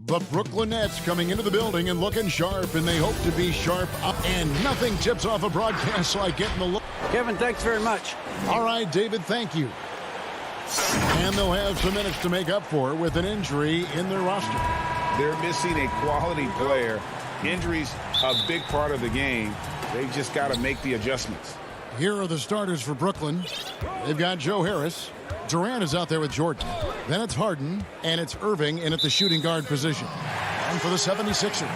The Brooklyn Nets coming into the building and looking sharp, and they hope to be sharp up. And nothing tips off a broadcast like getting the look. Kevin, thanks very much. All right, David, thank you. And they'll have some minutes to make up for with an injury in their roster. They're missing a quality player. Injuries a big part of the game. They've just got to make the adjustments. Here are the starters for Brooklyn. They've got Joe Harris. Durant is out there with Jordan. Then it's Harden, and it's Irving in at the shooting guard position. And for the 76ers,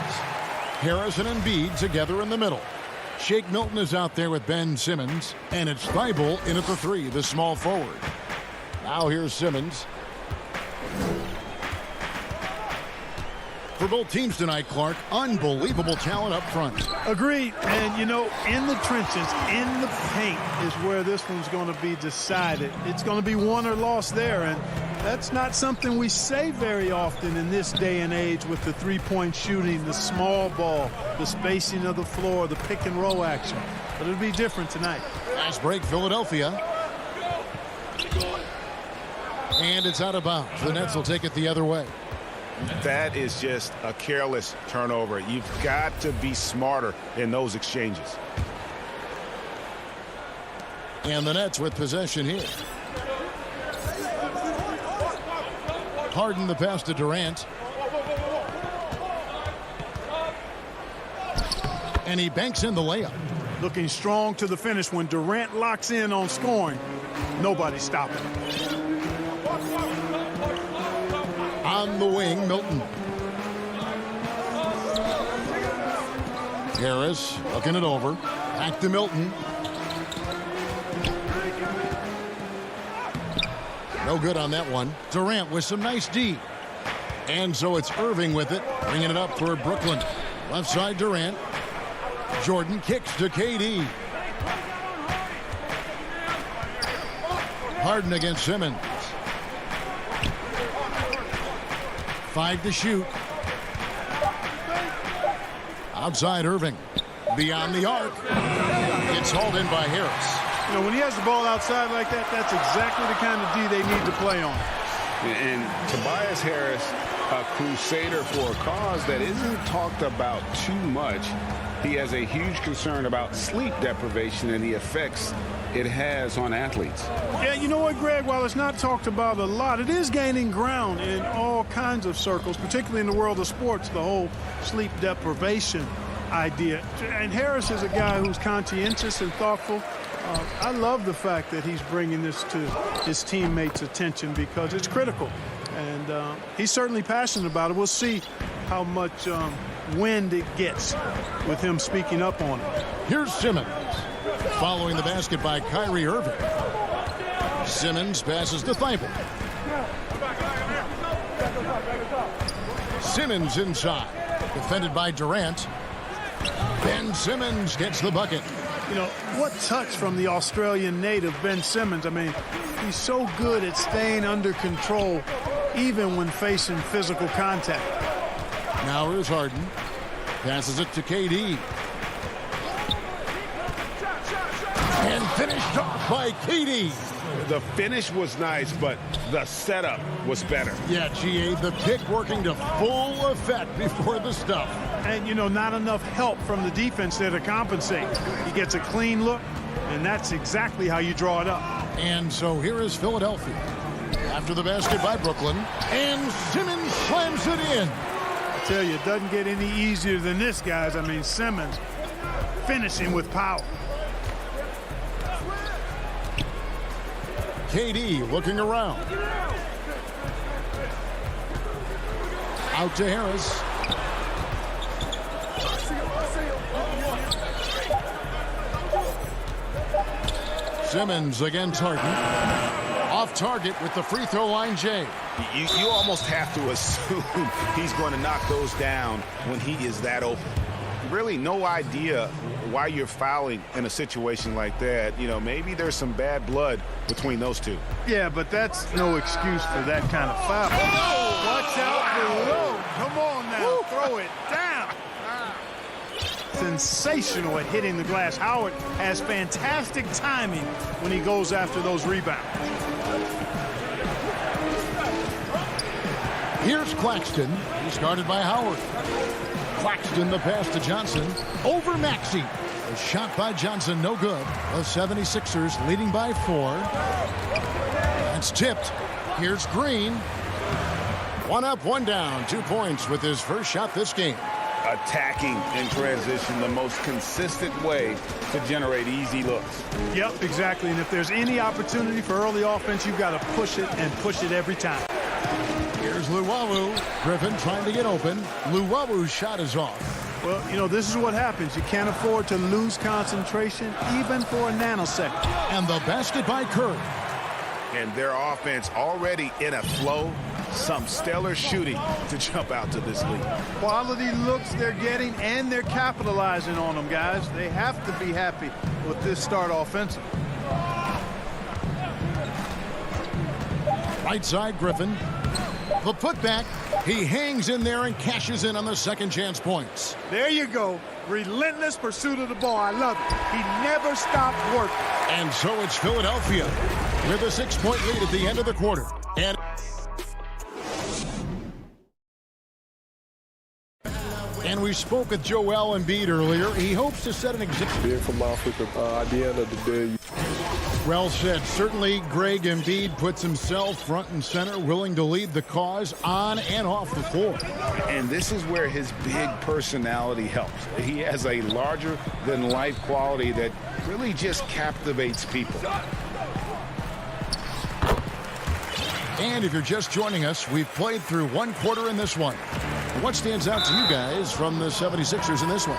Harris and Embiid together in the middle. Shake Milton is out there with Ben Simmons, and it's Thibault in at the 3, the small forward. Now here's Simmons. For both teams tonight, Clark, unbelievable talent up front. Agreed. And, you know, in the trenches, in the paint is where this one's going to be decided. It's going to be won or lost there, and that's not something we say very often in this day and age with the three-point shooting, the small ball, the spacing of the floor, the pick-and-roll action. But it'll be different tonight. Fast break, Philadelphia. And it's out of bounds. The Nets will take it the other way. That is just a careless turnover. You've got to be smarter in those exchanges. And the Nets with possession here. Harden the pass to Durant. And he banks in the layup. Looking strong to the finish. When Durant locks in on scoring, nobody's stopping him. On the wing, Milton. Harris looking it over. Back to Milton. No good on that one. Durant with some nice D. And so it's Irving with it, bringing it up for Brooklyn. Left side, Durant. Jordan kicks to KD. Harden against Simmons. 5 to shoot. Outside Irving. Beyond the arc. It's hauled in by Harris. You know, when he has the ball outside like that, that's exactly the kind of D they need to play on. And Tobias Harris, a crusader for a cause that isn't talked about too much. He has a huge concern about sleep deprivation and the effects it has on athletes. Yeah, you know what, Greg? While it's not talked about a lot, it is gaining ground in all kinds of circles, particularly in the world of sports, the whole sleep deprivation idea. And Harris is a guy who's conscientious and thoughtful. I love the fact that he's bringing this to his teammates' attention because it's critical. And he's certainly passionate about it. We'll see how much wind it gets with him speaking up on it. Here's Simmons. Following the basket by Kyrie Irving. Simmons passes to Thibault. Simmons inside. Defended by Durant. Ben Simmons gets the bucket. You know, what touch from the Australian native, Ben Simmons. I mean, he's so good at staying under control even when facing physical contact. Now here's Harden. Passes it to KD. And finished off by KD. The finish was nice, but the setup was better. Yeah, GA, the pick working to full effect before the stuff. And, you know, not enough help from the defense there to compensate. He gets a clean look, and that's exactly how you draw it up. And so here is Philadelphia. After the basket by Brooklyn, and Simmons slams it in. I tell you, it doesn't get any easier than this, guys. I mean, Simmons finishing with power. KD looking around. Out to Harris. Simmons against Harden. Off target with the free throw line, Jay. You almost have to assume he's going to knock those down when he is that open. Really no idea why you're fouling in a situation like that. You know, maybe there's some bad blood between those two. Yeah, but that's no excuse for that kind of foul. Oh, watch out below. Come on now, throw it down. Sensational at hitting the glass. Howard has fantastic timing when he goes after those rebounds. Here's Claxton. He's guarded by Howard. Claxton, the pass to Johnson. Over Maxey. A shot by Johnson, no good. The 76ers leading by 4. It's tipped. Here's Green. 1 up, 1 down. 2 points with his first shot this game. Attacking in transition, the most consistent way to generate easy looks. Yep, exactly. And if there's any opportunity for early offense, you've got to push it and push it every time. Here's Luwawu. Griffin trying to get open. Luwawu's shot is off. Well, you know, this is what happens. You can't afford to lose concentration even for a nanosecond. And the basket by Curry. And their offense already in a flow. Some stellar shooting to jump out to this lead. Quality looks they're getting, and they're capitalizing on them, guys. They have to be happy with this start offensive. Right side, Griffin. The putback. He hangs in there and cashes in on the second chance points. There you go. Relentless pursuit of the ball. I love it. He never stopped working. And so it's Philadelphia with a 6-point lead at the end of the quarter. And we spoke with Joel Embiid earlier. He hopes to set an example. Being from Africa, at the end of the day. Well said. Certainly, Greg Embiid puts himself front and center, willing to lead the cause on and off the floor. And this is where his big personality helps. He has a larger-than-life quality that really just captivates people. And if you're just joining us, we've played through 1 quarter in this one. What stands out to you guys from the 76ers in this one?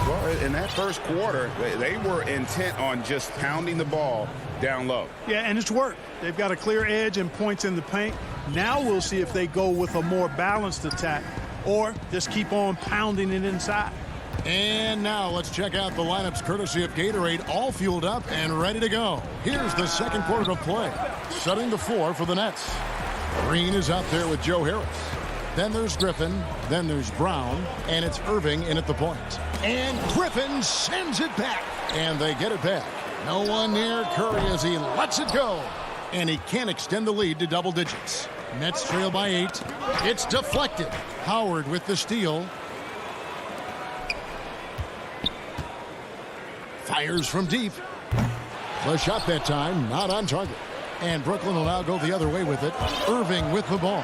Well, in that first quarter, they were intent on just pounding the ball down low. Yeah, and it's worked. They've got a clear edge and points in the paint. Now we'll see if they go with a more balanced attack or just keep on pounding it inside. And now let's check out the lineups courtesy of Gatorade, all fueled up and ready to go. Here's the second quarter of play. Setting the floor for the Nets. Green is out there with Joe Harris. Then there's Griffin. Then there's Brown. And it's Irving in at the point. And Griffin sends it back. And they get it back. No one near Curry as he lets it go. And he can't extend the lead to double digits. Nets trail by 8. It's deflected. Howard with the steal. Fires from deep. The shot that time, not on target. And Brooklyn will now go the other way with it. Irving with the ball.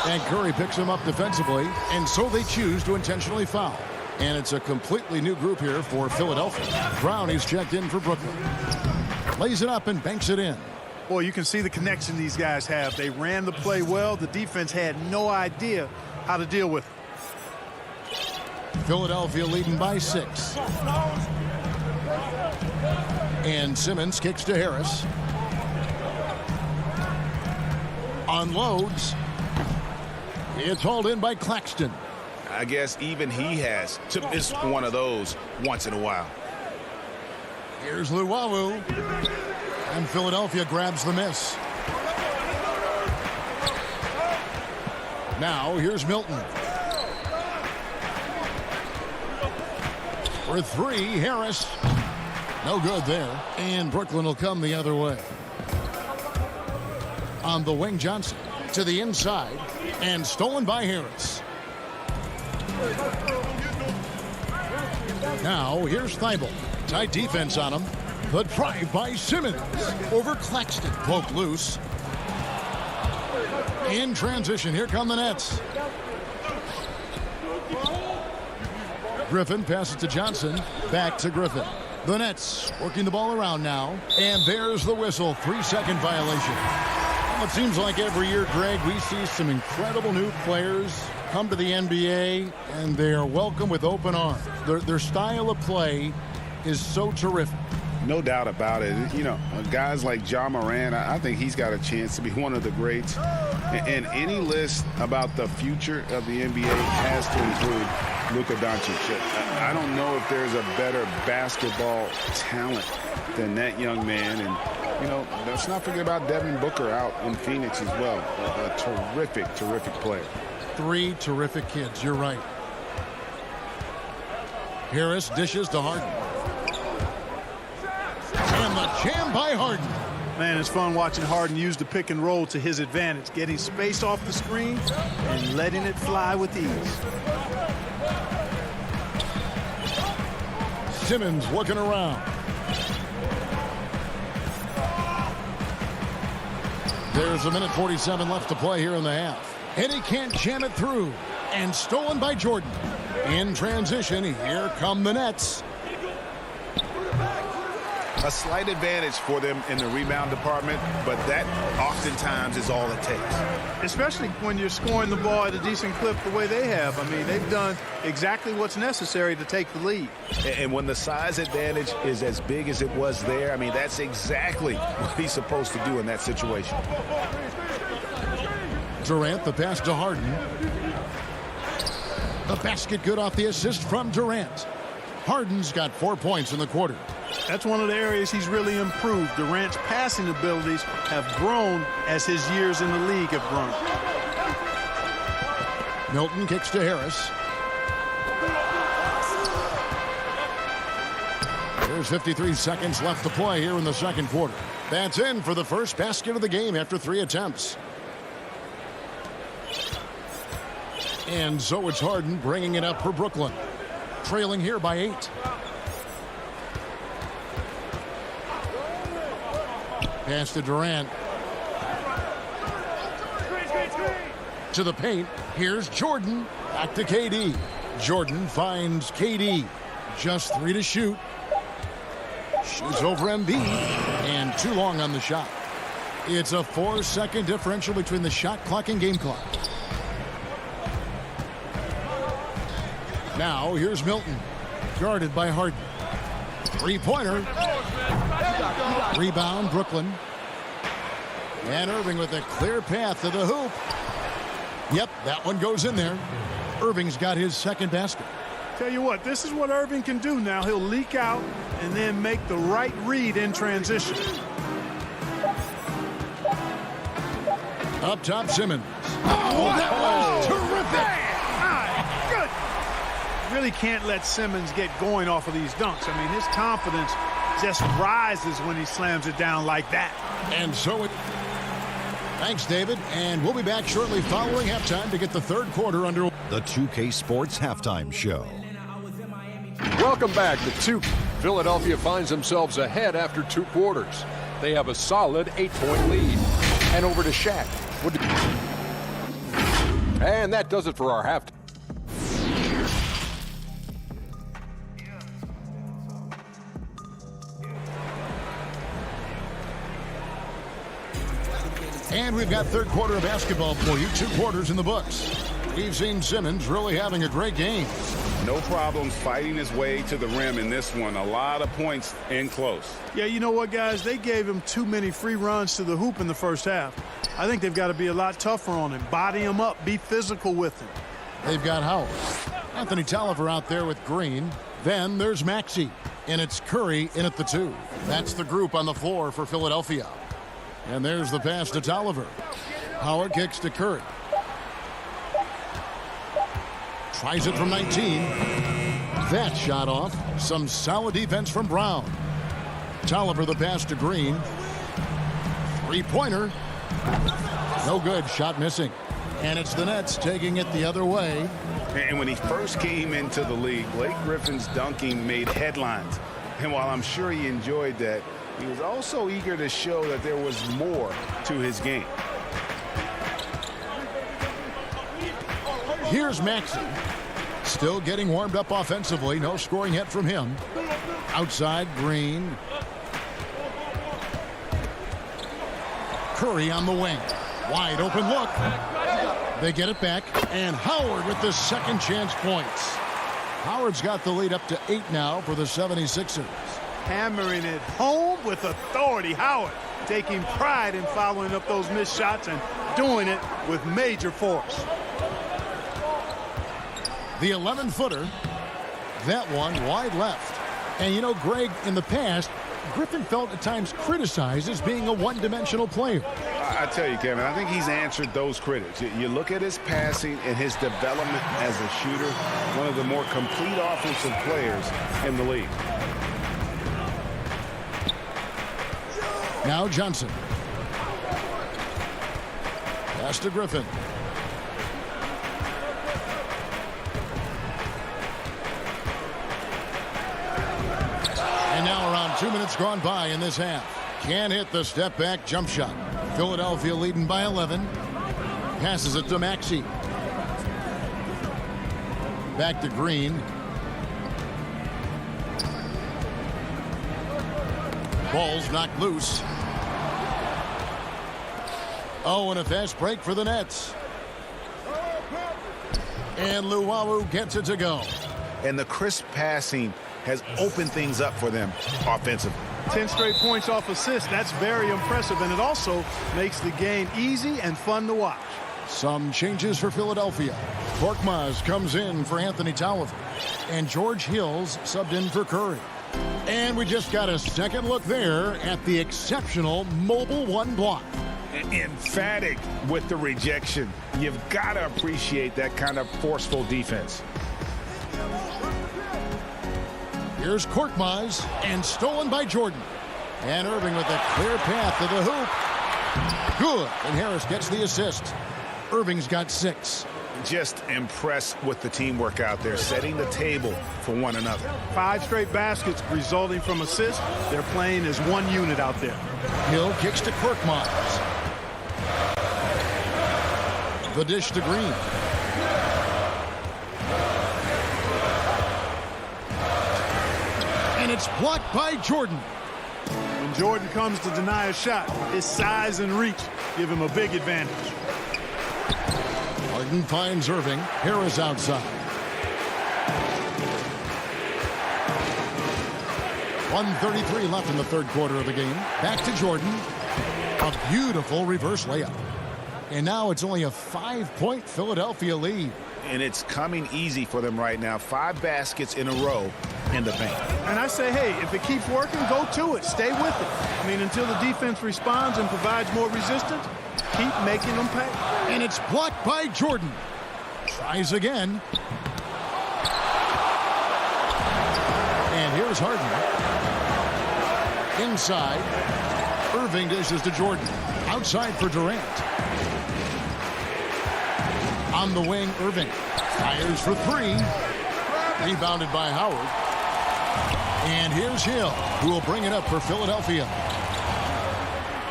And Curry picks him up defensively. And so they choose to intentionally foul. And it's a completely new group here for Philadelphia. Brown is checked in for Brooklyn. Lays it up and banks it in. Boy, you can see the connection these guys have. They ran the play well. The defense had no idea how to deal with it. Philadelphia leading by 6. And Simmons kicks to Harris. Unloads. It's hauled in by Claxton. I guess even he has to miss one of those once in a while. Here's Luwawu. And Philadelphia grabs the miss. Now here's Milton. For 3, Harris. No good there. And Brooklyn will come the other way. On the wing, Johnson to the inside. And stolen by Harris. Now here's Thibault. Tight defense on him. The drive by Simmons. Over Claxton. Poke loose. In transition, here come the Nets. Griffin passes to Johnson. Back to Griffin. The Nets working the ball around now. And there's the whistle. 3-second violation. Well, it seems like every year, Greg, we see some incredible new players come to the NBA, and they are welcome with open arms. Their style of play is so terrific. No doubt about it. You know, guys like Ja Morant, I think he's got a chance to be one of the greats. And any list about the future of the NBA has to include Luka Doncic. I don't know if there's a better basketball talent than that young man. And, you know, let's not forget about Devin Booker out in Phoenix as well. A terrific, terrific player. 3 terrific kids. You're right. Harris dishes to Harden. And the jam by Harden. Man, it's fun watching Harden use the pick and roll to his advantage, getting space off the screen and letting it fly with ease. Simmons looking around. There's a minute 47 left to play here in the half. And he can't jam it through. And stolen by Jordan. In transition, here come the Nets. A slight advantage for them in the rebound department, but that oftentimes is all it takes. Especially when you're scoring the ball at a decent clip the way they have. I mean, they've done exactly what's necessary to take the lead. And when the size advantage is as big as it was there, I mean, that's exactly what he's supposed to do in that situation. Durant, the pass to Harden. The basket good off the assist from Durant. Harden's got 4 points in the quarter. That's one of the areas he's really improved. Durant's passing abilities have grown as his years in the league have grown. Milton kicks to Harris. There's 53 seconds left to play here in the second quarter. That's in for the first basket of the game after 3 attempts. And so it's Harden bringing it up for Brooklyn. Trailing here by 8. Pass to Durant. To the paint. Here's Jordan. Back to KD. Jordan finds KD. Just 3 to shoot. Shoots over Embiid. And too long on the shot. It's a 4-second differential between the shot clock and game clock. Now here's Milton. Guarded by Harden. 3-pointer. Rebound, Brooklyn. And Irving with a clear path to the hoop. Yep, that one goes in there. Irving's got his second basket. Tell you what, this is what Irving can do now. He'll leak out and then make the right read in transition. Up top, Simmons. Oh, that was terrific. Really can't let Simmons get going off of these dunks. I mean, his confidence just rises when he slams it down like that. And so it... Thanks, David. And we'll be back shortly following halftime to get the third quarter under... The 2K Sports Halftime Show. Welcome back to 2. Philadelphia finds themselves ahead after 2 quarters. They have a solid 8-point lead. And over to Shaq. And that does it for our halftime. And we've got third quarter of basketball for you. 2 quarters in the books. We've seen Simmons really having a great game. No problems fighting his way to the rim in this one. A lot of points in close. Yeah, you know what, guys? They gave him too many free runs to the hoop in the first half. I think they've got to be a lot tougher on him. Body him up. Be physical with him. They've got Howard. Anthony Tolliver out there with Green. Then there's Maxey. And it's Curry in at the 2. That's the group on the floor for Philadelphia. And there's the pass to Tolliver. Howard kicks to Curry. Tries it from 19. That shot off. Some solid defense from Brown. Tolliver the pass to Green. 3-pointer. No good. Shot missing. And it's the Nets taking it the other way. And when he first came into the league, Blake Griffin's dunking made headlines. And while I'm sure he enjoyed that, he was also eager to show that there was more to his game. Here's Maxey. Still getting warmed up offensively. No scoring yet from him. Outside, Green. Curry on the wing. Wide open look. They get it back. And Howard with the second chance points. Howard's got the lead up to 8 now for the 76ers. Hammering it home with authority. Howard taking pride in following up those missed shots and doing it with major force. The 11-footer. That one wide left. And you know, Greg, in the past, Griffin felt at times criticized as being a one-dimensional player. I tell you, Kevin, I think he's answered those critics. You look at his passing and his development as a shooter, one of the more complete offensive players in the league. Now Johnson. Pass to Griffin. And now around 2 minutes gone by in this half. Can't hit the step back jump shot. Philadelphia leading by 11. Passes it to Maxey. Back to Green. Ball's knocked loose. Oh, and a fast break for the Nets. And Luwawu gets it to go. And the crisp passing has opened things up for them offensively. 10 straight points off assists. That's very impressive, and it also makes the game easy and fun to watch. Some changes for Philadelphia. Korkmaz comes in for Anthony Tolliver. And George Hills subbed in for Curry. And we just got a second look there at the exceptional Mobile One block. Emphatic with the rejection. You've got to appreciate that kind of forceful defense. Here's Korkmaz, and stolen by Jordan. And Irving with a clear path to the hoop. Good, and Harris gets the assist. Irving's got 6. Just impressed with the teamwork out there, setting the table for one another. 5 straight baskets resulting from assists. They're playing as one unit out there. Hill kicks to Korkmaz. The dish to Green. And it's blocked by Jordan. When Jordan comes to deny a shot, his size and reach give him a big advantage. Harden finds Irving. Harris outside. 1:33 left in the third quarter of the game. Back to Jordan. A beautiful reverse layup. And now it's only a 5-point Philadelphia lead. And it's coming easy for them right now. 5 baskets in a row in the paint. And I say, hey, if it keeps working, go to it. Stay with it. I mean, until the defense responds and provides more resistance, keep making them pay. And it's blocked by Jordan. Tries again. And here's Harden. Inside. Irving dishes to Jordan. Outside for Durant. On the wing, Irving. Fires for 3. Rebounded by Howard. And here's Hill, who will bring it up for Philadelphia.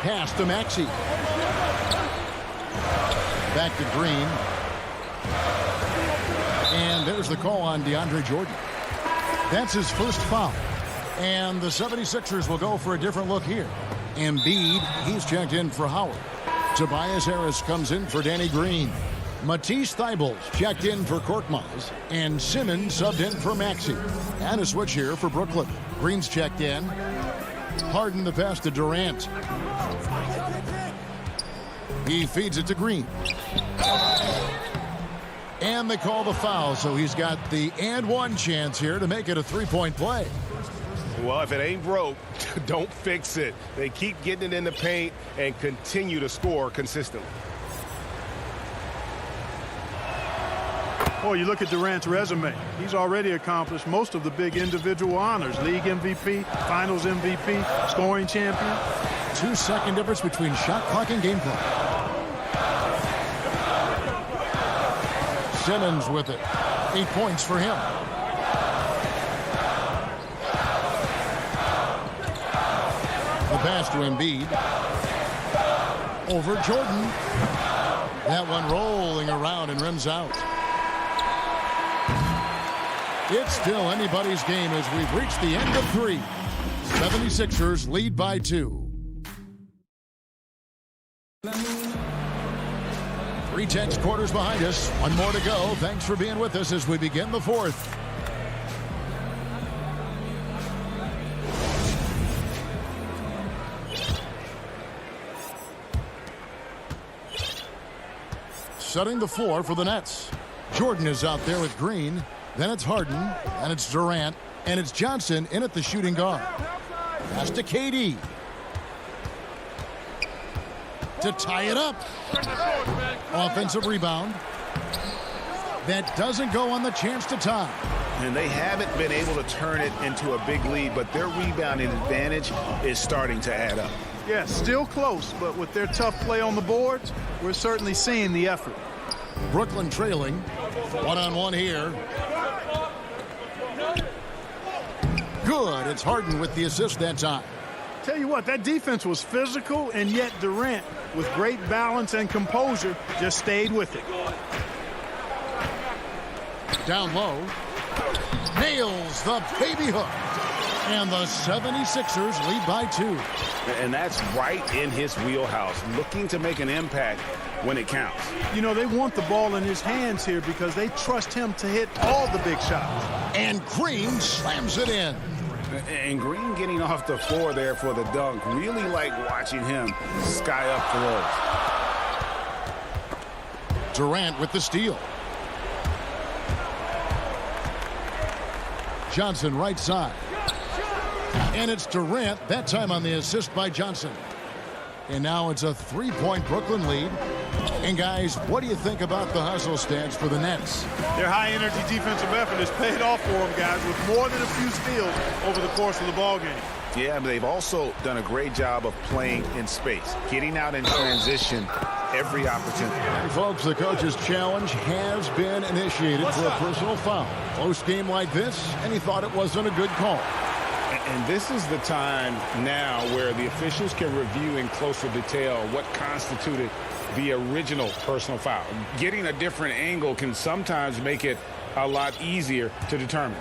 Pass to Maxey. Back to Green. And there's the call on DeAndre Jordan. That's his first foul. And the 76ers will go for a different look here. Embiid, he's checked in for Howard. Tobias Harris comes in for Danny Green. Matisse Thybulle's checked in for Korkmaz. And Simmons subbed in for Maxey. And a switch here for Brooklyn. Green's checked in. Harden the pass to Durant. He feeds it to Green. And they call the foul, so he's got the and one chance here to make it a 3-point play. Well, if it ain't broke, don't fix it. They keep getting it in the paint and continue to score consistently. Boy, you look at Durant's resume. He's already accomplished most of the big individual honors. League MVP, Finals MVP, scoring champion. 2-second difference between shot clock and game clock. Simmons with it. 8 points for him. The pass to Embiid. Over Jordan. That one rolling around and rims out. It's still anybody's game as we've reached the end of 3. 76ers lead by 2. 3 tense quarters behind us. 1 more to go. Thanks for being with us as we begin the 4th. Setting the floor for the Nets. Jordan is out there with Green. Then it's Harden, and it's Durant, and it's Johnson in at the shooting guard. Pass to KD. To tie it up. Offensive rebound. That doesn't go on the chance to tie. And they haven't been able to turn it into a big lead, but their rebounding advantage is starting to add up. Yeah, still close, but with their tough play on the boards, we're certainly seeing the effort. Brooklyn trailing. One-on-one here. Good. It's Harden with the assist that time. Tell you what, that defense was physical, and yet Durant, with great balance and composure, just stayed with it. Down low. Nails the baby hook. And the 76ers lead by 2. And that's right in his wheelhouse, looking to make an impact when it counts. You know, they want the ball in his hands here because they trust him to hit all the big shots. And Green slams it in. And Green getting off the floor there for the dunk. Really like watching him sky up the road. Durant with the steal. Johnson right side. And it's Durant, that time on the assist by Johnson. And now it's a 3-point Brooklyn lead. And guys, what do you think about the hustle stats for the Nets? Their high-energy defensive effort has paid off for them, guys, with more than a few steals over the course of the ballgame. Yeah, but they've also done a great job of playing in space, getting out in transition every opportunity. And folks, the coach's challenge has been initiated for a personal foul. Close game like this, and he thought it wasn't a good call. And this is the time now where the officials can review in closer detail what constituted the original personal foul. Getting a different angle can sometimes make it a lot easier to determine.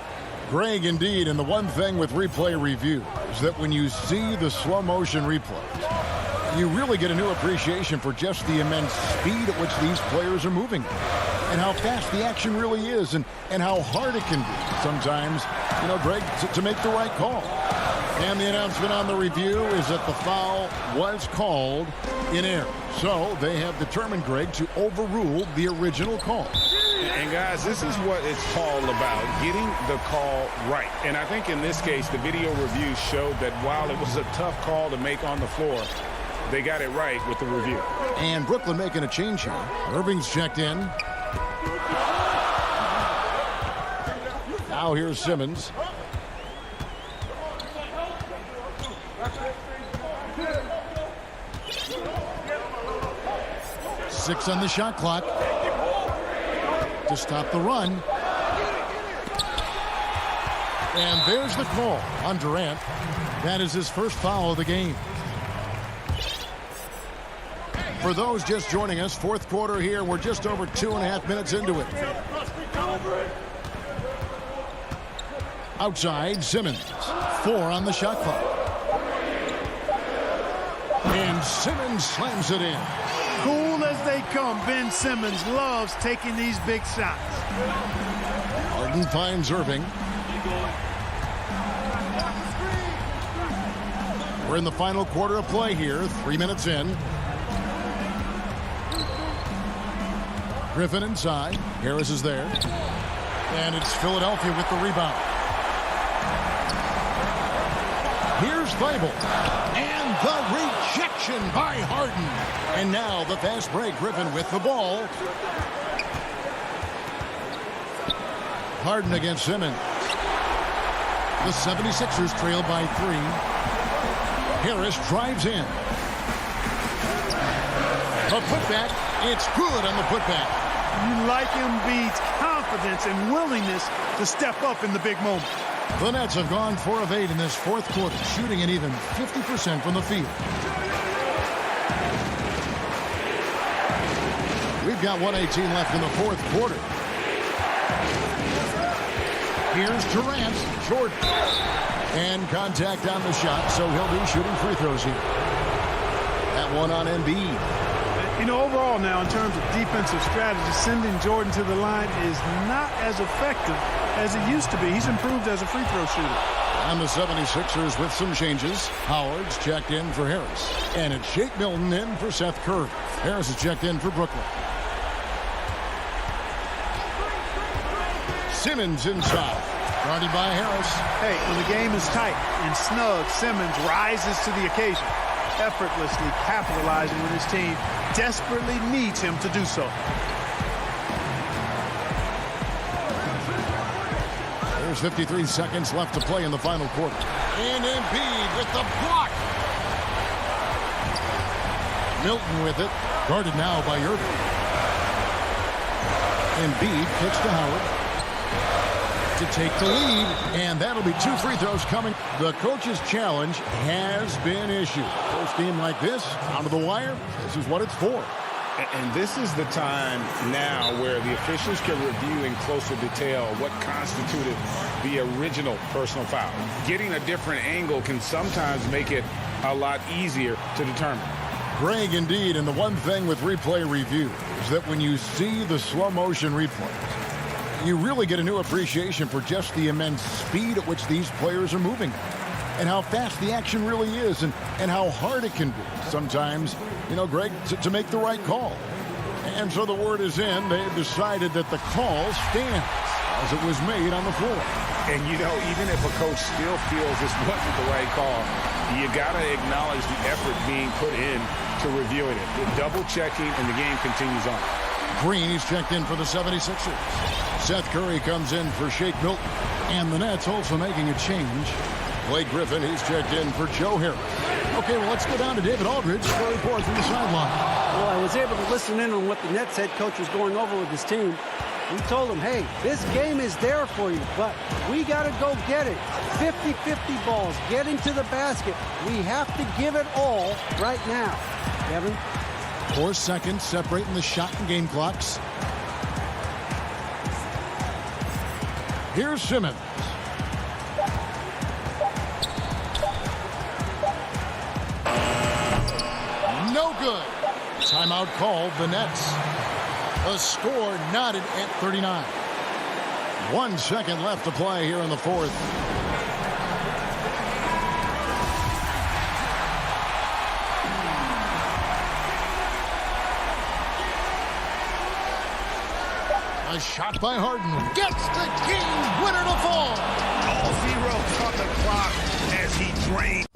Greg, indeed, and the one thing with replay review is that when you see the slow motion replays, you really get a new appreciation for just the immense speed at which these players are moving and how fast the action really is and how hard it can be sometimes, you know, Greg, to make the right call. And the announcement on the review is that the foul was called in error. So they have determined, Greg, to overrule the original call. And guys, this is what it's all about, getting the call right. And I think in this case, the video review showed that while it was a tough call to make on the floor, they got it right with the review. And Brooklyn making a change here. Irving's checked in. Now here's Simmons. Six on the shot clock to stop the run. And there's the call on Durant. That is his first foul of the game. For those just joining us, fourth quarter here. We're just over 2.5 minutes into it. Outside, Simmons. 4 on the shot clock. And Simmons slams it in. Cool as they come, Ben Simmons loves taking these big shots. Harden finds Irving. We're in the final quarter of play here, 3 minutes in. Griffin inside. Harris is there. And it's Philadelphia with the rebound. Here's Thibault. And the rejection by Harden. And now the fast break. Griffin with the ball. Harden against Simmons. The 76ers trail by 3. Harris drives in. The putback. It's good on the putback. You like Embiid's confidence and willingness to step up in the big moment. The Nets have gone 4 of 8 in this fourth quarter, shooting an even 50% from the field. We've got 1:18 left in the fourth quarter. Here's Durant. Jordan. And contact on the shot, so he'll be shooting free throws here. That one on Embiid. You know, overall now, in terms of defensive strategy, sending Jordan to the line is not as effective as it used to be. He's improved as a free throw shooter. On the 76ers with some changes. Howard's checked in for Harris. And it's Shake Milton in for Seth Curry. Harris is checked in for Brooklyn. Simmons inside. Guarded by Harris. Hey, when the game is tight and snug, Simmons rises to the occasion, effortlessly capitalizing when his team desperately needs him to do so. There's 53 seconds left to play in the final quarter. And Embiid with the block. Milton with it. Guarded now by Irving. Embiid kicks to Howard to take the lead, and that'll be 2 free throws coming. The coach's challenge has been issued. First game like this, down to the wire, this is what it's for. And this is the time now where the officials can review in closer detail what constituted the original personal foul. Getting a different angle can sometimes make it a lot easier to determine. Greg, indeed, and the one thing with replay review is that when you see the slow motion replays, you really get a new appreciation for just the immense speed at which these players are moving and how fast the action really is and how hard it can be sometimes, Greg, to make the right call. And so the word is in. They've decided that the call stands as it was made on the floor. And, even if a coach still feels this wasn't the right call, you got to acknowledge the effort being put in to reviewing it. The double-checking, and the game continues on. Green is checked in for the 76ers. Seth Curry comes in for Shake Milton. And the Nets also making a change. Blake Griffin, he's checked in for Joe Harris. Okay, well, let's go down to David Aldridge for a report from the sideline. Well, I was able to listen in on what the Nets head coach was going over with his team. He told them, hey, this game is there for you, but we got to go get it. 50-50 balls, getting to the basket. We have to give it all right now. Kevin? 4 seconds separating the shot and game clocks. Here's Simmons. No good. Timeout called, the Nets. The score knotted at 39. 1 second left to play here in the fourth. A shot by Harden gets the game winner to fall. All zeros on the clock as he drains.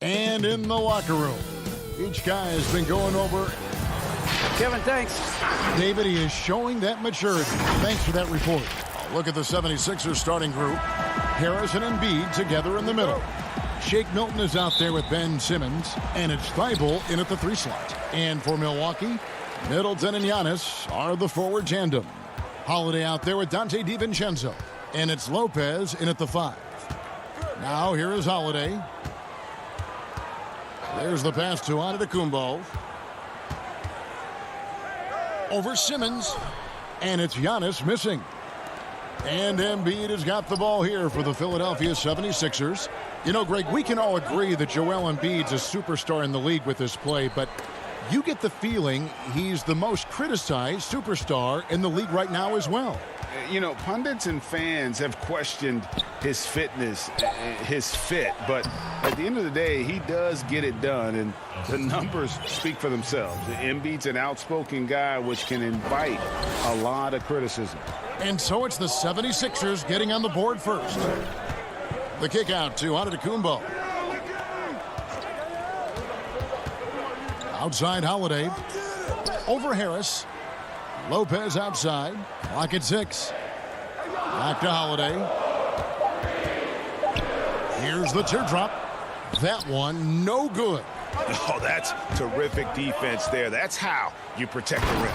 And in the locker room, each guy has been going over. Kevin, thanks. David, he is showing that maturity. Thanks for that report. Look at the 76ers starting group. Harris and Embiid together in the middle. Shake Milton is out there with Ben Simmons, and it's Thibault in at the 3 slot. And for Milwaukee, Middleton and Giannis are the forward tandem. Holiday out there with Dante DiVincenzo, and it's Lopez in at the 5. Now here is Holiday. There's the pass to Antetokounmpo. Over Simmons, and it's Giannis missing. And Embiid has got the ball here for the Philadelphia 76ers. You know, Greg, we can all agree that Joel Embiid's a superstar in the league with this play, but you get the feeling he's the most criticized superstar in the league right now as well. You know, pundits and fans have questioned his fitness, his fit, but at the end of the day, he does get it done, and the numbers speak for themselves. Embiid's an outspoken guy, which can invite a lot of criticism. And so it's the 76ers getting on the board first. The kick out to Antetokounmpo. Outside Holiday. Over Harris. Lopez outside. Clock at 6. Back to Holiday. Here's the teardrop. That one no good. Oh, that's terrific defense there. That's how you protect the rim.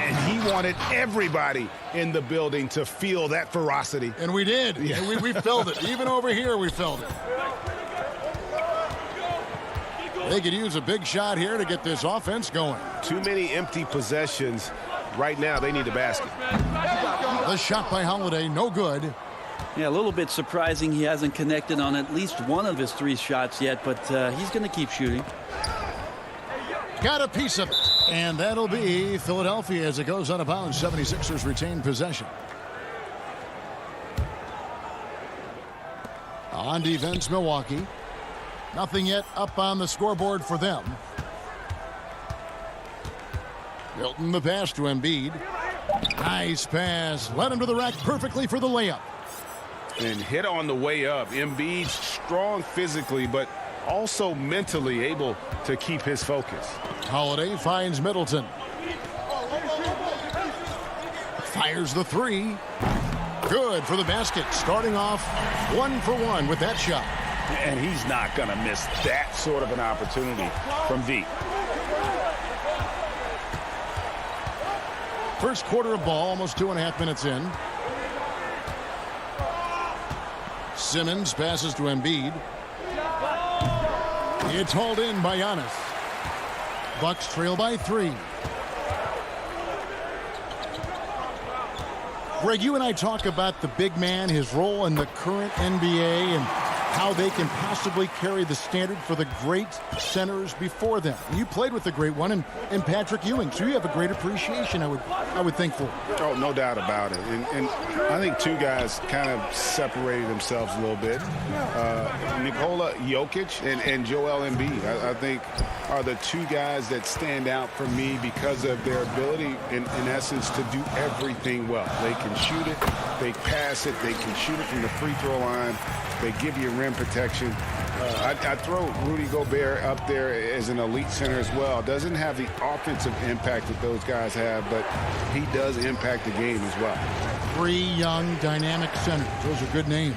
And he wanted everybody in the building to feel that ferocity. And we did. Yeah. We felt it. Even over here, we felt it. They could use a big shot here to get this offense going. Too many empty possessions. Right now, they need a basket. The shot by Holiday, no good. Yeah, a little bit surprising he hasn't connected on at least one of his 3 shots yet, but he's going to keep shooting. Got a piece of it. And that'll be Philadelphia as it goes out of bounds. 76ers retain possession. On defense, Milwaukee. Nothing yet up on the scoreboard for them. Milton the pass to Embiid. Nice pass. Led him to the rack perfectly for the layup. And hit on the way up. Embiid's strong physically, but also mentally able to keep his focus. Holiday finds Middleton. Fires the 3. Good for the basket. Starting off 1 for 1 with that shot. And he's not going to miss that sort of an opportunity from deep. First quarter of ball, almost 2.5 minutes in. Simmons passes to Embiid. It's hauled in by Giannis. Bucks trail by 3. Greg, you and I talk about the big man, his role in the current NBA, and how they can possibly carry the standard for the great centers before them. You played with the great one in Patrick Ewing, so you have a great appreciation, I would think, for. Oh, no doubt about it. And I think 2 guys kind of separated themselves a little bit. Nikola Jokic and Joel Embiid, I think, are the 2 guys that stand out for me because of their ability, in essence, to do everything well. They can shoot it, they pass it, they can shoot it from the free throw line. They give you rim protection. I throw Rudy Gobert up there as an elite center as well. Doesn't have the offensive impact that those guys have, but he does impact the game as well. 3 young, dynamic centers. Those are good names.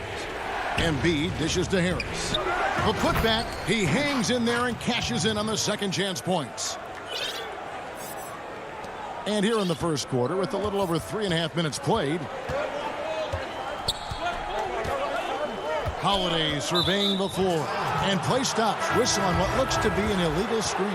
Embiid dishes to Harris. The putback, he hangs in there and cashes in on the second chance points. And here in the first quarter, with a little over 3.5 minutes played, Holiday surveying the floor, and play stops. Whistle on what looks to be an illegal screen.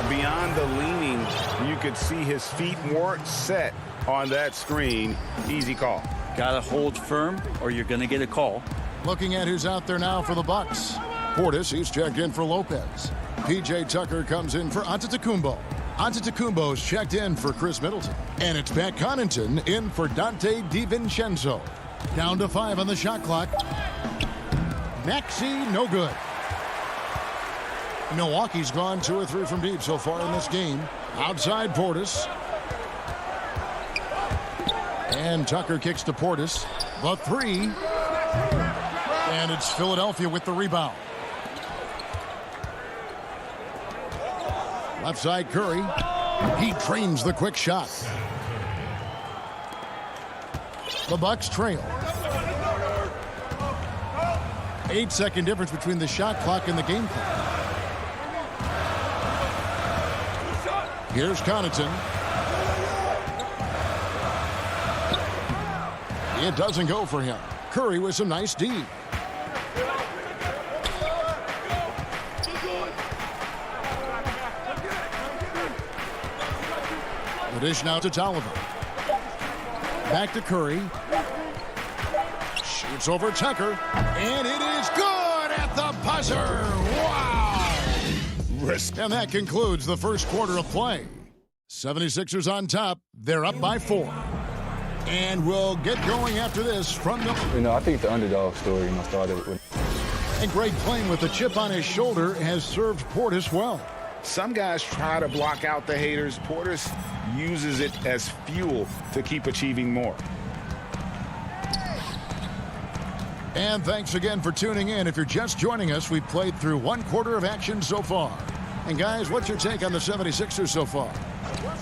Beyond the leaning, you could see his feet weren't set on that screen. Easy call. Got to hold firm or you're going to get a call. Looking at who's out there now for the Bucks. Portis, he's checked in for Lopez. P.J. Tucker comes in for Antetokounmpo. Antetokounmpo's checked in for Chris Middleton. And it's Pat Connaughton in for Dante DiVincenzo. Down to 5 on the shot clock. Maxey, no good. Milwaukee's gone 2 or 3 from deep so far in this game. Outside Portis. And Tucker kicks to Portis. The 3. And it's Philadelphia with the rebound. Left side Curry. He drains the quick shot. The Bucks trail. 8-second difference between the shot clock and the game clock. Here's Connaughton. It doesn't go for him. Curry with some nice D. The dish now to Tolliver. Back to Curry. Shoots over Tucker. And it is good at the buzzer. Wow! And that concludes the first quarter of play. 76ers on top. They're up by 4. And we'll get going after this from the... I think the underdog story, started with... And Greg, playing with a chip on his shoulder, has served Portis well. Some guys try to block out the haters. Portis uses it as fuel to keep achieving more. And thanks again for tuning in. If you're just joining us, we've played through one quarter of action so far. And guys, what's your take on the 76ers so far?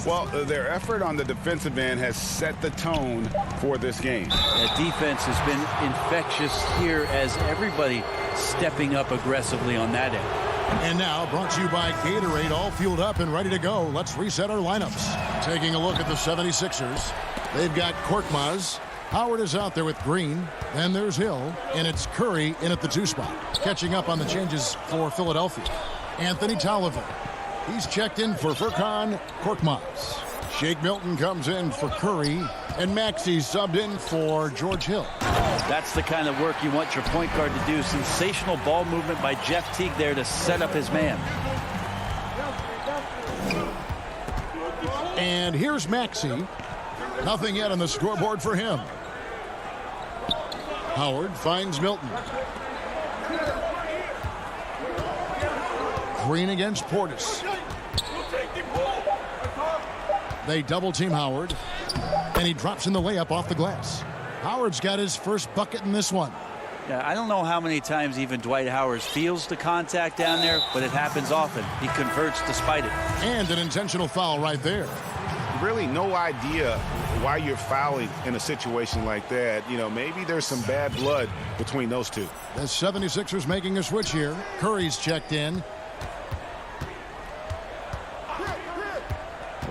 Well, their effort on the defensive end has set the tone for this game. That defense has been infectious here as everybody stepping up aggressively on that end. And now, brought to you by Gatorade, all fueled up and ready to go. Let's reset our lineups. Taking a look at the 76ers. They've got Korkmaz. Howard is out there with Green. Then there's Hill. And it's Curry in at the 2 spot. Catching up on the changes for Philadelphia. Anthony Tolliver. He's checked in for Furkan Korkmaz. Shake Milton comes in for Curry. And Maxey subbed in for George Hill. That's the kind of work you want your point guard to do. Sensational ball movement by Jeff Teague there to set up his man. And here's Maxey. Nothing yet on the scoreboard for him. Howard finds Milton. Green against Portis. They double team Howard. And he drops in the layup off the glass. Howard's got his first bucket in this one. Yeah, I don't know how many times even Dwight Howard feels the contact down there, but it happens often. He converts despite it. And an intentional foul right there. Really no idea why you're fouling in a situation like that. Maybe there's some bad blood between those two. The 76ers making a switch here. Curry's checked in.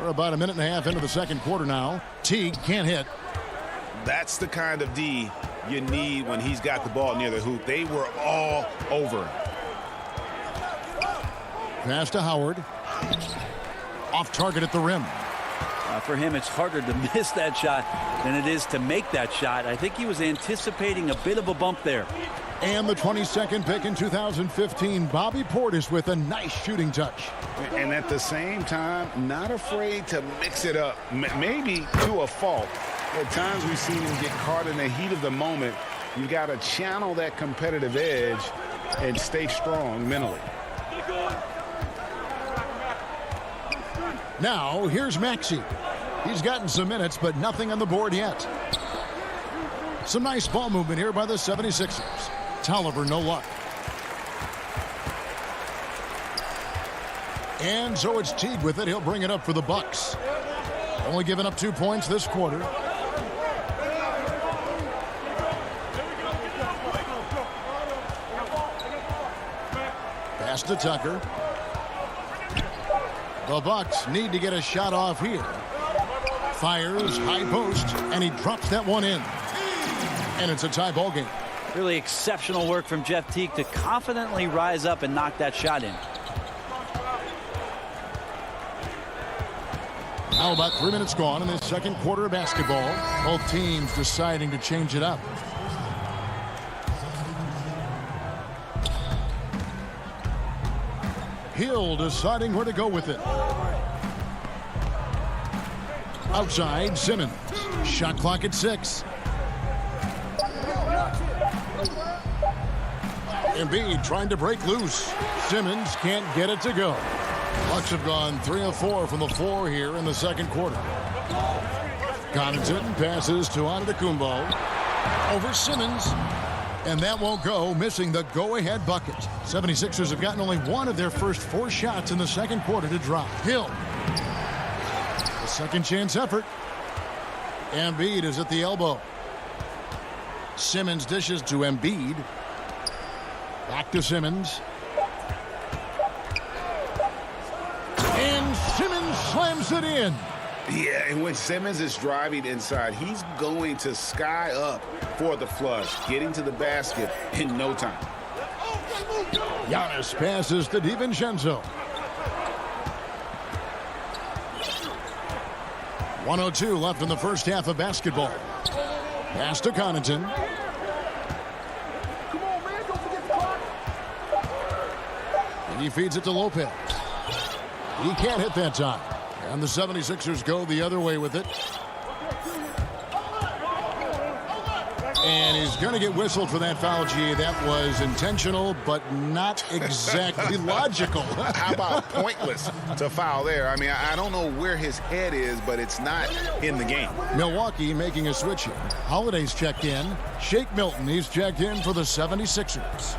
We're about a minute and a half into the second quarter now. Teague can't hit. That's the kind of D you need when he's got the ball near the hoop. They were all over him. Pass to Howard. Off target at the rim. For him, it's harder to miss that shot than it is to make that shot. I think he was anticipating a bit of a bump there. And the 22nd pick in 2015, Bobby Portis with a nice shooting touch. And at the same time, not afraid to mix it up, maybe to a fault. At times we've seen him get caught in the heat of the moment. You got to channel that competitive edge and stay strong mentally. Now, here's Maxey. He's gotten some minutes, but nothing on the board yet. Some nice ball movement here by the 76ers. Tolliver, no luck. And so it's Teague with it. He'll bring it up for the Bucks. Only giving up 2 points this quarter. Pass to Tucker. The Bucks need to get a shot off here. Fires, high post, and he drops that one in. And it's a tie ball game. Really exceptional work from Jeff Teague to confidently rise up and knock that shot in. Now about 3 minutes gone in this second quarter of basketball. Both teams deciding to change it up. Hill deciding where to go with it. Outside, Simmons. Shot clock at 6. Embiid trying to break loose. Simmons can't get it to go. Bucks have gone 3 of 4 from the floor here in the second quarter. Connaughton passes to Antetokounmpo. Over Simmons. And that won't go, missing the go-ahead bucket. 76ers have gotten only one of their first 4 shots in the second quarter to drop. Hill. A second chance effort. Embiid is at the elbow. Simmons dishes to Embiid. Back to Simmons. And Simmons slams it in. Yeah, and when Simmons is driving inside, he's going to sky up for the flush, getting to the basket in no time. Giannis passes to DiVincenzo. 1:02 left in the first half of basketball. Pass to Connaughton. He feeds it to Lopez. He can't hit that time. And the 76ers go the other way with it. And he's going to get whistled for that foul, G. That was intentional, but not exactly logical. How about pointless to foul there? I mean, I don't know where his head is, but it's not in the game. Milwaukee making a switch here. Holiday's checked in. Shake Milton, he's checked in for the 76ers.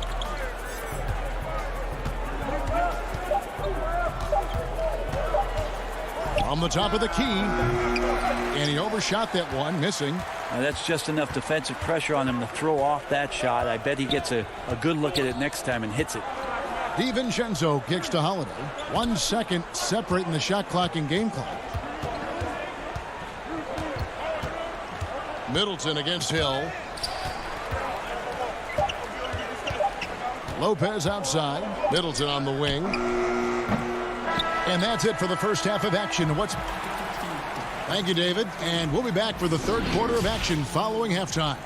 From the top of the key. And he overshot that one, missing. Now that's just enough defensive pressure on him to throw off that shot. I bet he gets a good look at it next time and hits it. DiVincenzo kicks to Holiday. 1 second separating the shot clock and game clock. Middleton against Hill. Lopez outside. Middleton on the wing. And that's it for the first half of action. Thank you, David. And we'll be back for the third quarter of action following halftime.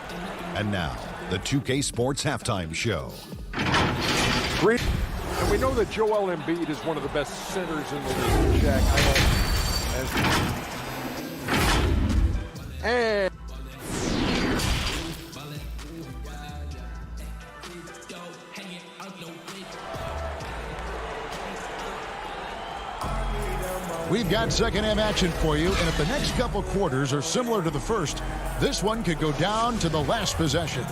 And now, the 2K Sports Halftime Show. Great. And we know that Joel Embiid is one of the best centers in the league. Jack, and we've got second half action for you, and if the next couple quarters are similar to the first, this one could go down to the last possession.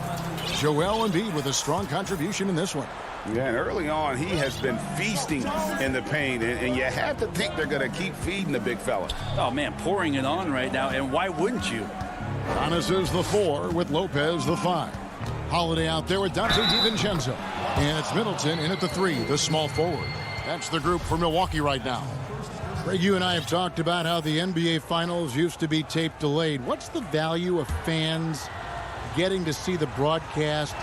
Joel Embiid with a strong contribution in this one. Yeah, and early on, he has been feasting in the paint, and you have to think they're going to keep feeding the big fella. Oh, man, pouring it on right now, and why wouldn't you? Giannis is the 4 with Lopez the 5. Holiday out there with Dante DiVincenzo. And it's Middleton in at the 3, the small forward. That's the group for Milwaukee right now. Greg, you and I have talked about how the NBA Finals used to be tape delayed. What's the value of fans getting to see the broadcast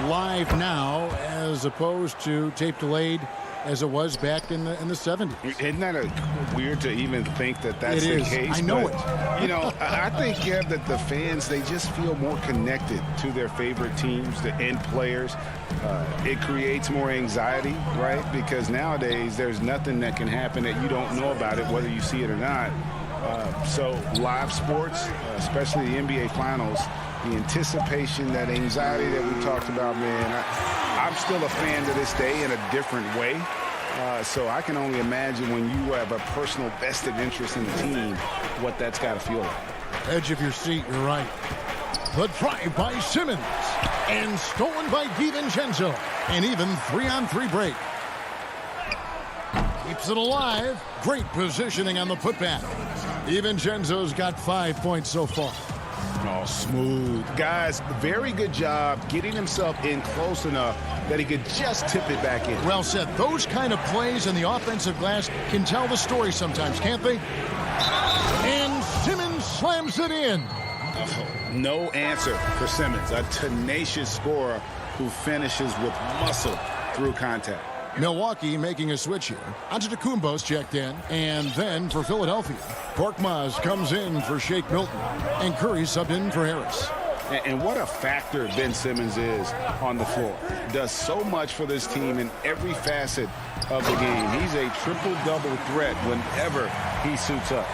live now as opposed to tape delayed as it was back in the 70s? Isn't that weird to even think that that's the case? I know but, it. You know, I think, yeah, that the fans, they just feel more connected to their favorite teams, the end players. It creates more anxiety, right? Because nowadays there's nothing that can happen that you don't know about it, whether you see it or not. So live sports, especially the NBA Finals, the anticipation, that anxiety that we talked about, man, I'm still a fan to this day in a different way. So I can only imagine when you have a personal vested interest in the team, what that's got to feel like. Edge of your seat, you're right. The drive by Simmons. And stolen by DiVincenzo. And even 3-on-3 break. Keeps it alive. Great positioning on the putback. DiVincenzo's got 5 points so far. Oh, smooth. Guys, very good job getting himself in close enough that he could just tip it back in. Well said. Those kind of plays in the offensive glass can tell the story sometimes, can't they? And Simmons slams it in. Oh, no answer for Simmons, a tenacious scorer who finishes with muscle through contact. Milwaukee making a switch here. Antetokounmpo's checked in. And then for Philadelphia, Korkmaz comes in for Shake Milton. And Curry subbed in for Harris. And what a factor Ben Simmons is on the floor. Does so much for this team in every facet of the game. He's a triple-double threat whenever he suits up.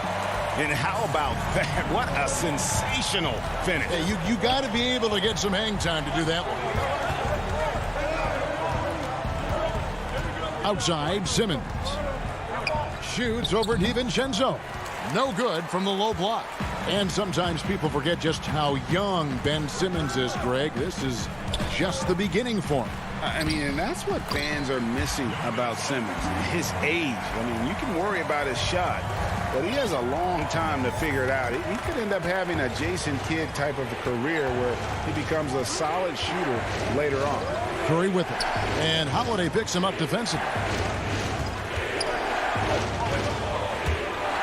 And how about that? What a sensational finish. Hey, you got to be able to get some hang time to do that one. Outside, Simmons. Shoots over DiVincenzo. No good from the low block. And sometimes people forget just how young Ben Simmons is, Greg. This is just the beginning for him. I mean, and that's what fans are missing about Simmons, his age. I mean, you can worry about his shot, but he has a long time to figure it out. He could end up having a Jason Kidd type of a career where he becomes a solid shooter later on. Curry with it. And Holiday picks him up defensively.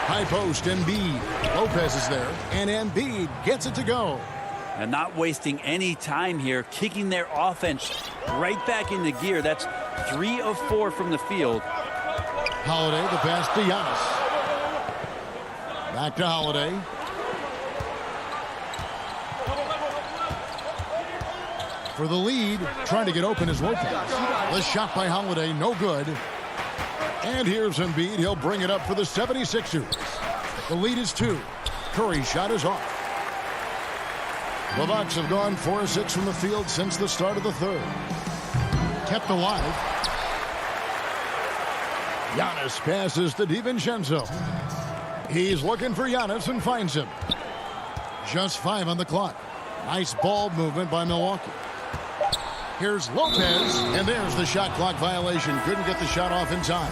High post, Embiid. Lopez is there, and Embiid gets it to go. And not wasting any time here, kicking their offense right back into gear. That's 3 of 4 from the field. Holiday, the pass to Giannis. Back to Holiday. For the lead, trying to get open is Lopez. The shot by Holiday, no good. And here's Embiid. He'll bring it up for the 76ers. The lead is 2. Curry's shot is off. The Bucks have gone 4 of 6 from the field since the start of the third. Kept alive. Giannis passes to DiVincenzo. He's looking for Giannis and finds him. Just 5 on the clock. Nice ball movement by Milwaukee. Here's Lopez, and there's the shot clock violation. Couldn't get the shot off in time.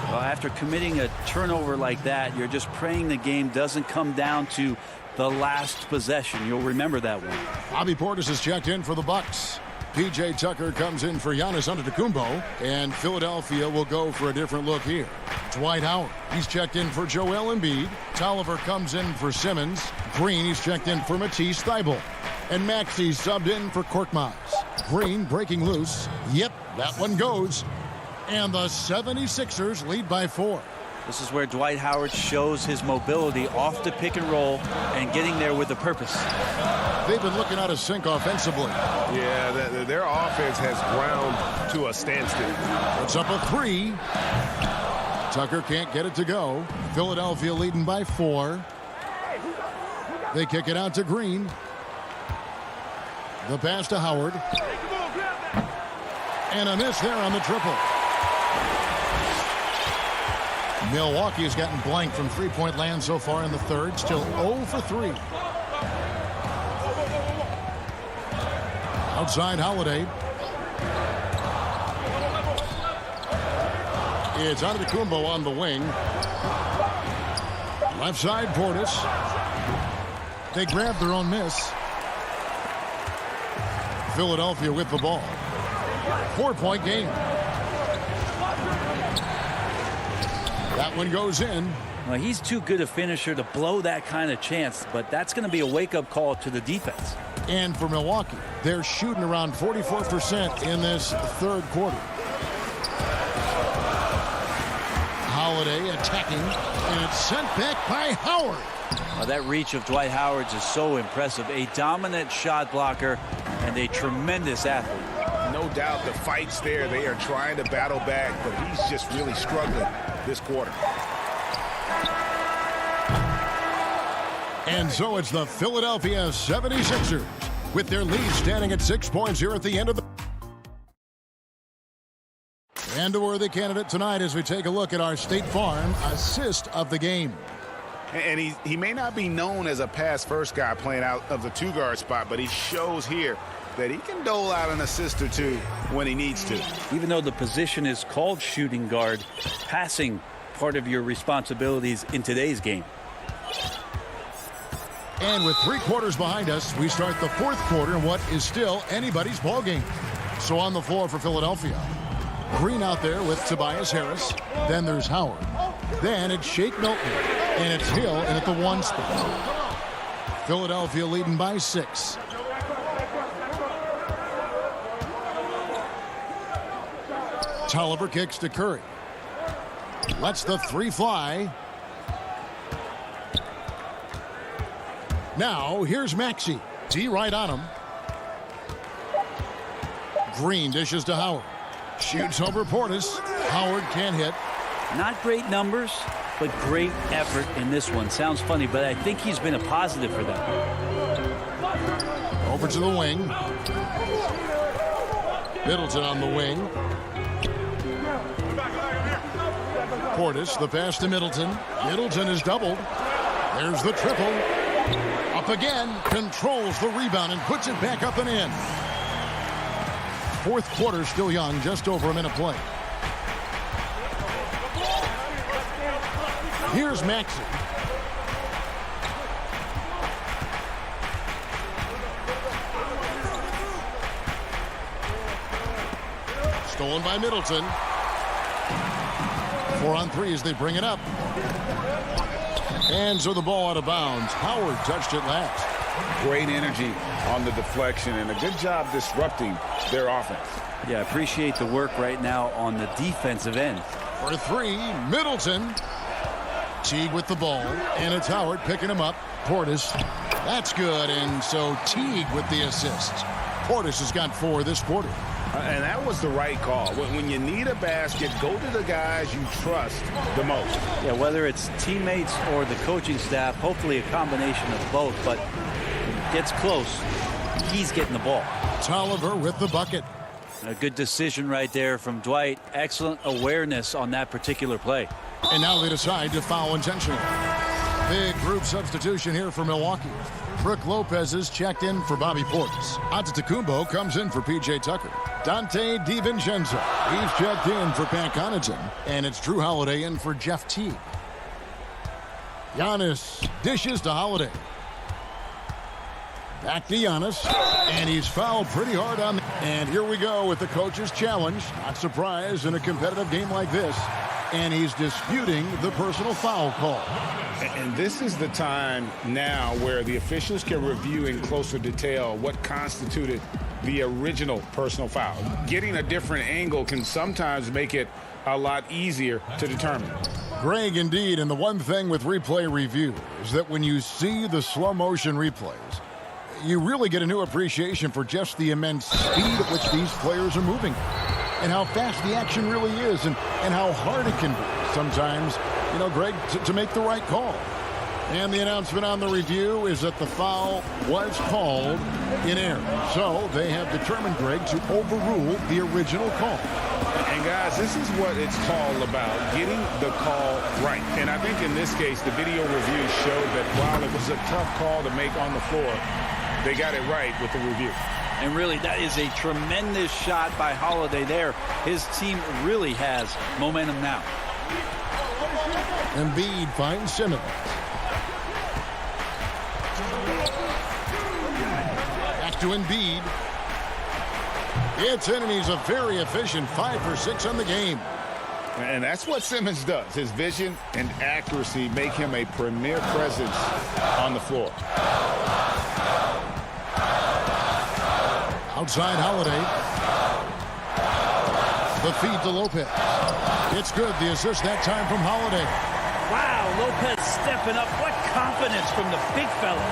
Well, after committing a turnover like that, you're just praying the game doesn't come down to the last possession. You'll remember that one. Bobby Portis has checked in for the Bucks. P.J. Tucker comes in for Giannis Antetokounmpo, and Philadelphia will go for a different look here. Dwight Howard, he's checked in for Joel Embiid. Tolliver comes in for Simmons. Green, he's checked in for Matisse Thybulle. And Maxey subbed in for Korkmaz. Green breaking loose. Yep, that one goes. And the 76ers lead by 4. This is where Dwight Howard shows his mobility off the pick and roll and getting there with a purpose. They've been looking out of sync offensively. Yeah, their offense has ground to a standstill. It's up a 3. Tucker can't get it to go. Philadelphia leading by 4. They kick it out to Green. The pass to Howard. And a miss there on the triple. Milwaukee has gotten blank from three-point land so far in the third. Still 0 for 3. Outside Holiday. It's Antetokounmpo on the wing. Left side Portis. They grab their own miss. Philadelphia with the ball. 4-point game. That one goes in. Well, he's too good a finisher to blow that kind of chance, but that's going to be a wake-up call to the defense. And for Milwaukee, they're shooting around 44% in this third quarter. Holiday attacking, and it's sent back by Howard. That reach of Dwight Howard's is so impressive. A dominant shot blocker and a tremendous athlete. No doubt the fight's there. They are trying to battle back, but he's just really struggling this quarter. And so it's the Philadelphia 76ers with their lead standing at 6 points here at the end of the... And a worthy candidate tonight as we take a look at our State Farm assist of the game. And he may not be known as a pass-first guy playing out of the two-guard spot, but he shows here that he can dole out an assist or two when he needs to. Even though the position is called shooting guard, passing part of your responsibilities in today's game. And with 3 quarters behind us, we start the fourth quarter in what is still anybody's ball game. So on the floor for Philadelphia. Green out there with Tobias Harris. Then there's Howard. Then it's Shake Milton. And it's Hill in at the 1 spot. Philadelphia leading by 6. Tolliver kicks to Curry. Lets the 3 fly. Now, here's Maxey. D right on him. Green dishes to Howard. Shoots over Portis. Howard can't hit. Not great numbers, but great effort in this one. Sounds funny, but I think he's been a positive for them. Over to the wing. Middleton on the wing. Portis, the pass to Middleton. Middleton is doubled. There's the triple. Up again, controls the rebound and puts it back up and in. Fourth quarter still young, just over a minute play. Here's Maxey. Stolen by Middleton. 4 on 3 as they bring it up. And so the ball out of bounds. Howard touched it last. Great energy on the deflection and a good job disrupting their offense. Yeah, appreciate the work right now on the defensive end. For 3, Middleton. Teague with the ball, and it's Howard picking him up. Portis. That's good, and so Teague with the assist. Portis has got 4 this quarter. And that was the right call. When you need a basket, go to the guys you trust the most. Yeah, whether it's teammates or the coaching staff, hopefully a combination of both, but when it gets close, he's getting the ball. Tolliver with the bucket. A good decision right there from Dwight. Excellent awareness on that particular play. And now they decide to foul intentionally. Big group substitution here for Milwaukee. Brook Lopez is checked in for Bobby Portis. Antetokounmpo comes in for P.J. Tucker. Dante DiVincenzo, he's checked in for Pat Connaughton. And it's Drew Holiday in for Jeff Teague. Giannis dishes to Holiday. Back to Giannis. And he's fouled pretty hard on. And here we go with the coach's challenge. Not surprised in a competitive game like this. And he's disputing the personal foul call. And this is the time now where the officials can review in closer detail what constituted the original personal foul. Getting a different angle can sometimes make it a lot easier to determine. Greg, indeed, and the one thing with replay review is that when you see the slow motion replays, you really get a new appreciation for just the immense speed at which these players are moving. And how fast the action really is, and how hard it can be sometimes, you know, Greg, to make the right call. And the announcement on the review is that the foul was called in error. So they have determined, Greg, to overrule the original call. And guys, this is what it's all about, getting the call right. And I think in this case, the video review showed that while it was a tough call to make on the floor, they got it right with the review. And really, that is a tremendous shot by Holiday there. His team really has momentum now. Embiid finds Simmons. Back to Embiid. It's in, and he's a very efficient 5 for 6 on the game. And that's what Simmons does. His vision and accuracy make him a premier presence on the floor. Outside Holiday. The feed to Lopez. It's good. The assist that time from Holiday. Wow, Lopez stepping up. What confidence from the big fella.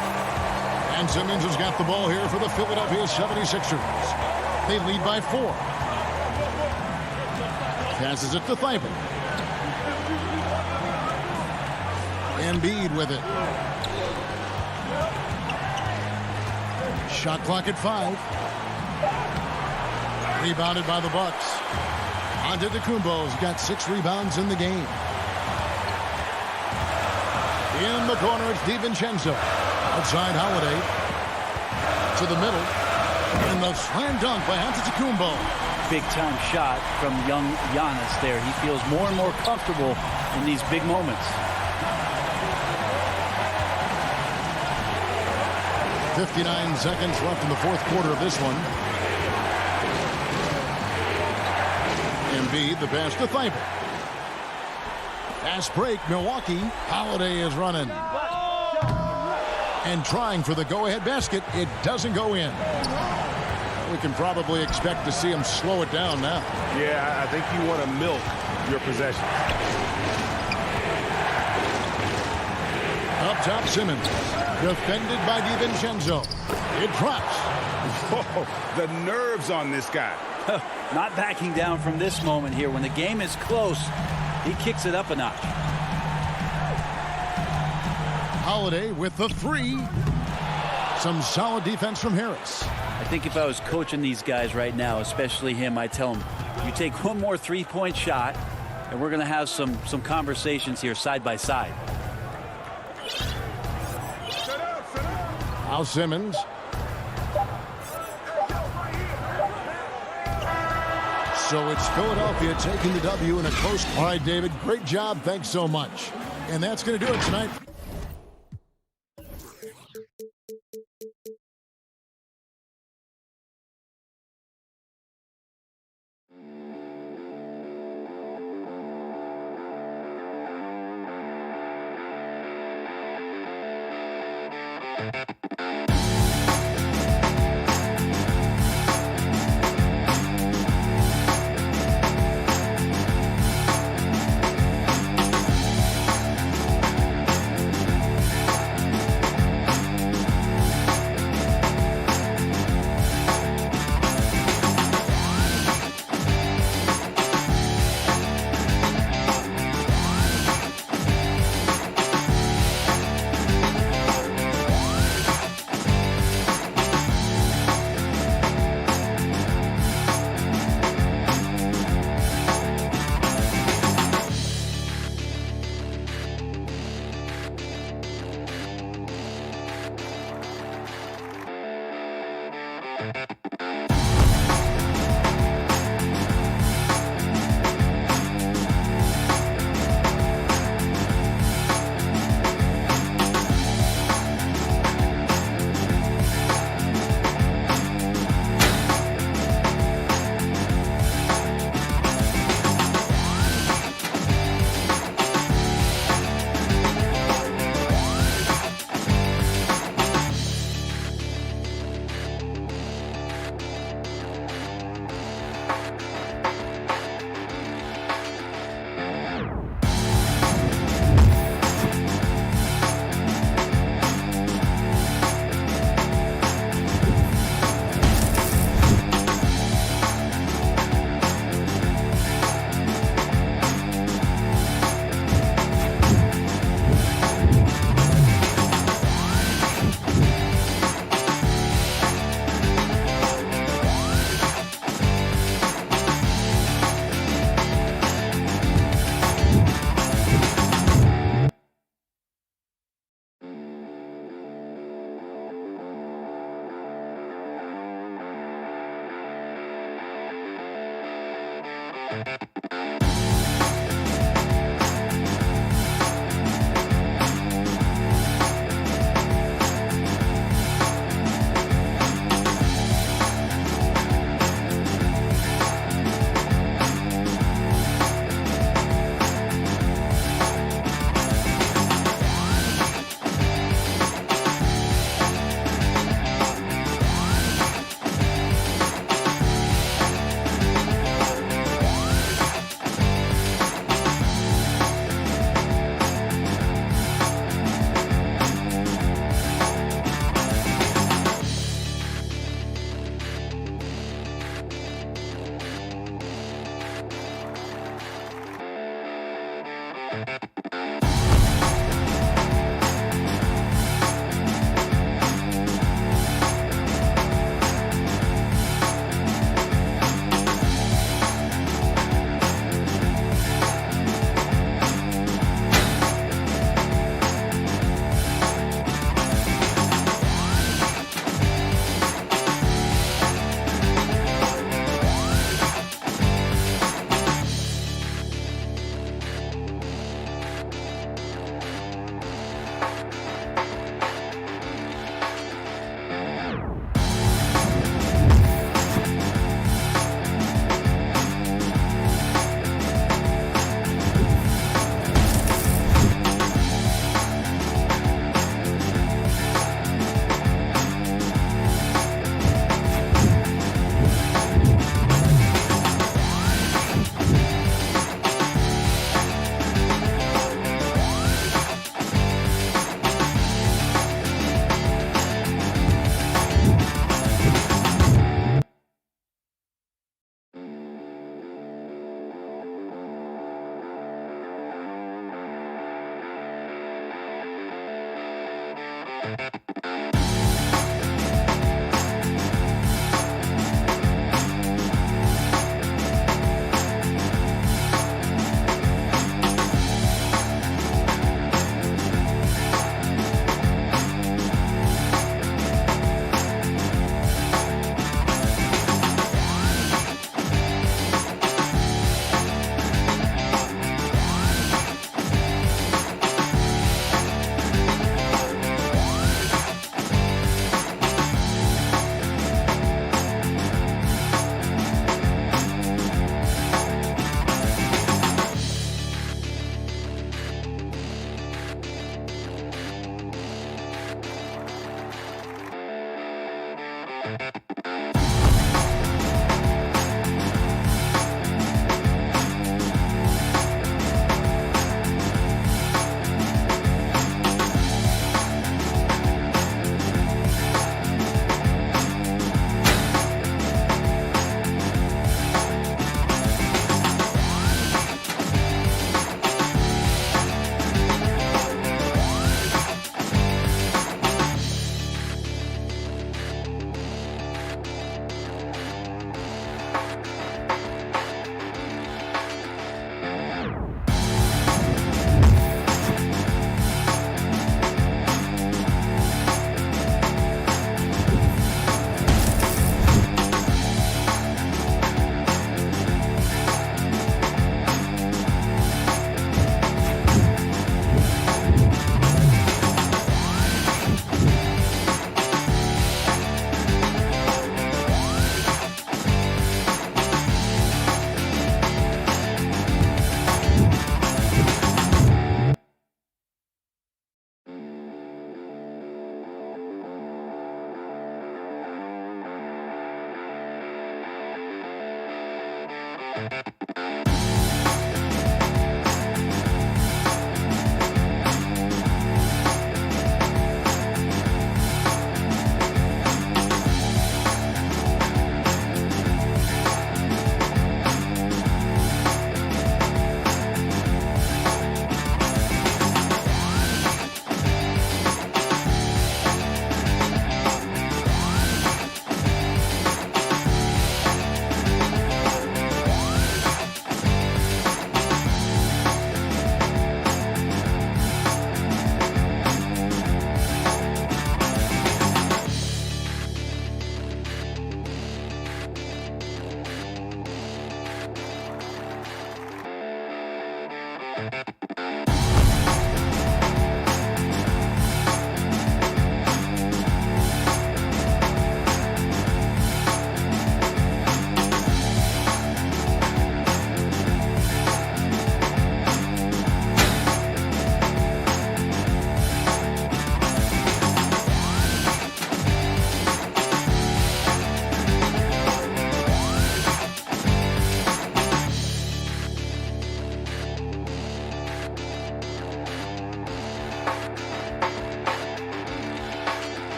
And Simmons has got the ball here for the Philadelphia 76ers. They lead by 4. Passes it to Thibault. Embiid with it. Shot clock at 5. Rebounded by the Bucks. Antetokounmpo's got 6 rebounds in the game. In the corner, it's DiVincenzo. Outside Holiday. To the middle. And the slam dunk by Antetokounmpo. Big-time shot from young Giannis there. He feels more and more comfortable in these big moments. 59 seconds left in the fourth quarter of this one. Embiid, the pass to Thibault. Fast break, Milwaukee. Holiday is running. And trying for the go-ahead basket. It doesn't go in. We can probably expect to see him slow it down now. Yeah, I think you want to milk your possession. Up top, Simmons. Defended by DiVincenzo. It drops. Whoa, the nerves on this guy. Not backing down from this moment here. When the game is close, he kicks it up a notch. Holiday with the 3. Some solid defense from Harris. I think if I was coaching these guys right now, especially him, I'd tell him, you take one more three-point shot, and we're going to have some conversations here side by side. Now Simmons. So it's Philadelphia taking the W in a close. All right, David, great job. Thanks so much. And that's going to do it tonight.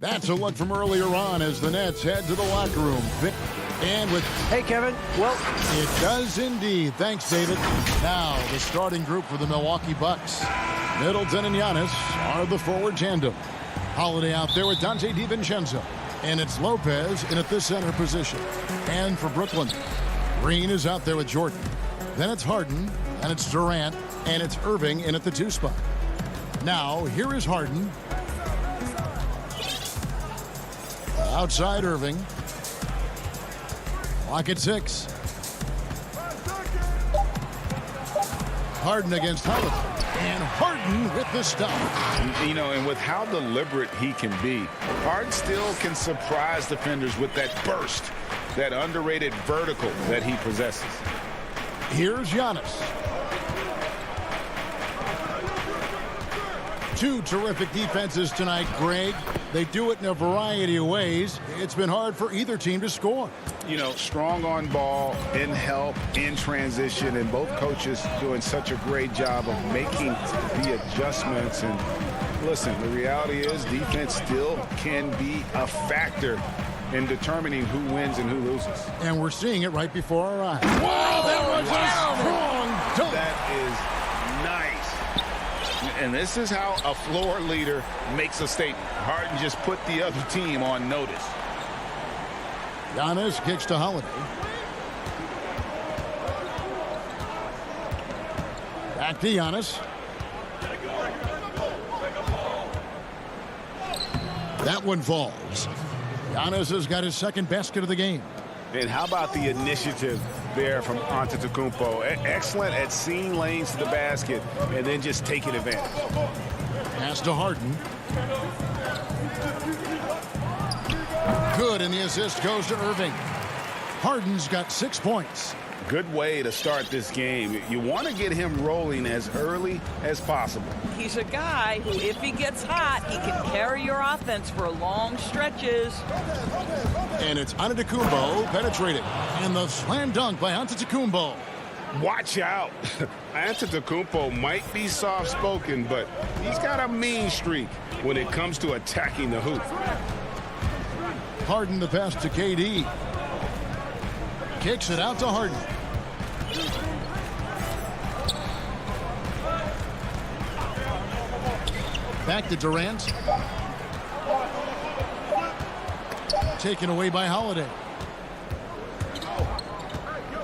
That's a look from earlier on as the Nets head to the locker room. And with... Hey, Kevin. Well, it does indeed. Thanks, David. Now, the starting group for the Milwaukee Bucks. Middleton and Giannis are the forward tandem. Holiday out there with Dante DiVincenzo. And it's Lopez in at the center position. And for Brooklyn, Green is out there with Jordan. Then it's Harden, and it's Durant, and it's Irving in at the 2 spot. Now, here is Harden. Outside Irving. Clock at 6. Harden against Holiday. And Harden with the stop. You know, and with how deliberate he can be, Harden still can surprise defenders with that burst, that underrated vertical that he possesses. Here's Giannis. 2 terrific defenses tonight, Greg. They do it in a variety of ways. It's been hard for either team to score. You know, strong on ball, in help, in transition, and both coaches doing such a great job of making the adjustments. And listen, the reality is defense still can be a factor in determining who wins and who loses. And we're seeing it right before our eyes. Wow, that was a strong dunk. That is nice. And this is how a floor leader makes a statement. Harden just put the other team on notice. Giannis kicks to Holiday. Back to Giannis. That one falls. Giannis has got his second basket of the game. And how about the initiative there from Antetokounmpo? Excellent at seeing lanes to the basket and then just taking advantage. Pass to Harden. Good, and the assist goes to Irving. Harden's got 6 points. Good way to start this game. You want to get him rolling as early as possible. He's a guy who, if he gets hot, he can carry your offense for long stretches. And it's Antetokounmpo penetrating. And the slam dunk by Antetokounmpo. Watch out. Antetokounmpo might be soft-spoken, but he's got a mean streak when it comes to attacking the hoop. Harden the pass to KD. Kicks it out to Harden. Back to Durant. Taken away by Holiday.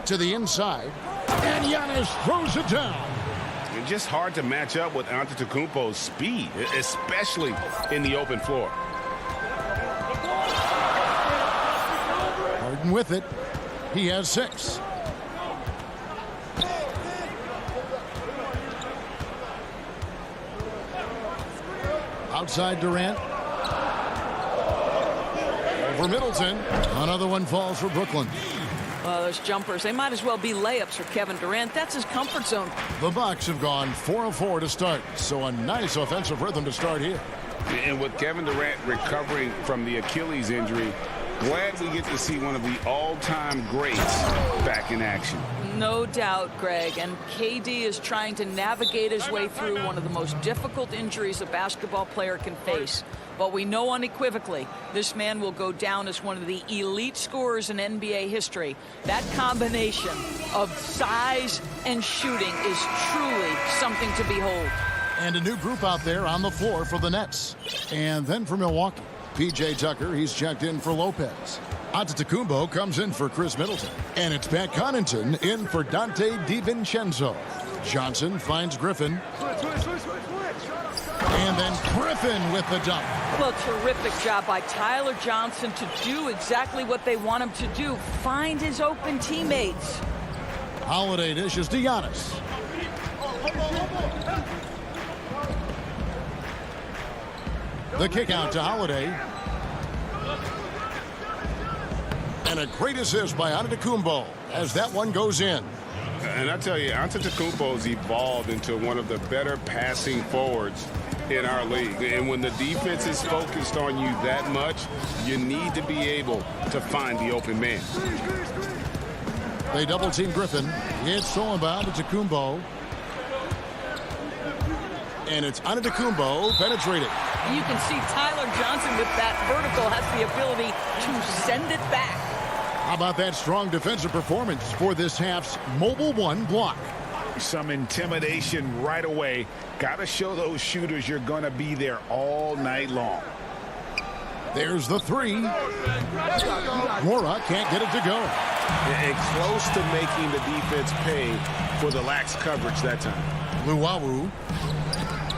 To the inside. And Giannis throws it down. It's just hard to match up with Antetokounmpo's speed, especially in the open floor. Harden with it. He has 6. Outside Durant. Over Middleton. Another one falls for Brooklyn. Well, those jumpers, they might as well be layups for Kevin Durant. That's his comfort zone. The Bucks have gone 4 of 4 to start, so a nice offensive rhythm to start here. And with Kevin Durant recovering from the Achilles injury, glad we get to see one of the all-time greats back in action. No doubt, Greg. And KD is trying to navigate his way through one of the most difficult injuries a basketball player can face. But we know unequivocally this man will go down as one of the elite scorers in NBA history. That combination of size and shooting is truly something to behold. And a new group out there on the floor for the Nets. And then for Milwaukee, P.J. Tucker, he's checked in for Lopez. Antetokounmpo comes in for Chris Middleton. And it's Pat Connaughton in for Dante DiVincenzo. Johnson finds Griffin. And then Griffin with the dunk. Well, terrific job by Tyler Johnson to do exactly what they want him to do. Find his open teammates. Holiday dishes to Giannis. The kick out to Holiday. And a great assist by Antetokounmpo as that one goes in. And I tell you, Antetokounmpo's evolved into one of the better passing forwards in our league. And when the defense is focused on you that much, you need to be able to find the open man. They double team Griffin. It's thrown by Antetokounmpo. And it's Antetokounmpo penetrating. You can see Tyler Johnson with that vertical has the ability to send it back. How about that strong defensive performance for this half's Mobile One block? Some intimidation right away. Got to show those shooters you're going to be there all night long. There's the three. Mora can't get it to go. And close to making the defense pay for the lax coverage that time. Luwawu.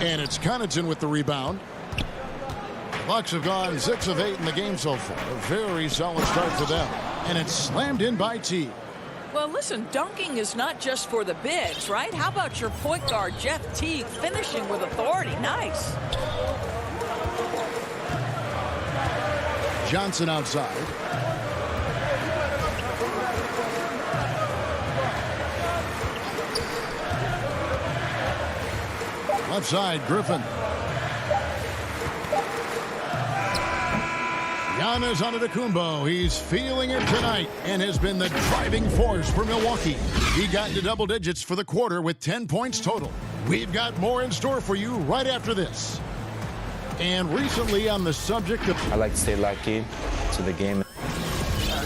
And it's Connaughton with the rebound. The Bucks have gone 6 of 8 in the game so far. A very solid start for them. And it's slammed in by T. Well, listen, dunking is not just for the bigs, right? How about your point guard, Jeff Teague, finishing with authority? Nice. Johnson outside. Left side, Griffin. Giannis Antetokounmpo. He's feeling it tonight and has been the driving force for Milwaukee. He got into double digits for the quarter with 10 points total. We've got more in store for you right after this. And recently on the subject of... I like to stay locked in to the game.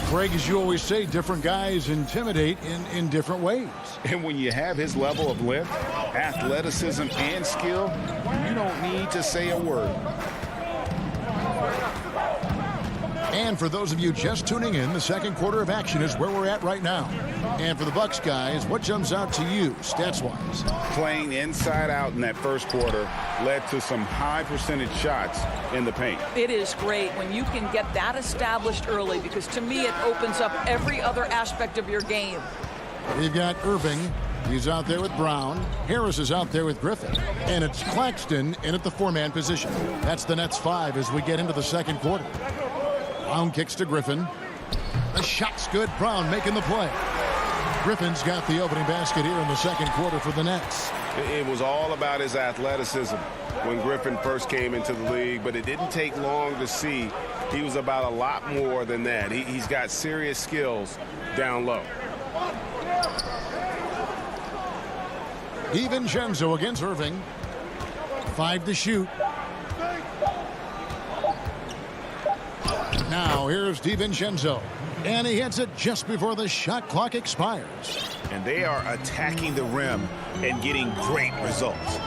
Greg, as you always say, different guys intimidate in different ways. And when you have his level of length, athleticism, and skill, you don't need to say a word. And for those of you just tuning in, the second quarter of action is where we're at right now. And for the Bucks guys, what jumps out to you, stats-wise? Playing inside out in that first quarter led to some high percentage shots in the paint. It is great when you can get that established early, because to me it opens up every other aspect of your game. We've got Irving. He's out there with Brown. Harris is out there with Griffin. And it's Claxton in at the 4-man position. That's the Nets 5 as we get into the second quarter. Brown kicks to Griffin. The shot's good. Brown making the play. Griffin's got the opening basket here in the second quarter for the Nets. It was all about his athleticism when Griffin first came into the league, but it didn't take long to see he was about a lot more than that. He's got serious skills down low. DiVincenzo against Irving. 5 to shoot. Now here's DiVincenzo. And he hits it just before the shot clock expires. And they are attacking the rim and getting great results.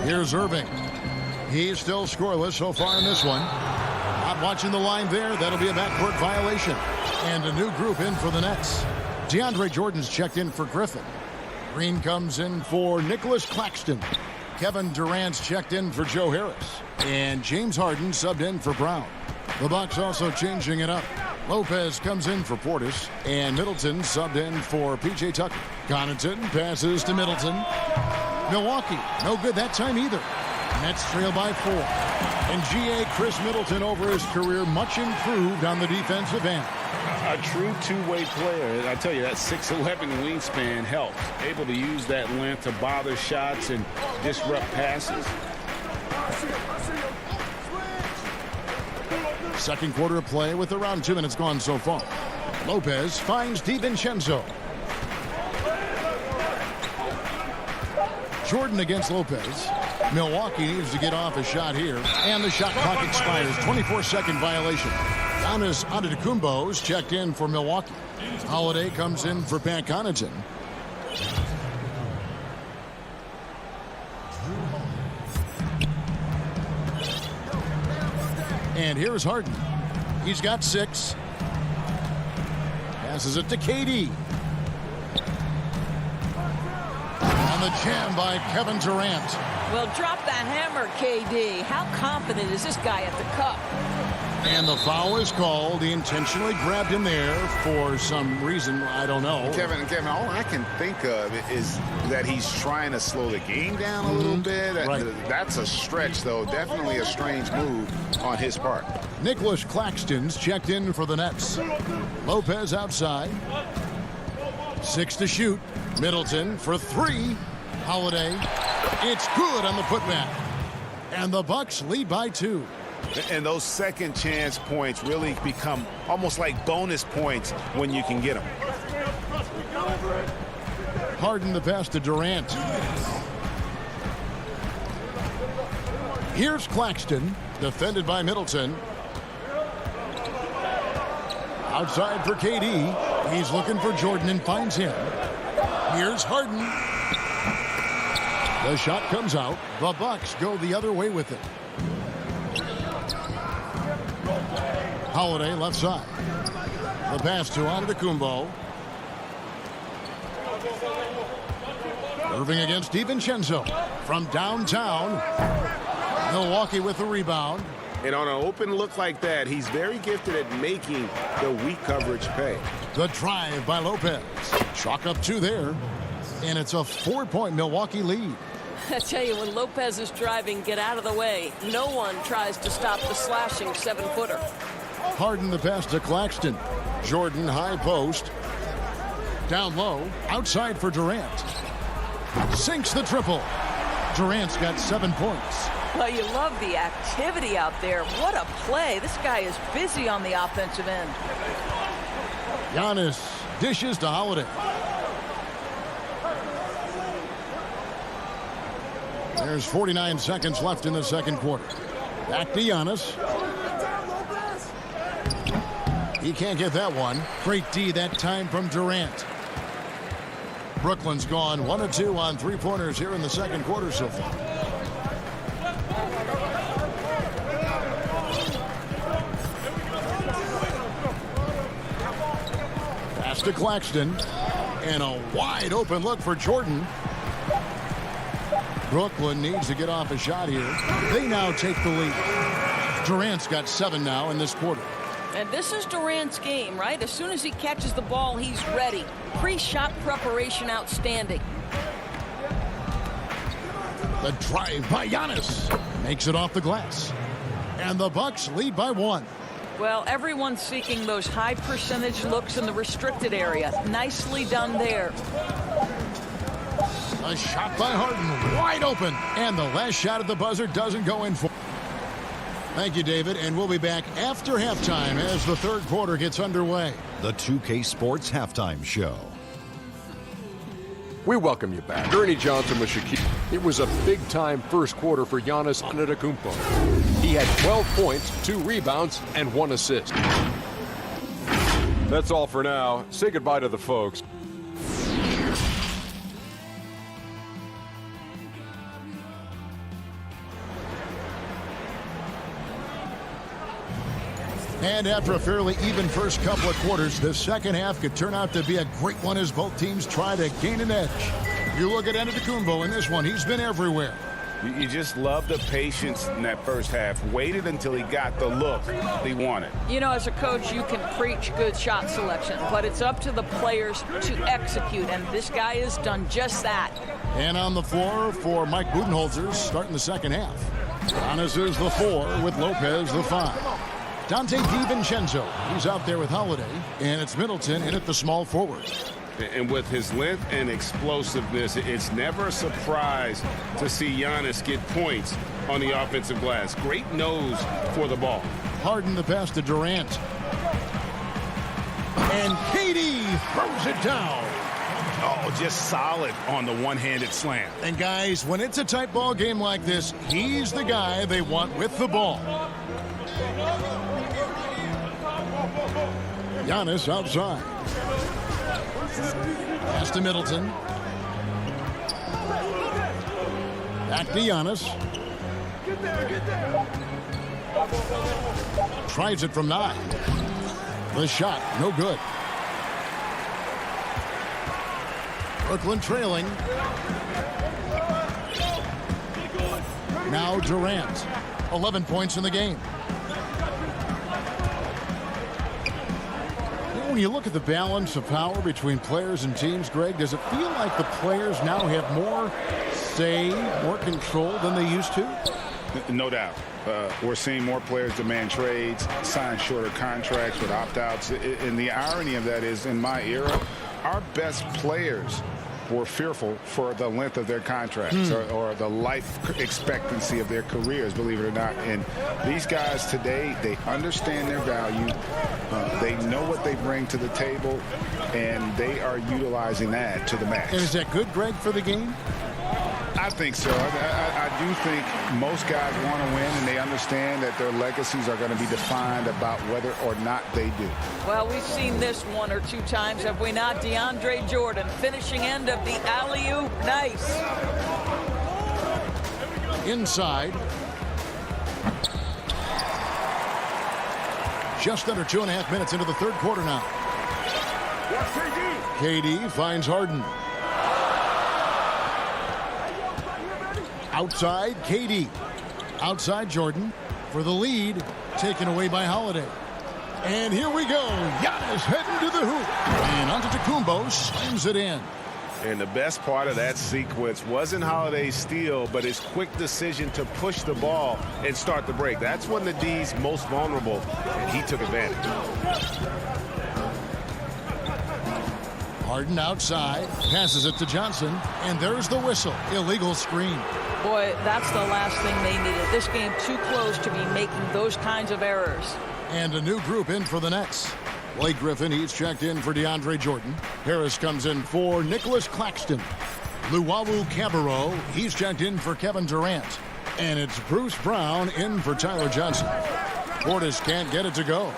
Here's Irving. He's still scoreless so far in this one. Not watching the line there. That'll be a backcourt violation. And a new group in for the Nets. DeAndre Jordan's checked in for Griffin. Green comes in for Nicholas Claxton. Kevin Durant's checked in for Joe Harris. And James Harden subbed in for Brown. The Bucks also changing it up. Lopez comes in for Portis. And Middleton subbed in for P.J. Tucker. Connaughton passes to Middleton. Milwaukee, no good that time either. Nets trail by 4. And G.A. Chris Middleton over his career much improved on the defensive end. A true two-way player. I tell you, that 6'11" wingspan helps. Able to use that length to bother shots and disrupt passes. Second quarter of play with around 2 minutes gone so far. Lopez finds DiVincenzo. Jordan against Lopez. Milwaukee needs to get off a shot here. And the shot clock expires. 24-second violation. Giannis Antetokounmpo's checked in for Milwaukee. Holiday comes in for Pat Connaughton. And here's Harden. He's got 6. Passes it to KD. And the jam by Kevin Durant. Well, drop that hammer, KD. How confident is this guy at the cup? And the foul is called. He intentionally grabbed him there for some reason. I don't know. Kevin, all I can think of is that he's trying to slow the game down a little bit. Right. That's a stretch, though. Definitely a strange move on his part. Nicholas Claxton's checked in for the Nets. Lopez outside. 6 to shoot. Middleton for 3. Holiday. It's good on the putback. And the Bucks lead by 2. And those second chance points really become almost like bonus points when you can get them. Harden the pass to Durant. Here's Claxton, defended by Middleton. Outside for KD. He's looking for Jordan and finds him. Here's Harden. The shot comes out. The Bucks go the other way with it. Holiday left side. The pass to Antetokounmpo. Irving against DiVincenzo from downtown. Milwaukee with the rebound. And on an open look like that, he's very gifted at making the weak coverage pay. The drive by Lopez. Chalk up 2 there. And it's a 4-point Milwaukee lead. I tell you, when Lopez is driving, get out of the way. No one tries to stop the slashing 7-footer. Harden the pass to Claxton. Jordan high post. Down low. Outside for Durant. Sinks the triple. Durant's got 7 points. Well, you love the activity out there. What a play. This guy is busy on the offensive end. Giannis dishes to Holiday. There's 49 seconds left in the second quarter. Back to Giannis. He can't get that one. Great D that time from Durant. Brooklyn's gone 1 of 2 on 3-pointers here in the second quarter so far. Pass to Claxton. And a wide open look for Jordan. Brooklyn needs to get off a shot here. They now take the lead. Durant's got 7 now in this quarter. And this is Durant's game, right? As soon as he catches the ball, he's ready. Pre-shot preparation outstanding. The drive by Giannis makes it off the glass. And the Bucks lead by 1. Well, everyone's seeking those high percentage looks in the restricted area. Nicely done there. A shot by Harden, wide open. And the last shot at the buzzer doesn't go in for. Thank you, David, and we'll be back after halftime as the third quarter gets underway. The 2K Sports Halftime Show. We welcome you back. Ernie Johnson with Shaquille. It was a big-time first quarter for Giannis Antetokounmpo. He had 12 points, 2 rebounds, and 1 assist. That's all for now. Say goodbye to the folks. And after a fairly even first couple of quarters, the second half could turn out to be a great one as both teams try to gain an edge. You look at Antetokounmpo in this one, he's been everywhere. You just love the patience in that first half. Waited until he got the look he wanted. You know, as a coach, you can preach good shot selection, but it's up to the players to execute, and this guy has done just that. And on the floor for Mike Budenholzer starting the second half. Giannis is the 4 with Lopez the 5. Dante DiVincenzo, he's out there with Holiday, and it's Middleton in at the small forward. And with his length and explosiveness, it's never a surprise to see Giannis get points on the offensive glass. Great nose for the ball. Harden the pass to Durant. And KD throws it down. Oh, just solid on the one-handed slam. And guys, when it's a tight ball game like this, he's the guy they want with the ball. Giannis outside. Pass to Middleton. Back to Giannis. Tries it from 9. The shot, no good. Brooklyn trailing. Now Durant. 11 points in the game. When you look at the balance of power between players and teams, Greg, does it feel like the players now have more say, more control than they used to? No doubt. We're seeing more players demand trades, sign shorter contracts with opt-outs. And the irony of that is, in my era, our best players were fearful for the length of their contracts or the life expectancy of their careers, believe it or not. And these guys today, they understand their value. They know what they bring to the table, and they are utilizing that to the max. And is that good, Greg, for the game? I think so. I do think most guys want to win, and they understand that their legacies are going to be defined about whether or not they do. Well, we've seen this 1 or 2 times, have we not? DeAndre Jordan, finishing end of the alley-oop. Nice. Inside. Just under 2.5 minutes into the third quarter now. KD finds Harden. Outside, KD. Outside, Jordan. For the lead, taken away by Holiday. And here we go. Giannis heading to the hoop. And Antetokounmpo slams it in. And the best part of that sequence wasn't Holiday's steal, but his quick decision to push the ball and start the break. That's when the D's most vulnerable, and he took advantage. Harden outside, passes it to Johnson, and there's the whistle. Illegal screen. Boy, that's the last thing they needed. This game too close to be making those kinds of errors. And a new group in for the Nets. Blake Griffin, he's checked in for DeAndre Jordan. Harris comes in for Nicholas Claxton. Luwawu Cabarrot, he's checked in for Kevin Durant. And it's Bruce Brown in for Tyler Johnson. Portis can't get it to go.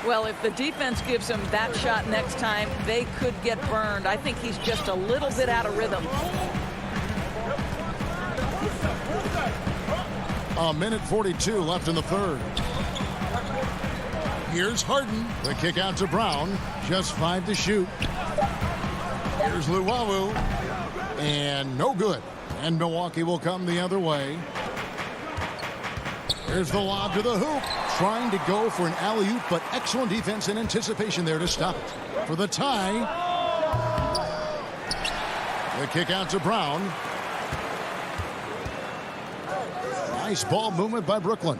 Well, if the defense gives him that shot next time, they could get burned. I think he's just a little bit out of rhythm. A minute 42 left in the third. Here's Harden. The kick out to Brown. Just 5 to shoot. Here's Luwawu. And no good. And Milwaukee will come the other way. Here's the lob to the hoop. Trying to go for an alley-oop, but excellent defense and anticipation there to stop it. For the tie. The kick out to Brown. Nice ball movement by Brooklyn.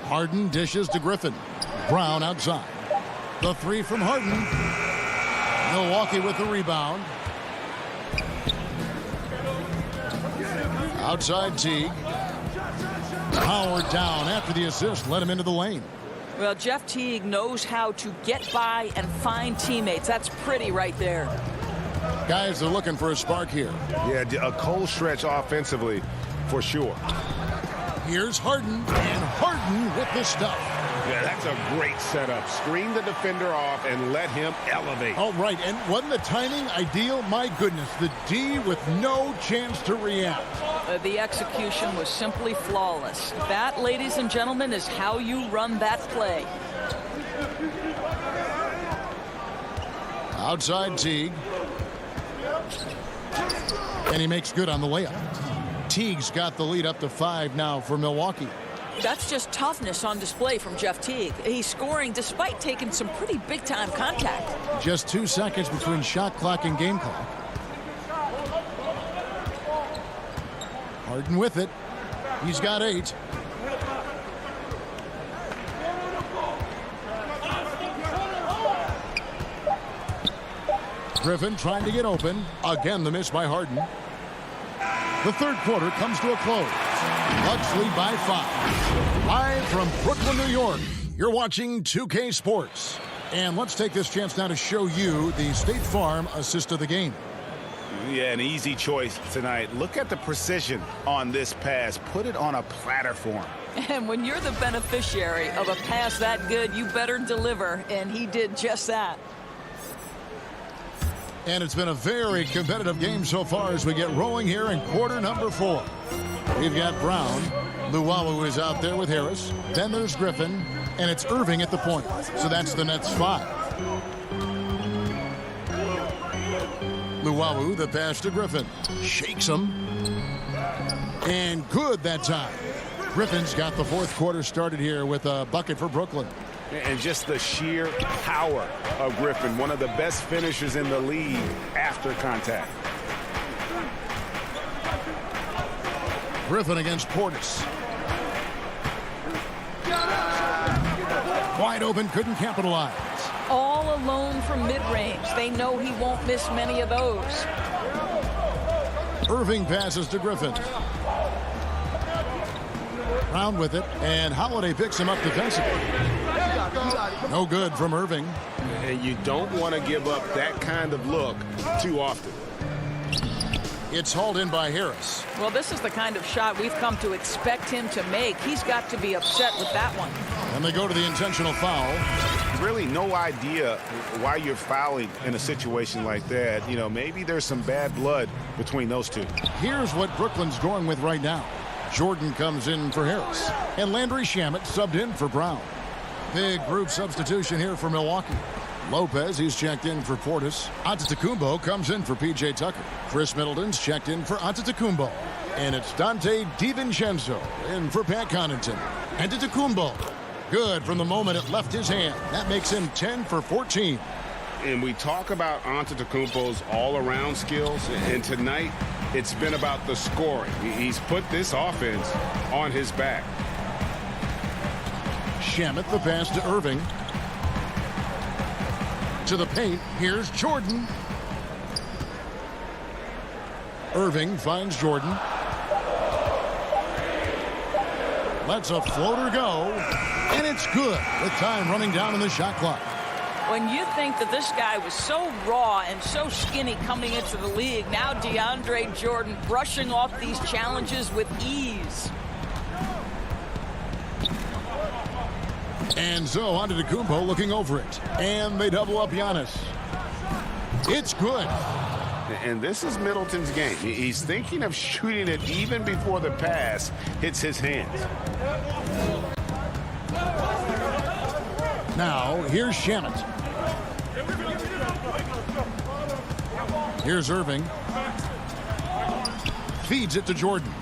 Harden dishes to Griffin. Brown outside. The three from Harden. Milwaukee with the rebound. Outside Teague. Howard down after the assist. Let him into the lane. Well, Jeff Teague knows how to get by and find teammates. That's pretty right there. Guys are looking for a spark here. Yeah, a cold stretch offensively for sure. Here's Harden, and Harden with the stuff. Yeah, that's a great setup. Screen the defender off and let him elevate. All right, and wasn't the timing ideal? My goodness, the D with no chance to react. The execution was simply flawless. That, ladies and gentlemen, is how you run that play. Outside Teague. And he makes good on the layup. Teague's got the lead up to 5 now for Milwaukee. That's just toughness on display from Jeff Teague. He's scoring despite taking some pretty big-time contact. Just 2 seconds between shot clock and game clock. Harden with it. He's got 8. Griffin trying to get open. Again, the miss by Harden. The third quarter comes to a close. Bucks lead by 5. Live from Brooklyn, New York, you're watching 2K Sports. And let's take this chance now to show you the State Farm assist of the game. Yeah, an easy choice tonight. Look at the precision on this pass. Put it on a platter for him. And when you're the beneficiary of a pass that good, you better deliver. And he did just that. And it's been a very competitive game so far as we get rolling here in quarter number 4. We've got Brown. Luwawu is out there with Harris. Then there's Griffin. And it's Irving at the point. So that's the Nets 5. Luwawu, the pass to Griffin. Shakes him. And good that time. Griffin's got the fourth quarter started here with a bucket for Brooklyn. And just the sheer power of Griffin, one of the best finishers in the league after contact. Griffin against Portis. Wide open, couldn't capitalize. All alone from mid-range. They know he won't miss many of those. Irving passes to Griffin. Brown with it, and Holiday picks him up defensively. No good from Irving. And you don't want to give up that kind of look too often. It's hauled in by Harris. Well, this is the kind of shot we've come to expect him to make. He's got to be upset with that one. And they go to the intentional foul. Really no idea why you're fouling in a situation like that. You know, maybe there's some bad blood between those two. Here's what Brooklyn's going with right now. Jordan comes in for Harris. And Landry Shamet subbed in for Brown. Big group substitution here for Milwaukee. Lopez, he's checked in for Portis. Antetokounmpo comes in for P.J. Tucker. Chris Middleton's checked in for Antetokounmpo. And it's Dante DiVincenzo in for Pat Connaughton. Antetokounmpo, good from the moment it left his hand. That makes him 10 for 14. And we talk about Antetokounmpo's all-around skills, and tonight it's been about the scoring. He's put this offense on his back. Shamet, the pass to Irving. To the paint, here's Jordan. Irving finds Jordan. Lets a floater go, and it's good with time running down in the shot clock. When you think that this guy was so raw and so skinny coming into the league, now DeAndre Jordan brushing off these challenges with ease. And so Antetokounmpo looking over it. And they double up Giannis. It's good. And this is Middleton's game. He's thinking of shooting it even before the pass hits his hands. Now, here's Shamet. Here's Irving. Feeds it to Jordan.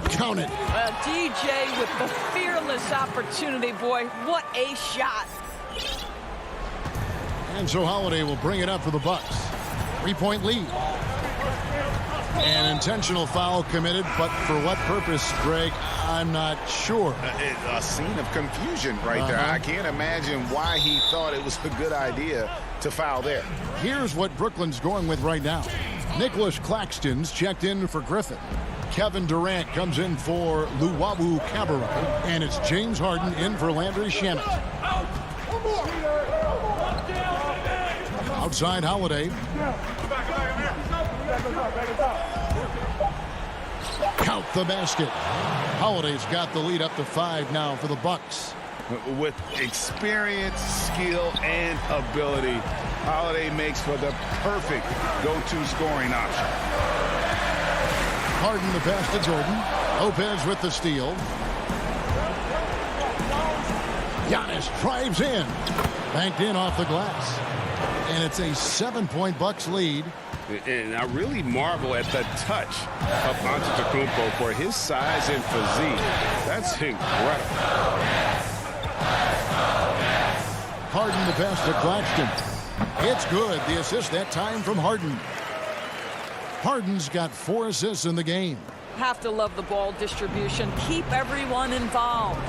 Count it. DJ with the fearless opportunity, boy. What a shot. And so Holiday will bring it up for the Bucks. 3-point lead. An intentional foul committed, but for what purpose, Greg? I'm not sure. A scene of confusion right there. I can't imagine why he thought it was a good idea to foul there. Here's what Brooklyn's going with right now. Nicholas Claxton's checked in for Griffin. Kevin Durant comes in for Luwawu Cabarrot. And it's James Harden in for Landry Shamet. Outside Holiday. Count the basket. Holiday's got the lead up to 5 now for the Bucks. With experience, skill, and ability, Holiday makes for the perfect go-to scoring option. Harden the pass to Jordan. Lopez with the steal. Giannis drives in. Banked in off the glass. And it's a 7-point Bucks lead. And I really marvel at the touch of Antetokounmpo for his size and physique. That's incredible. Harden the pass to Claxton. It's good. The assist that time from Harden. Harden's got 4 assists in the game. Have to love the ball distribution. Keep everyone involved.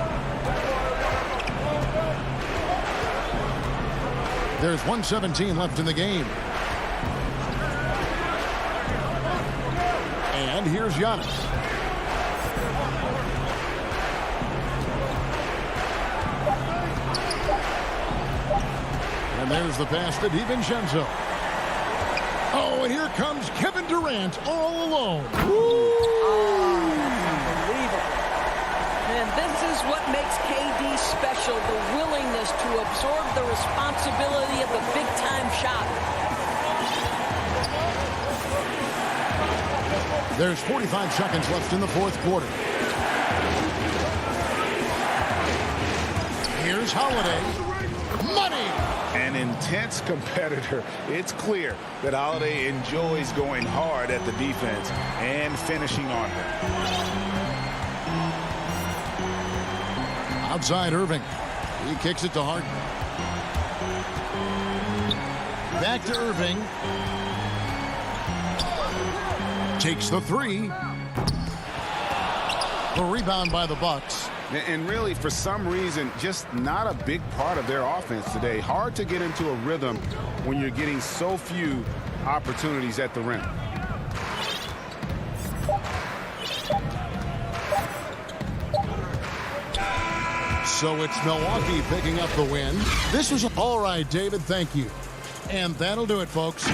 There's 1:17 left in the game. And here's Giannis. And there's the pass to DiVincenzo. Oh, and here comes Kevin Durant all alone. And this is what makes KD special, the willingness to absorb the responsibility of the big-time shot. There's 45 seconds left in the fourth quarter. Here's Holiday. Money! An intense competitor. It's clear that Holiday enjoys going hard at the defense and finishing on her. Outside Irving. He kicks it to Harden. Back to Irving. Takes the 3. The rebound by the Bucks. And really, for some reason, just not a big part of their offense today. Hard to get into a rhythm when you're getting so few opportunities at the rim. So it's Milwaukee picking up the win. This was all right, David. Thank you. And that'll do it, folks.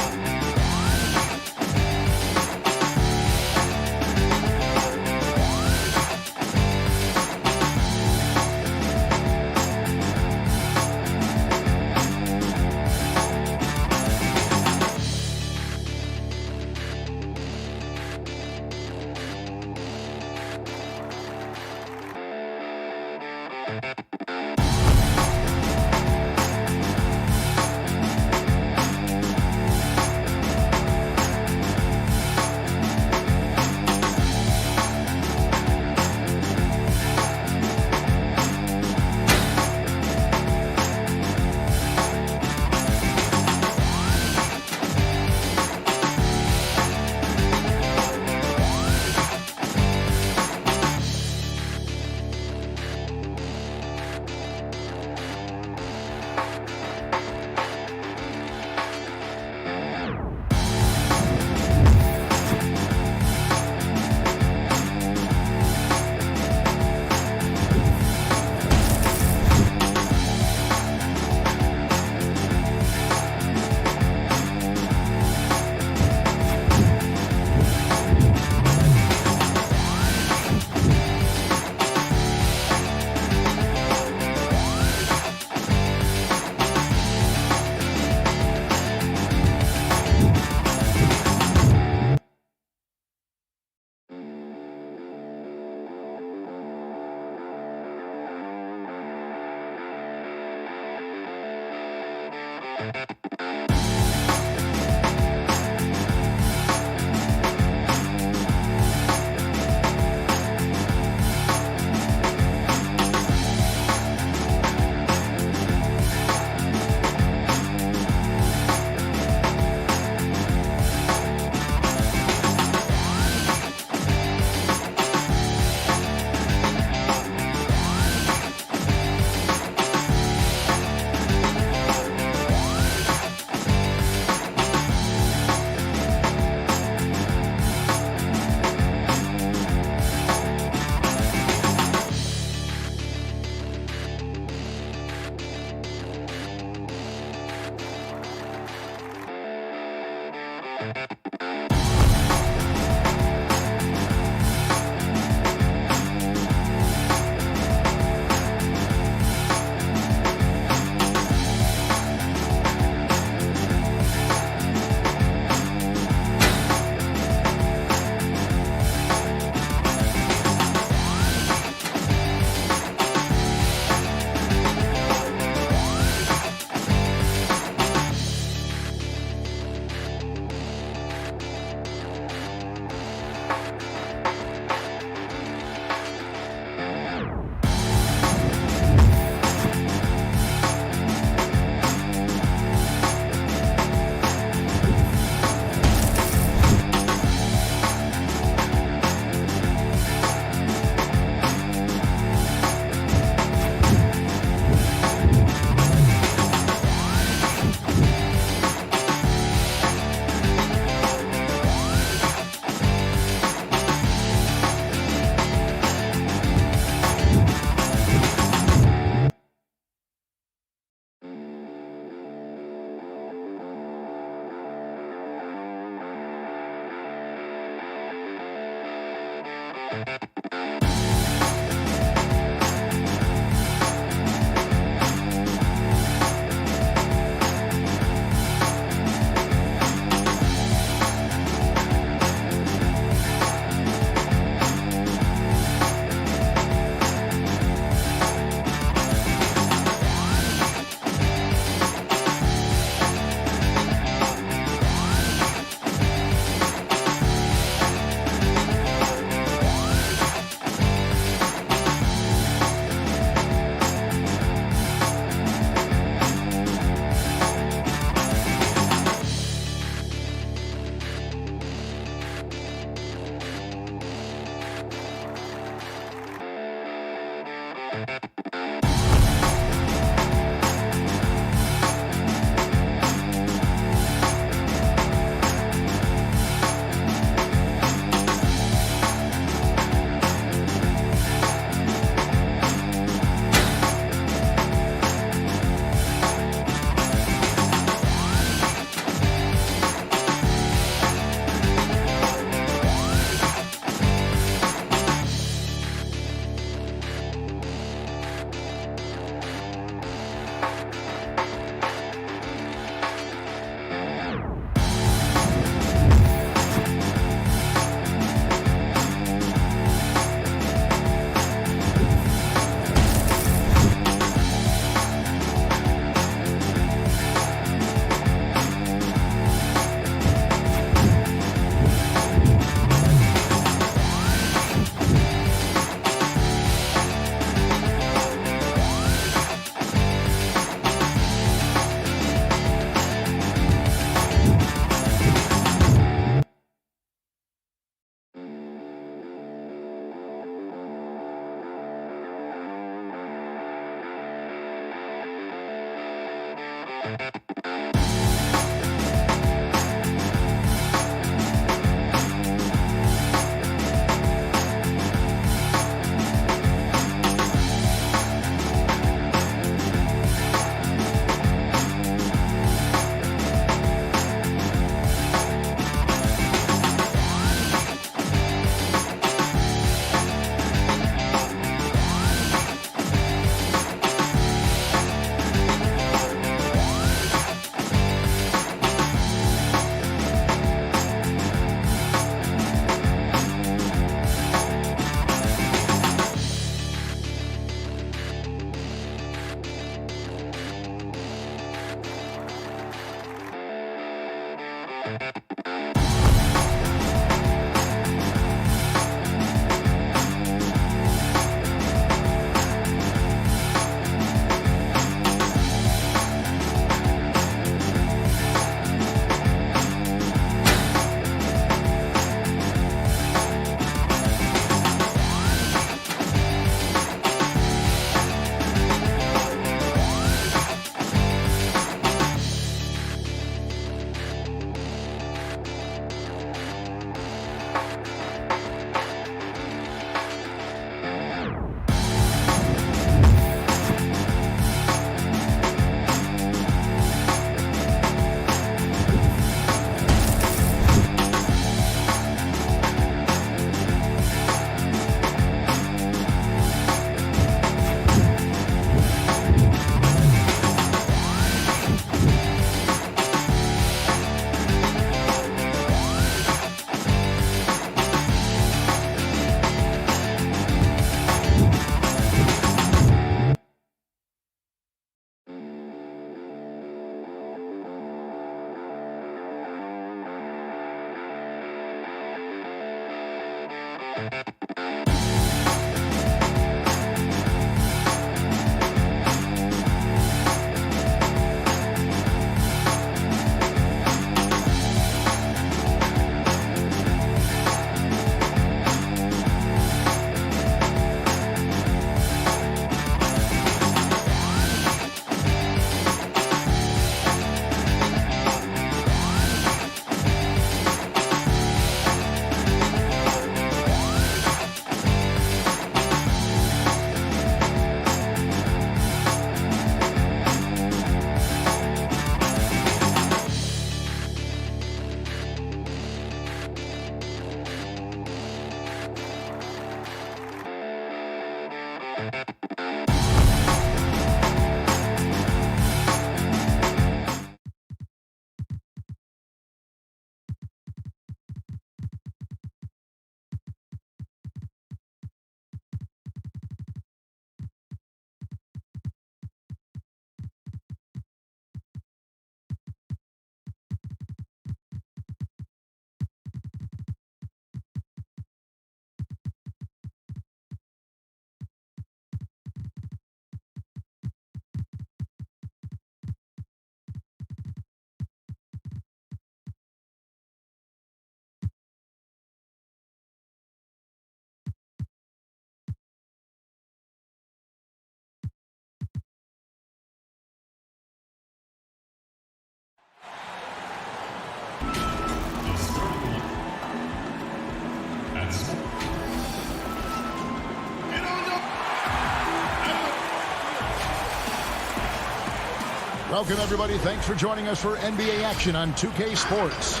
Welcome, everybody. Thanks for joining us for NBA action on 2K Sports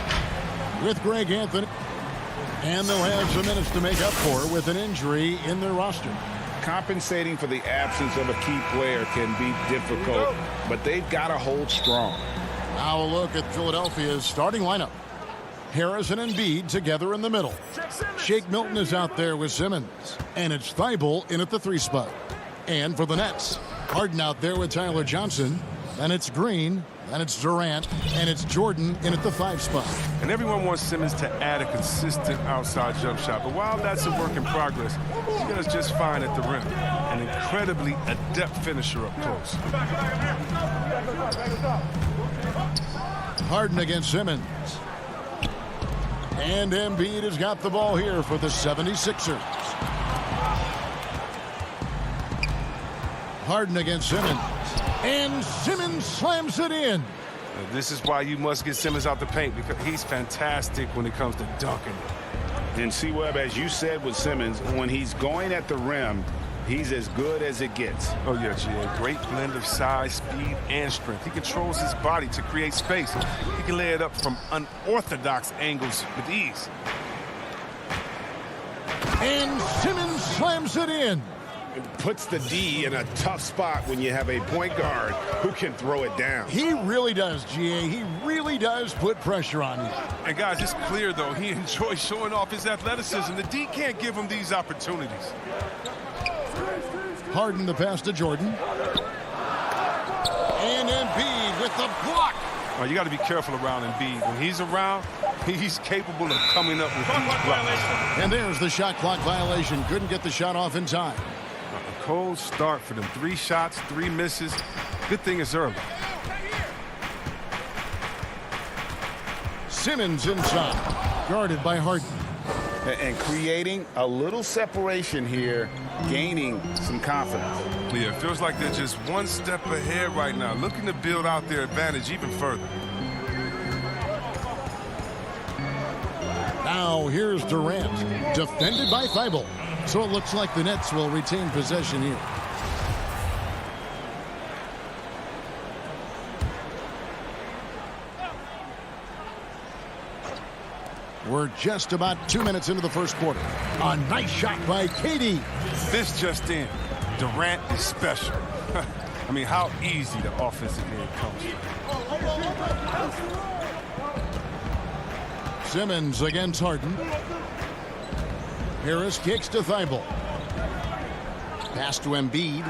with Greg Anthony. And they'll have some minutes to make up for with an injury in their roster. Compensating for the absence of a key player can be difficult, but they've got to hold strong. Now a look at Philadelphia's starting lineup. Harris and Embiid together in the middle. Shake Milton is out there with Simmons. And it's Thibault in at the 3 spot. And for the Nets, Harden out there with Tyler Johnson. And it's Green, and it's Durant, and it's Jordan in at the 5 spot. And everyone wants Simmons to add a consistent outside jump shot. But while that's a work in progress, he does just fine at the rim. An incredibly adept finisher up close. Harden against Simmons. And Embiid has got the ball here for the 76ers. Harden against Simmons. And Simmons slams it in. This is why you must get Simmons out the paint, because he's fantastic when it comes to dunking. And C-Web, as you said with Simmons, when he's going at the rim, he's as good as it gets. Oh, yeah, G.A. Great blend of size, speed, and strength. He controls his body to create space. He can lay it up from unorthodox angles with ease. And Simmons slams it in. It puts the D in a tough spot when you have a point guard who can throw it down. He really does, GA. He really does put pressure on you. And, guys, it's clear, though, he enjoys showing off his athleticism. The D can't give him these opportunities. Harden the pass to Jordan. And Embiid with the block. Oh, you got to be careful around Embiid. When he's around, he's capable of coming up with these blocks. And there's the shot clock violation. Couldn't get the shot off in time. A cold start for them. 3 shots, 3 misses. Good thing it's early. Simmons inside, guarded by Harden. And creating a little separation here, gaining some confidence. Yeah, it feels like they're just one step ahead right now, looking to build out their advantage even further. Now here's Durant, defended by Thibault. So it looks like the Nets will retain possession here. We're just about 2 minutes into the first quarter. A nice shot by KD. This just in. Durant is special. I mean, how easy the offensive end comes. Simmons against Harden. Harris kicks to Thibault. Pass to Embiid,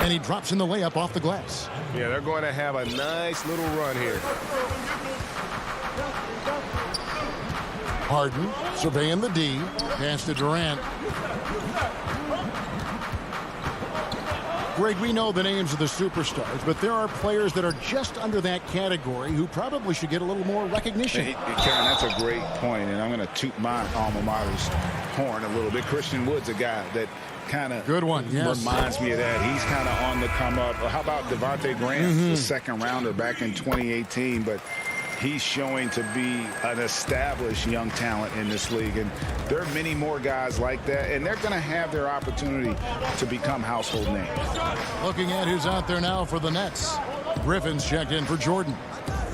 and he drops in the layup off the glass. Yeah, they're going to have a nice little run here. Harden surveying the D. Pass to Durant. Greg, we know the names of the superstars, but there are players that are just under that category who probably should get a little more recognition. Hey, Karen, that's a great point, and I'm going to toot my alma mater's horn a little bit. Christian Wood's a guy that kind of reminds me of that. He's kind of on the come up. How about Devontae Grant, the second rounder back in 2018, but he's showing to be an established young talent in this league, and there are many more guys like that, and they're going to have their opportunity to become household names. Looking at who's out there now for the Nets. Griffin's checked in for Jordan.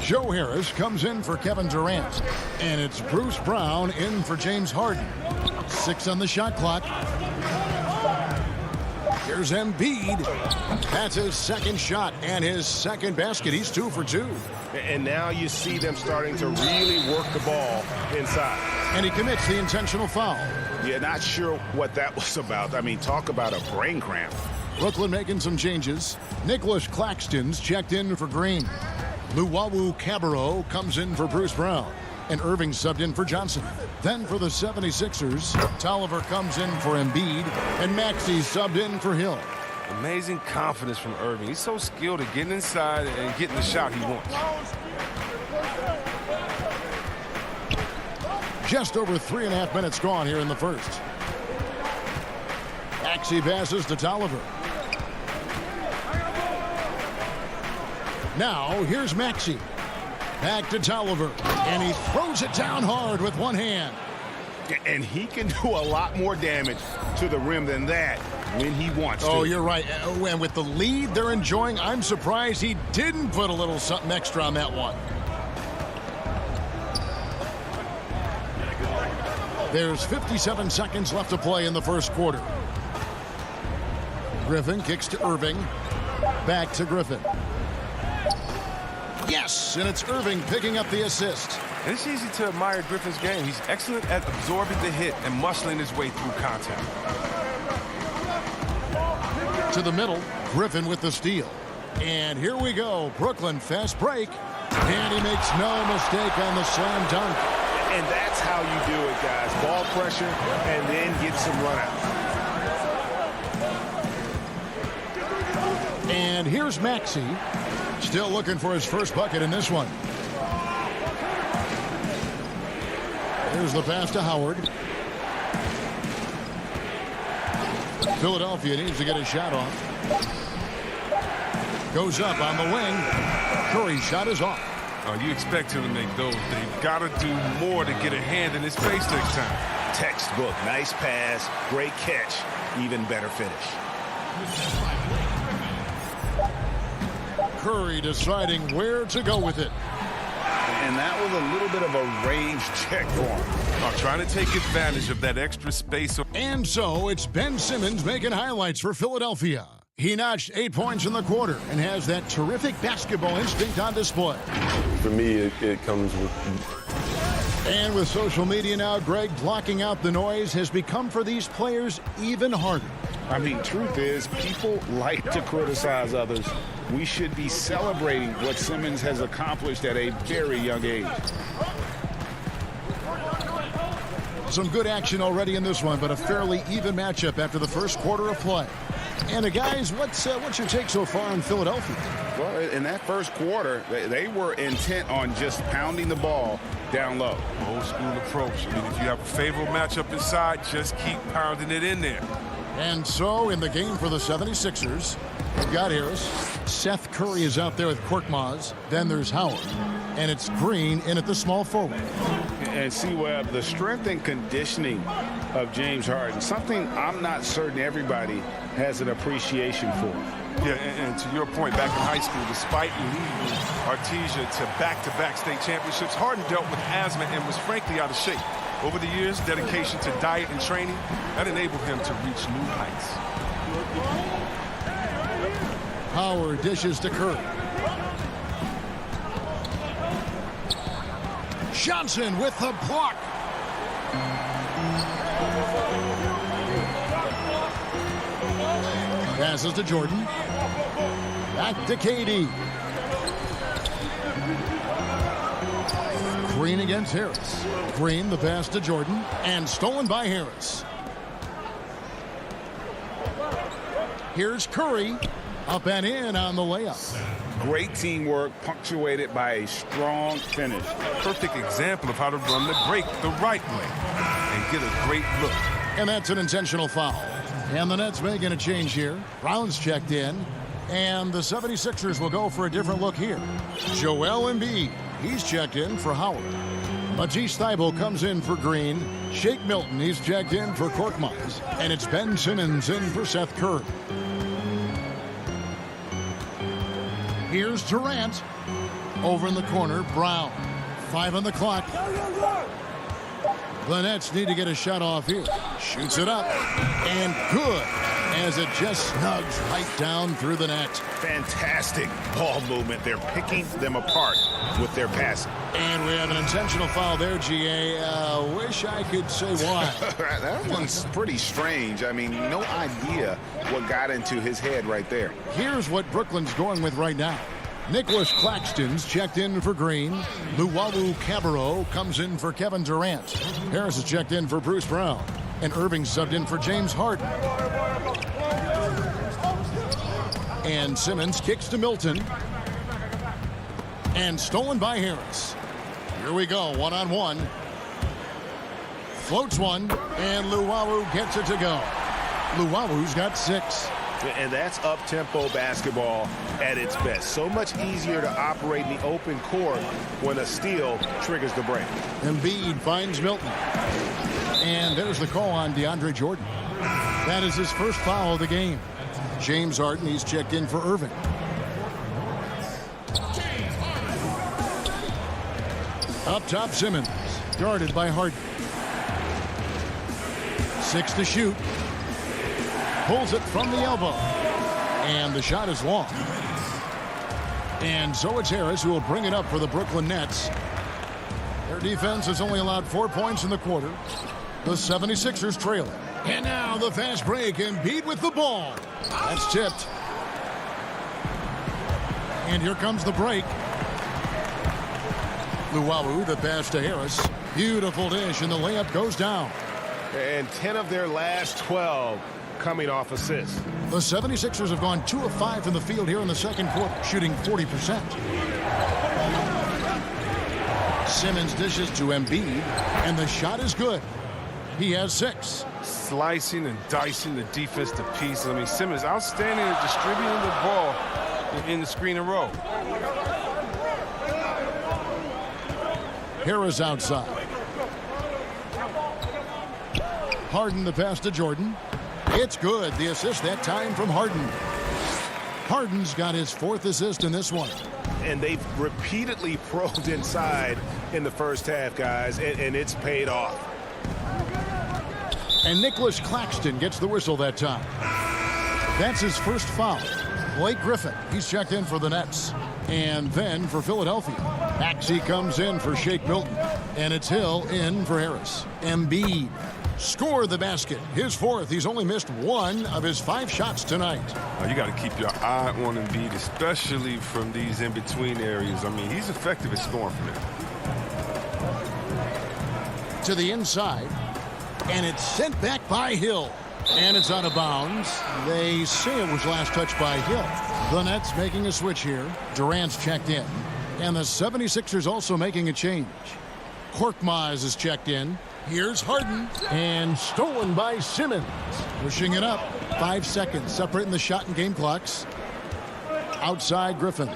Joe Harris comes in for Kevin Durant, and it's Bruce Brown in for James Harden. 6 on the shot clock. Here's Embiid. That's his second shot and his second basket. He's 2 for 2. And now you see them starting to really work the ball inside. And he commits the intentional foul. Yeah, not sure what that was about. I mean, talk about a brain cramp. Brooklyn making some changes. Nicholas Claxton's checked in for Green. Luwawu Cabarro comes in for Bruce Brown. And Irving subbed in for Johnson. Then for the 76ers, Tolliver comes in for Embiid. And Maxey subbed in for Hill. Amazing confidence from Irving. He's so skilled at getting inside and getting the shot he wants. Just over 3.5 minutes gone here in the first. Maxey passes to Tolliver. Now here's Maxey. Back to Tolliver. And he throws it down hard with one hand. And he can do a lot more damage to the rim than that when he wants to. Oh, you're right. And with the lead they're enjoying, I'm surprised he didn't put a little something extra on that one. There's 57 seconds left to play in the first quarter. Griffin kicks to Irving. Back to Griffin. Yes, and it's Irving picking up the assist. And it's easy to admire Griffin's game. He's excellent at absorbing the hit and muscling his way through contact. To the middle, Griffin with the steal. And here we go, Brooklyn fast break. And he makes no mistake on the slam dunk. And that's how you do it, guys. Ball pressure and then get some run out. And here's Maxey. Still looking for his first bucket in this one. Here's the pass to Howard. Philadelphia needs to get a shot off. goes up on the wing. Curry's shot is off. You expect him to make those. They've got to do more to get a hand in his face next time. Textbook. Nice pass. Great catch. Even better finish. Curry deciding where to go with it. And that was a little bit of a range check for him. Trying to take advantage of that extra space. And so it's Ben Simmons making highlights for Philadelphia. He notched 8 points in the quarter and has that terrific basketball instinct on display. For me, it comes with... And with social media now, Greg, blocking out the noise has become for these players even harder. I mean, truth is, people like to criticize others. We should be celebrating what Simmons has accomplished at a very young age. Some good action already in this one, but a fairly even matchup after the first quarter of play. And guys, what's your take so far on Philadelphia? Well, in that first quarter, they were intent on just pounding the ball down low. Old school approach. I mean, if you have a favorable matchup inside, just keep pounding it in there. And so in the game for the 76ers, we've got Harris. Seth Curry is out there with Korkmaz. Then there's Howard. And it's Green in at the small forward. And see, Webb, the strength and conditioning of James Harden, something I'm not certain everybody has an appreciation for. Yeah, and to your point, back in high school, despite leading Artesia to back-to-back state championships, Harden dealt with asthma and was frankly out of shape. Over the years, dedication to diet and training, that enabled him to reach new heights. Howard dishes to Curry. Johnson with the block. Passes to Jordan. Back to KD. Green against Harris. Green, the pass to Jordan, and stolen by Harris. Here's Curry. Up and in on the layup. Great teamwork punctuated by a strong finish. Perfect example of how to run the break the right way and get a great look. And that's an intentional foul. And the Nets making a change here. Brown's checked in. And the 76ers will go for a different look here. Joel Embiid, he's checked in for Howard. Matisse Thybulle comes in for Green. Shake Milton, he's checked in for Korkmaz. And it's Ben Simmons in for Seth Curry. Here's Durant. Over in the corner, Brown. 5 on the clock. The Nets need to get a shot off here. Shoots it up. And good, as it just snugs right down through the net. Fantastic ball movement. They're picking them apart with their passing. And we have an intentional foul there, GA. Wish I could say why. That one's pretty strange. I mean, no idea what got into his head right there. Here's what Brooklyn's going with right now. Nicholas Claxton's checked in for Green. Luwawu Cabarro comes in for Kevin Durant. Harris is checked in for Bruce Brown. And Irving subbed in for James Harden. And Simmons kicks to Milton. And stolen by Harris. Here we go, one-on-one. Floats one, and Luwawu gets it to go. Luwawu's got 6. And that's up-tempo basketball at its best. So much easier to operate in the open court when a steal triggers the break. Embiid finds Milton. And there's the call on DeAndre Jordan. That is his first foul of the game. James Harden, he's checked in for Irving. Up top, Simmons, guarded by Harden. 6 to shoot. Pulls it from the elbow. And the shot is long. And so it's Harris who will bring it up for the Brooklyn Nets. Their defense has only allowed 4 points in the quarter. The 76ers trailing. And now the fast break, and Embiid with the ball. That's tipped. And here comes the break. Luwawu, the pass to Harris. Beautiful dish, and the layup goes down. And 10 of their last 12 coming off assists. The 76ers have gone 2 of 5 from the field here in the second quarter, shooting 40%. Simmons dishes to Embiid, and the shot is good. He has 6. Slicing and dicing the defense to pieces. I mean, Simmons outstanding at distributing the ball. in the screen and roll. Harris outside. Harden the pass to Jordan. It's good. The assist that time from Harden. Harden's got his 4th assist in this one. And they've repeatedly probed inside in the first half, guys, and it's paid off. And Nicholas Claxton gets the whistle that time. That's his first foul. Blake Griffin, he's checked in for the Nets. And then for Philadelphia, Maxey comes in for Shake Milton. And it's Hill in for Harris. Embiid scored the basket. His 4th. He's only missed 1 of his 5 shots tonight. You got to keep your eye on Embiid, especially from these in-between areas. I mean, he's effective at scoring from there. To the inside. And it's sent back by Hill. And it's out of bounds. They say it was last touched by Hill. The Nets making a switch here. Durant's checked in. And the 76ers also making a change. Korkmaz is checked in. Here's Harden. And stolen by Simmons. Pushing it up. 5 seconds separating the shot and game clocks. Outside Griffin.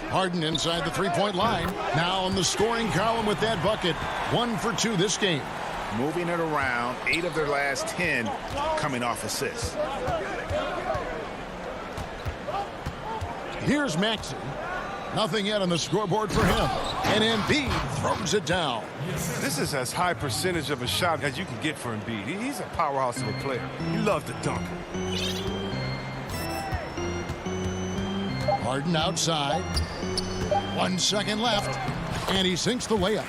Harden inside the three-point line. Now on the scoring column with that bucket. 1 for 2 this game. Moving it around, 8 of their last 10 coming off assists. Here's Maxey. Nothing yet on the scoreboard for him. And Embiid throws it down. This is as high percentage of a shot as you can get for Embiid. He's a powerhouse of a player. He loves to dunk. Harden outside. 1 second left. And he sinks the layup.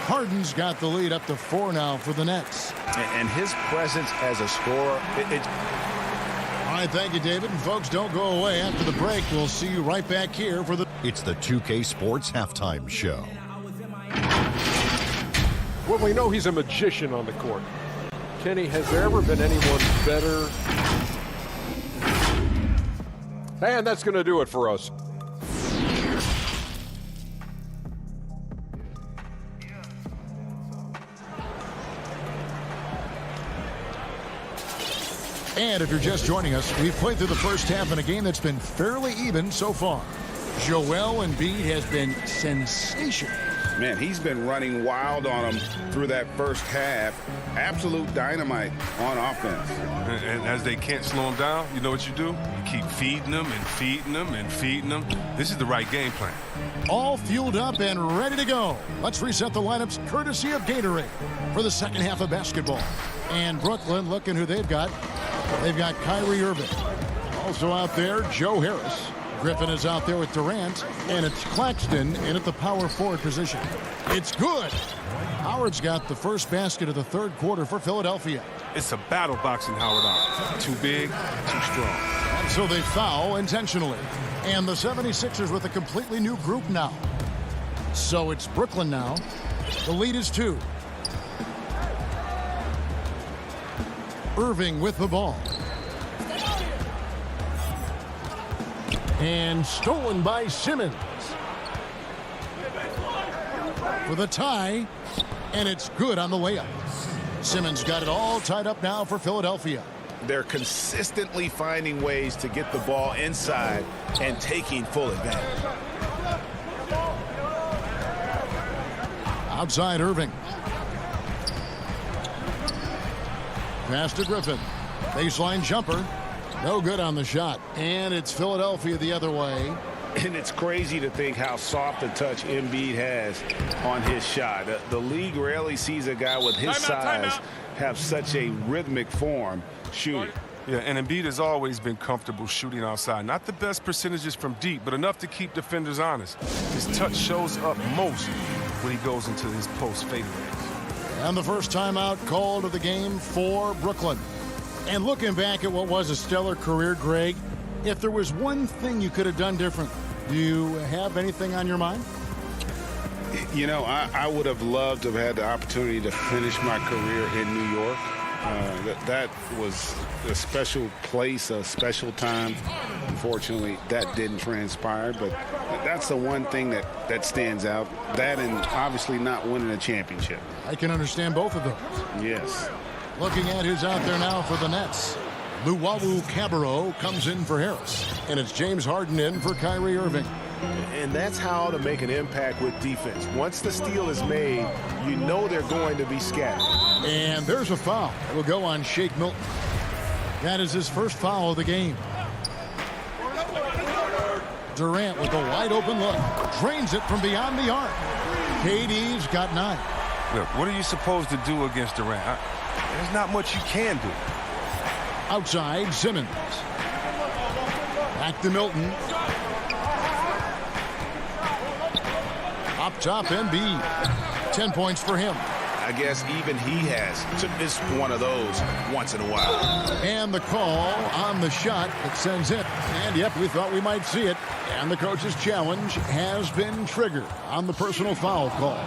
Harden's got the lead up to 4 now for the Nets. And his presence as a scorer, All right, thank you, David. And folks, don't go away. After the break, we'll see you right back here for the... It's the 2K Sports Halftime Show. Well, we know he's a magician on the court. Kenny, has there ever been anyone better? And that's going to do it for us. And if you're just joining us, we've played through the first half in a game that's been fairly even so far. Joel Embiid has been sensational. Man, he's been running wild on them through that first half. Absolute dynamite on offense. And as they can't slow him down, you know what you do? You keep feeding them and feeding them and feeding them. This is the right game plan. All fueled up and ready to go. Let's reset the lineups courtesy of Gatorade for the second half of basketball. And Brooklyn, looking who they've got. They've got Kyrie Irving. Also out there, Joe Harris. Griffin is out there with Durant. And it's Claxton in at the power forward position. It's good. Howard's got the first basket of the 3rd quarter for Philadelphia. It's a battle boxing Howard out. Too big, too strong. And so they foul intentionally. And the 76ers with a completely new group now. So it's Brooklyn now. The lead is 2. Irving with the ball. And stolen by Simmons. For the tie. And it's good on the layup. Simmons got it all tied up now for Philadelphia. They're consistently finding ways to get the ball inside and taking full advantage. Outside Irving. Pass to Griffin. Baseline jumper. No good on the shot. And it's Philadelphia the other way. And it's crazy to think how soft a touch Embiid has on his shot. The league rarely sees a guy with his size have such a rhythmic form shooting. Yeah, and Embiid has always been comfortable shooting outside. Not the best percentages from deep, but enough to keep defenders honest. His touch shows up most when he goes into his post fadeaways. And the first timeout called of the game for Brooklyn. And looking back at what was a stellar career, Greg, if there was one thing you could have done different, do you have anything on your mind? You know, I would have loved to have had the opportunity to finish my career in New York. That was a special place, a special time. Unfortunately, that didn't transpire, but that's the one thing that stands out. That and obviously not winning a championship. I can understand both of those. Yes. Looking at who's out there now for the Nets. Luwawu Cabarro comes in for Harris. And it's James Harden in for Kyrie Irving. And that's how to make an impact with defense. Once the steal is made, you know they're going to be scattered. And there's a foul. It will go on Shake Milton. That is his first foul of the game. Durant with a wide open look. Drains it from beyond the arc. KD's got 9. Look, what are you supposed to do against Durant? There's not much you can do. Outside, Simmons. Back to Milton. Up top, Embiid. 10 points for him. I guess even he has to miss one of those once in a while. And the call on the shot that sends it. And yep, we thought we might see it. And the coach's challenge has been triggered on the personal foul call.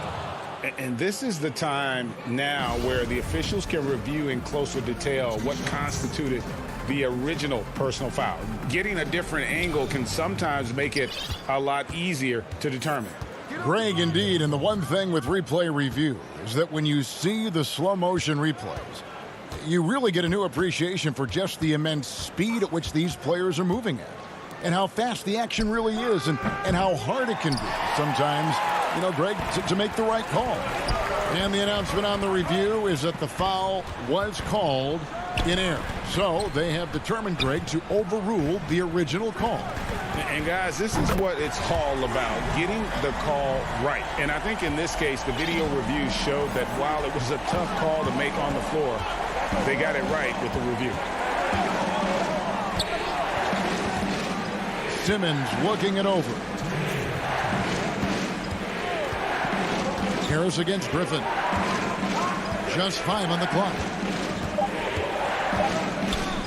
And this is the time now where the officials can review in closer detail what constituted the original personal foul. Getting a different angle can sometimes make it a lot easier to determine. Greg, indeed, and the one thing with replay review is that when you see the slow motion replays, you really get a new appreciation for just the immense speed at which these players are moving at, and how fast the action really is, and how hard it can be sometimes, you know, Greg, to make the right call. And the announcement on the review is that the foul was called in error. So they have determined, Greg, to overrule the original call. And guys, this is what it's all about, getting the call right. And I think in this case, the video review showed that while it was a tough call to make on the floor, they got it right with the review. Simmons looking it over. Harris against Griffin. Just 5 on the clock.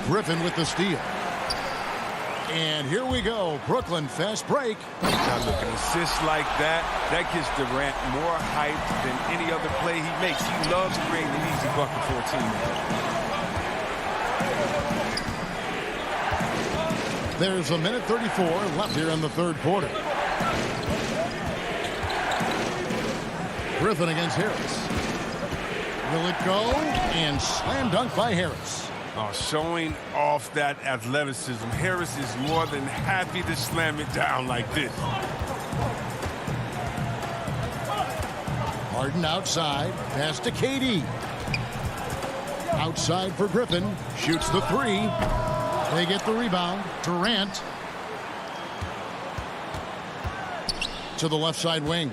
Griffin with the steal. And here we go. Brooklyn fast break. Now look, an assist like that gives Durant more hype than any other play he makes. He loves creating an easy bucket for a teammate. There's a minute 34 left here in the third quarter. Griffin against Harris. Will it go? And slam dunk by Harris. Showing off that athleticism. Harris is more than happy to slam it down like this. Harden outside. Pass to KD. Outside for Griffin. Shoots the 3. They get the rebound. Durant. To the left side wing.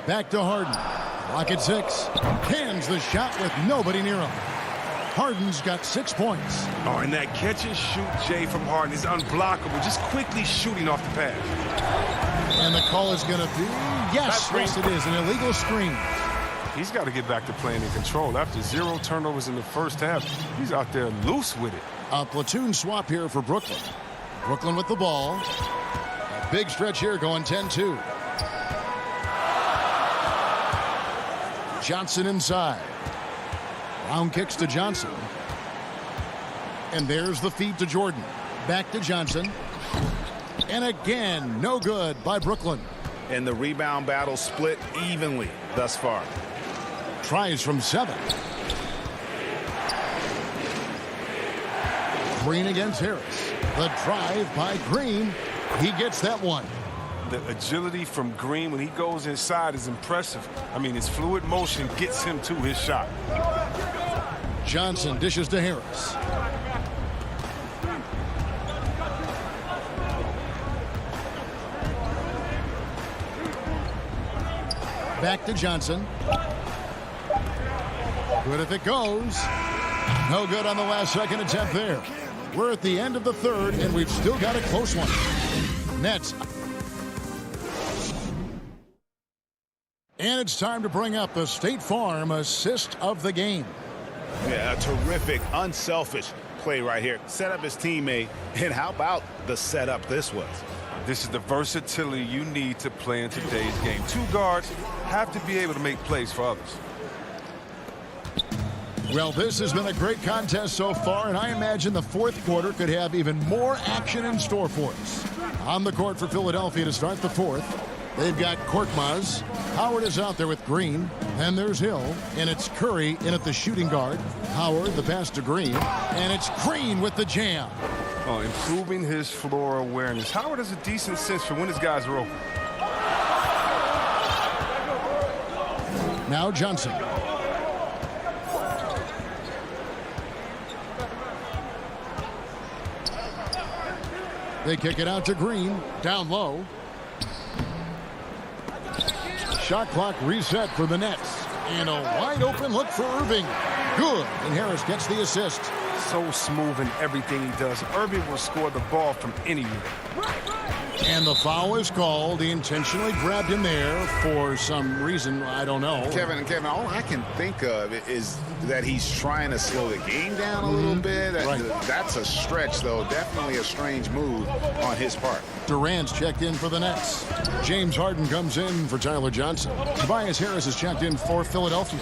Back to Harden. Clock at 6. Cans the shot with nobody near him. Harden's got 6 points. Oh, and that catch and shoot, Jay, from Harden is unblockable. Just quickly shooting off the pass. And the call is going to be, yes, it is, an illegal screen. He's got to get back to playing in control. After 0 turnovers in the first half, he's out there loose with it. A platoon swap here for Brooklyn. Brooklyn with the ball. A big stretch here going 10-2. Johnson inside. Brown kicks to Johnson. And there's the feed to Jordan. Back to Johnson. And again, no good by Brooklyn. And the rebound battle split evenly thus far. Tries from 7. Green against Harris. The drive by Green. He gets that one. The agility from Green when he goes inside is impressive. I mean, his fluid motion gets him to his shot. Johnson dishes to Harris. Back to Johnson. Good if it goes. No good on the last second attempt there. We're at the end of the third, and we've still got a close one. Nets. And it's time to bring up the State Farm assist of the game. Yeah, a terrific, unselfish play right here. Set up his teammate, and how about the setup this was? This is the versatility you need to play in today's game. 2 guards have to be able to make plays for others. Well, this has been a great contest so far, and I imagine the fourth quarter could have even more action in store for us. On the court for Philadelphia to start the fourth, they've got Korkmaz, Howard is out there with Green. Then there's Hill, and it's Curry in at the shooting guard. Howard, the pass to Green, and it's Green with the jam. Oh, improving his floor awareness. Howard has a decent sense for when his guys are open. Now Johnson. They kick it out to Green, down low. Shot clock reset for the Nets. And a wide open look for Irving. Good, and Harris gets the assist. So smooth in everything he does. Irving will score the ball from anywhere. And the foul is called. He intentionally grabbed him there for some reason. I don't know. Kevin, all I can think of is that he's trying to slow the game down a little bit. Right. That's a stretch, though. Definitely a strange move on his part. Durant's checked in for the Nets. James Harden comes in for Tyler Johnson. Tobias Harris is checked in for Philadelphia.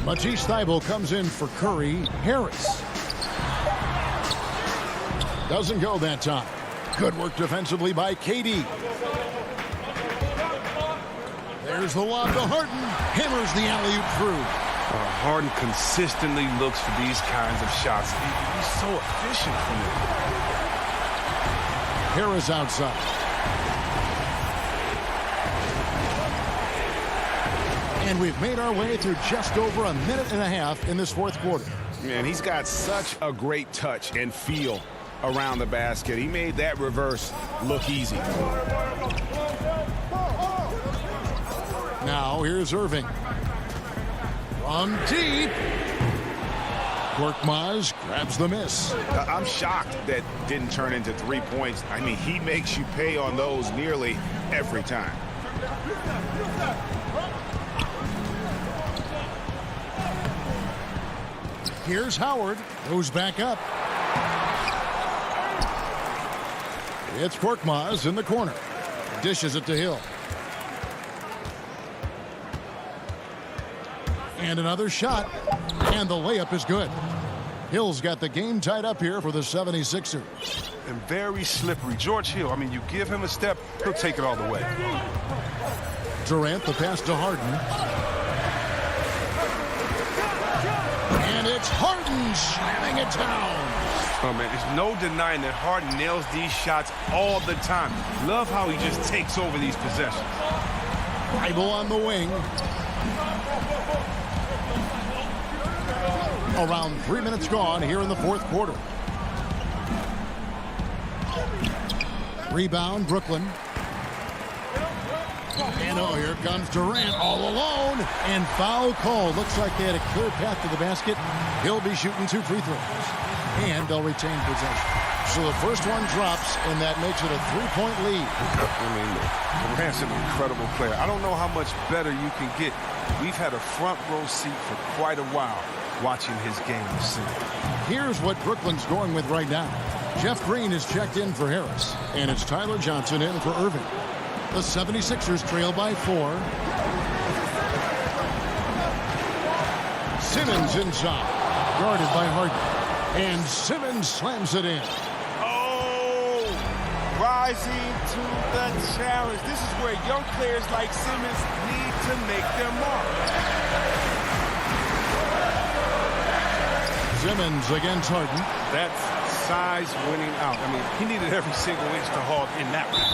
Matisse Thybulle comes in for Curry. Harris doesn't go that time. Good work defensively by KD. There's the lob to Harden. Hammers the alley-oop through. Harden consistently looks for these kinds of shots. He's so efficient from it. Harris outside. And we've made our way through just over a minute and a half in this fourth quarter. Man, he's got such a great touch and feel around the basket. He made that reverse look easy. Now here's Irving. From deep. Korkmaz grabs the miss. I'm shocked that didn't turn into 3 points. I mean, he makes you pay on those nearly every time. Here's Howard. Goes back up. It's Korkmaz in the corner. Dishes it to Hill. And another shot. And the layup is good. Hill's got the game tied up here for the 76ers. And very slippery. George Hill, I mean, you give him a step, he'll take it all the way. Durant, the pass to Harden. And it's Harden slamming it down. Oh, man, there's no denying that Harden nails these shots all the time. Love how he just takes over these possessions. Bible on the wing. Around 3 minutes gone here in the fourth quarter. Rebound, Brooklyn. And oh, here comes Durant all alone. And foul call. Looks like they had a clear path to the basket. He'll be shooting 2 free throws. And they'll retain possession. So the first one drops, and that makes it a 3-point lead. I mean, Durant's an incredible player. I don't know how much better you can get. We've had a front row seat for quite a while watching his game this season. Here's what Brooklyn's going with right now. Jeff Green is checked in for Harris, and it's Tyler Johnson in for Irving. The 76ers trail by 4. Simmons inside, guarded by Harden. And Simmons slams it in. Oh, rising to the challenge. This is where young players like Simmons need to make their mark. Simmons against Harden. That's size winning out. I mean, he needed every single inch to haul in that round.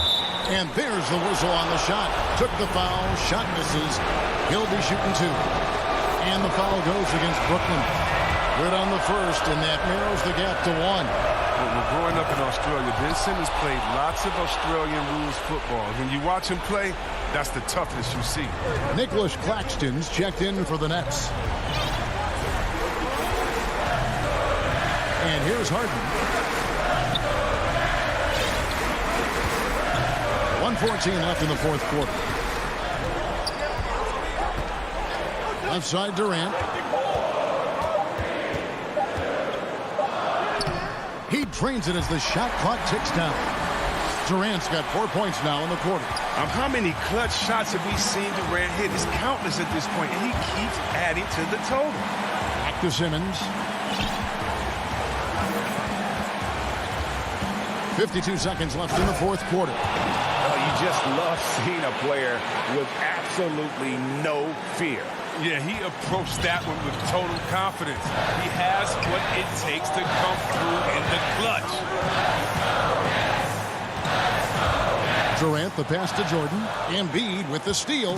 And there's the whistle on the shot. Took the foul, shot misses. He'll be shooting 2. And the foul goes against Brooklyn. Good on the first, and that narrows the gap to 1. Well, growing up in Australia, Ben Simmons played lots of Australian rules football. When you watch him play, that's the toughness you see. Nicholas Claxton's checked in for the Nets. And here's Harden. 1:14 left in the fourth quarter. Left side Durant. He drains it as the shot clock ticks down. Durant's got 4 points now in the quarter. How many clutch shots have we seen Durant hit? It's countless at this point, and he keeps adding to the total. Back to Simmons. 52 seconds left in the fourth quarter. You just love seeing a player with absolute absolutely no fear. Yeah, he approached that one with total confidence. He has what it takes to come through in the clutch. Durant, the pass to Jordan. Embiid with the steal.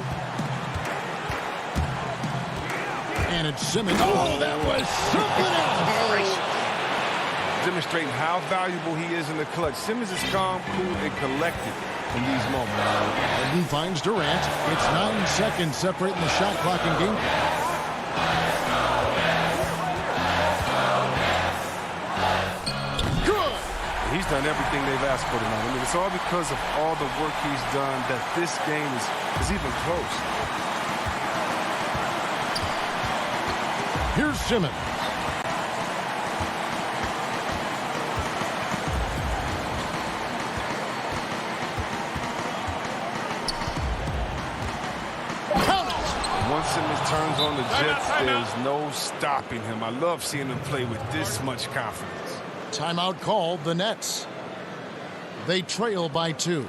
And it's Simmons. Oh, that was something else. Demonstrating how valuable he is in the clutch. Simmons is calm, cool, and collected in these moments. Harden finds Durant. It's 9 seconds separating the shot clock and game. Good. He's done everything they've asked for tonight. I mean, it's all because of all the work he's done that this game is even close. Here's Simmons. Once Simmons turns on the Jets, there's no stopping him. I love seeing him play with this much confidence. Timeout called the Nets. They trail by 2.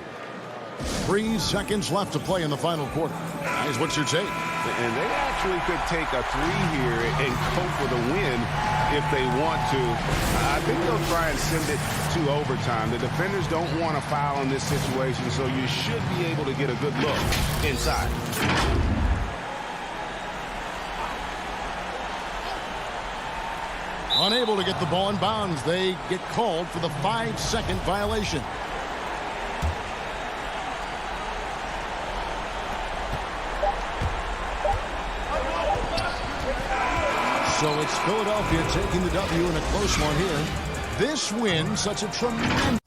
3 seconds left to play in the final quarter. Guys, what's your take? And they actually could take a 3 here and cope with a win if they want to. I think they'll try and send it to overtime. The defenders don't want to foul in this situation, so you should be able to get a good look inside. Unable to get the ball in bounds. They get called for the 5-second violation. So it's Philadelphia taking the W in a close one here. This win, such a tremendous...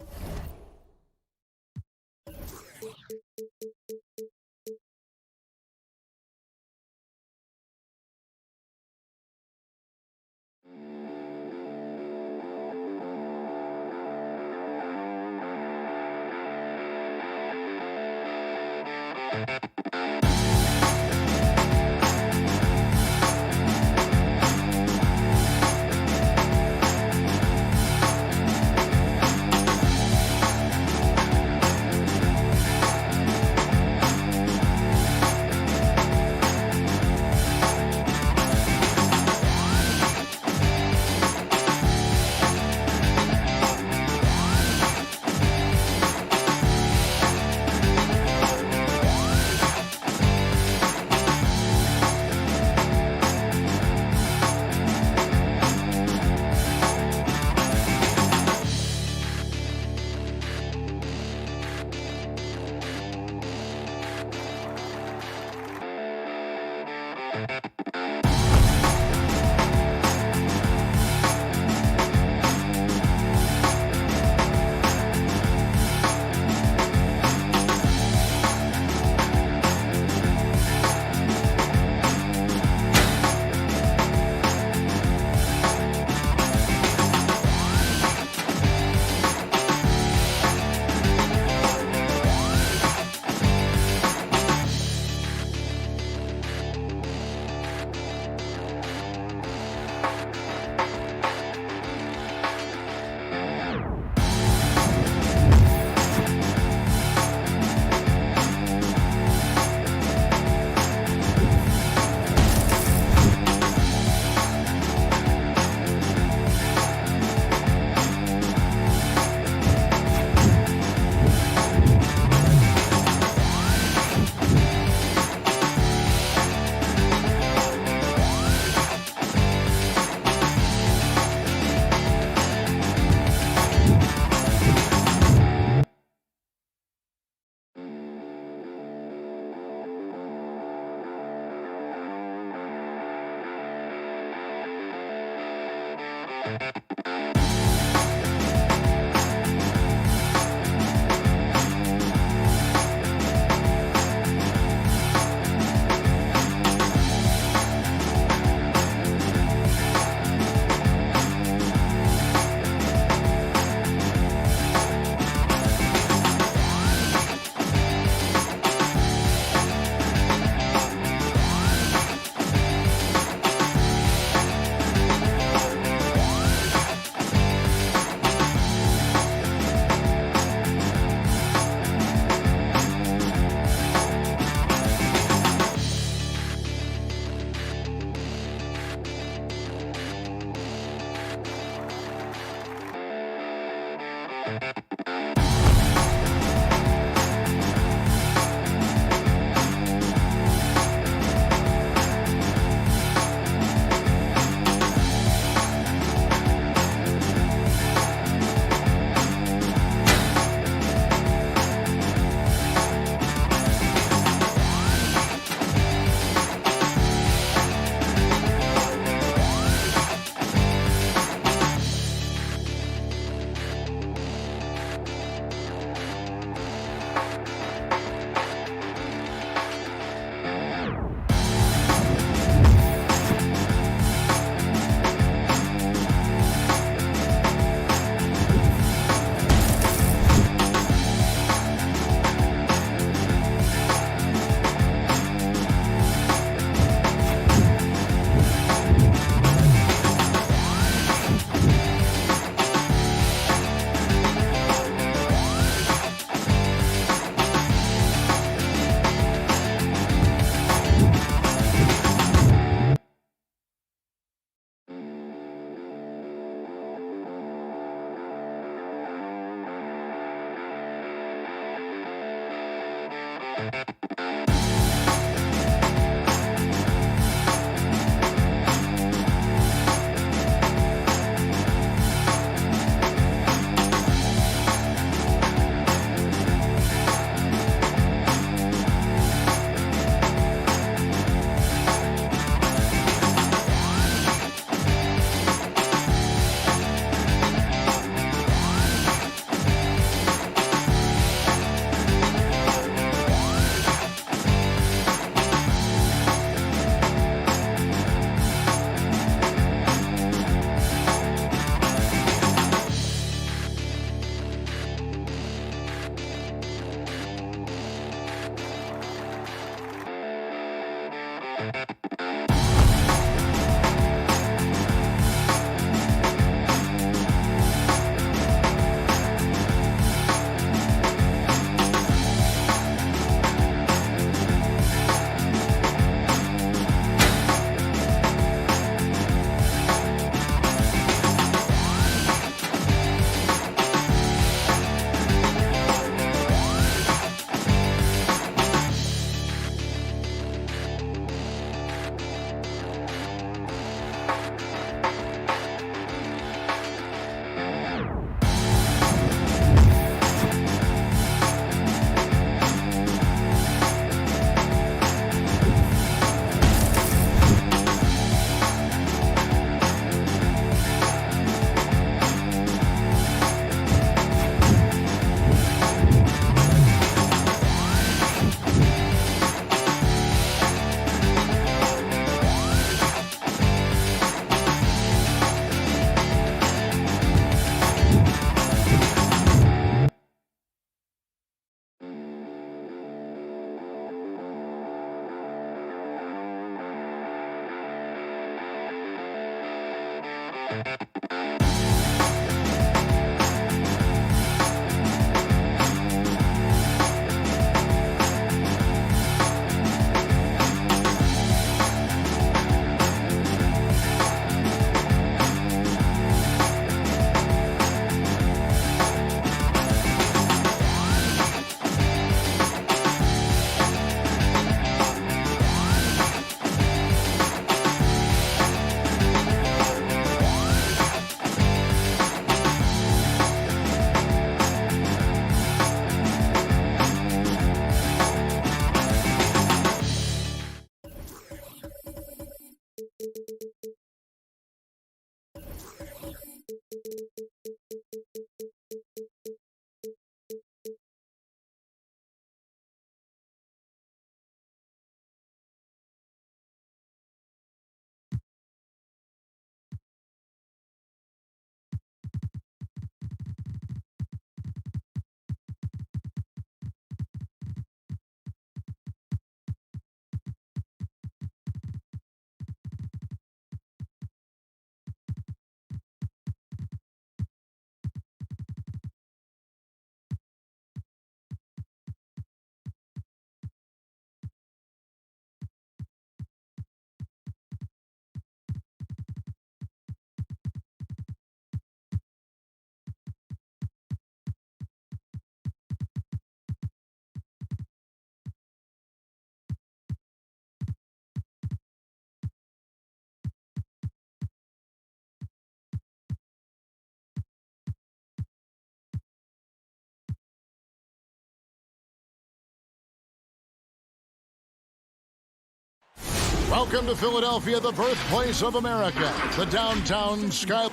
Welcome to Philadelphia, the birthplace of America, the downtown sky.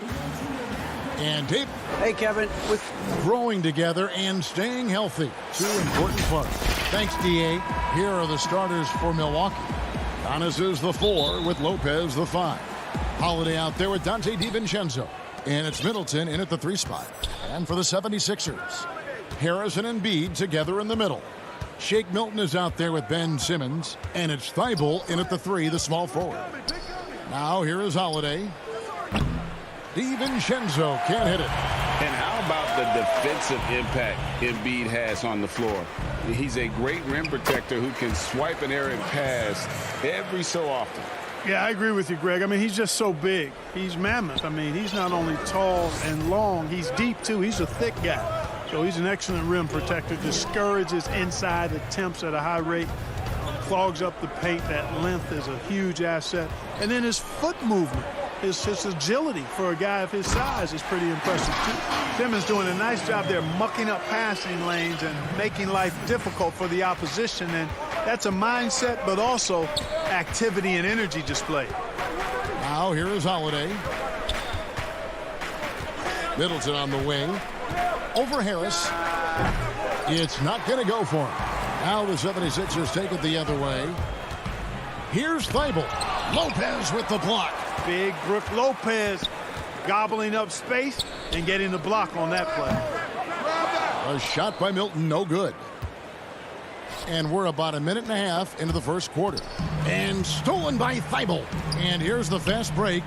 And Dave. Hey, Kevin. With growing together and staying healthy, two important parts. Thanks, DA. Here are the starters for Milwaukee. Giannis is the 4 with Lopez the 5. Holiday out there with Dante DiVincenzo. And it's Middleton in at the 3 spot. And for the 76ers, Harrison and Embiid together in the middle. Shake Milton is out there with Ben Simmons, and it's Thibault in at the 3, the small forward. Now here is Holiday. DiVincenzo can't hit it. And how about the defensive impact Embiid has on the floor? He's a great rim protector who can swipe an errant pass every so often. Yeah, I agree with you, Greg. I mean, he's just so big. He's mammoth. I mean, he's not only tall and long, he's deep, too. He's a thick guy. So he's an excellent rim protector, discourages inside attempts at a high rate, clogs up the paint. That length is a huge asset. And then his foot movement, his agility for a guy of his size is pretty impressive too. Simmons doing a nice job there mucking up passing lanes and making life difficult for the opposition. And that's a mindset, but also activity and energy display. Now here is Holiday. Middleton on the wing. Over Harris. It's not going to go for him. Now the 76ers take it the other way. Here's Thibault. Lopez with the block. Big Brook Lopez gobbling up space and getting the block on that play. A shot by Milton, no good. And we're about a minute and a half into the first quarter. And stolen by Thibault. And here's the fast break.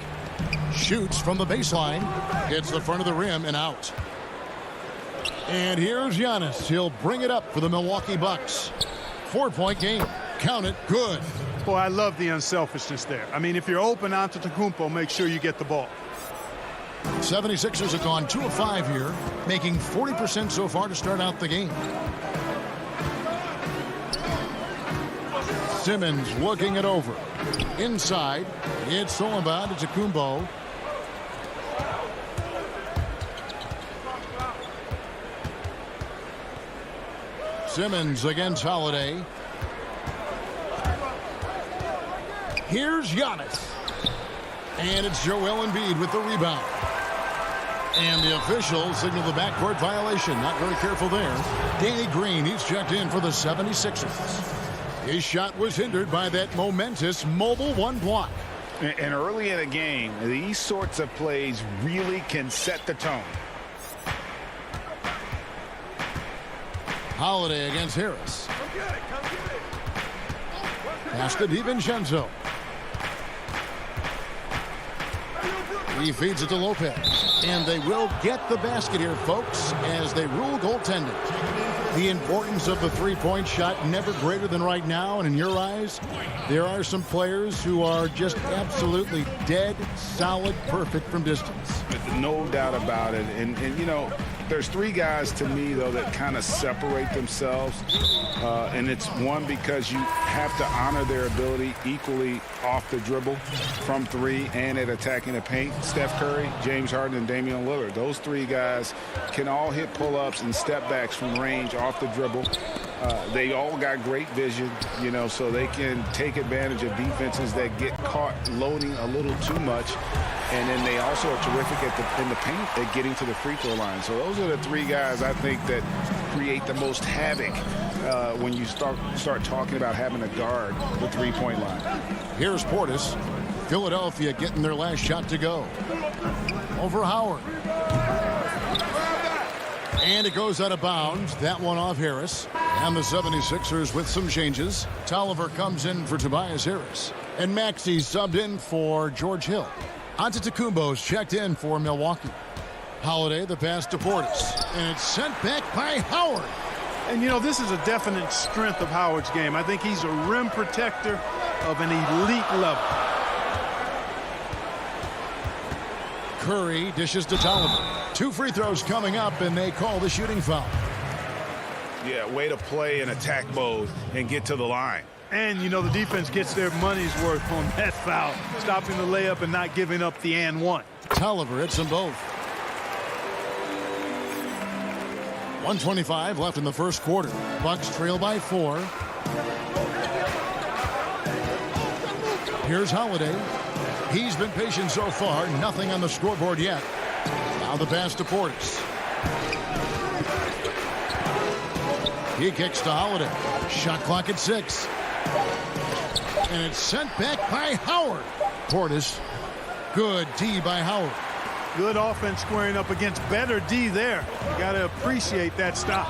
Shoots from the baseline. Hits the front of the rim and out. And here's Giannis. He'll bring it up for the Milwaukee Bucks. 4-point game. Count it. Good. Boy, I love the unselfishness there. I mean, if you're open Antetokounmpo, make sure you get the ball. 76ers have gone 2 of 5 here, making 40% so far to start out the game. Simmons looking it over. Inside. It's stolen by Antetokounmpo. Simmons against Holiday. Here's Giannis. And it's Joel Embiid with the rebound. And the officials signal the backcourt violation. Not very careful there. Danny Green, he's checked in for the 76ers. His shot was hindered by that momentous mobile one block. And early in the game, these sorts of plays really can set the tone. Holiday against Harris. Pass to DiVincenzo. He feeds it to Lopez. And they will get the basket here, folks, as they rule goaltending. The importance of the three-point shot never greater than right now. And in your eyes, there are some players who are just absolutely dead, solid, perfect from distance. No doubt about it. And you know, there's 3 guys to me, though, that kind of separate themselves. And it's one, because you have to honor their ability equally off the dribble from 3 and at attacking the paint. Steph Curry, James Harden, and Damian Lillard. Those 3 guys can all hit pull-ups and step backs from range off the dribble. They all got great vision, you know, so they can take advantage of defenses that get caught loading a little too much. And then they also are terrific in the paint at getting to the free throw line. So those are the 3 guys I think that create the most havoc when you start talking about having to guard the three-point line. Here's Portis. Philadelphia getting their last shot to go. Over Howard. And it goes out of bounds. That one off Harris. And the 76ers with some changes. Tolliver comes in for Tobias Harris. And Maxey subbed in for George Hill. Antetokounmpo's checked in for Milwaukee. Holiday, the pass to Portis. And it's sent back by Howard. And, you know, this is a definite strength of Howard's game. I think he's a rim protector of an elite level. Curry dishes to Tolliver. 2 free throws coming up, and they call the shooting foul. Yeah, way to play in attack mode and get to the line. And, you know, the defense gets their money's worth on that foul, stopping the layup and not giving up the and one. Tolliver hits them both. 1:25 left in the first quarter. Bucks trail by 4. Here's Holiday. He's been patient so far. Nothing on the scoreboard yet. Now the pass to Portis. He kicks to Holiday. Shot clock at 6. And it's sent back by Howard. Portis. Good D by Howard. Good offense squaring up against better D there. You got to appreciate that stop.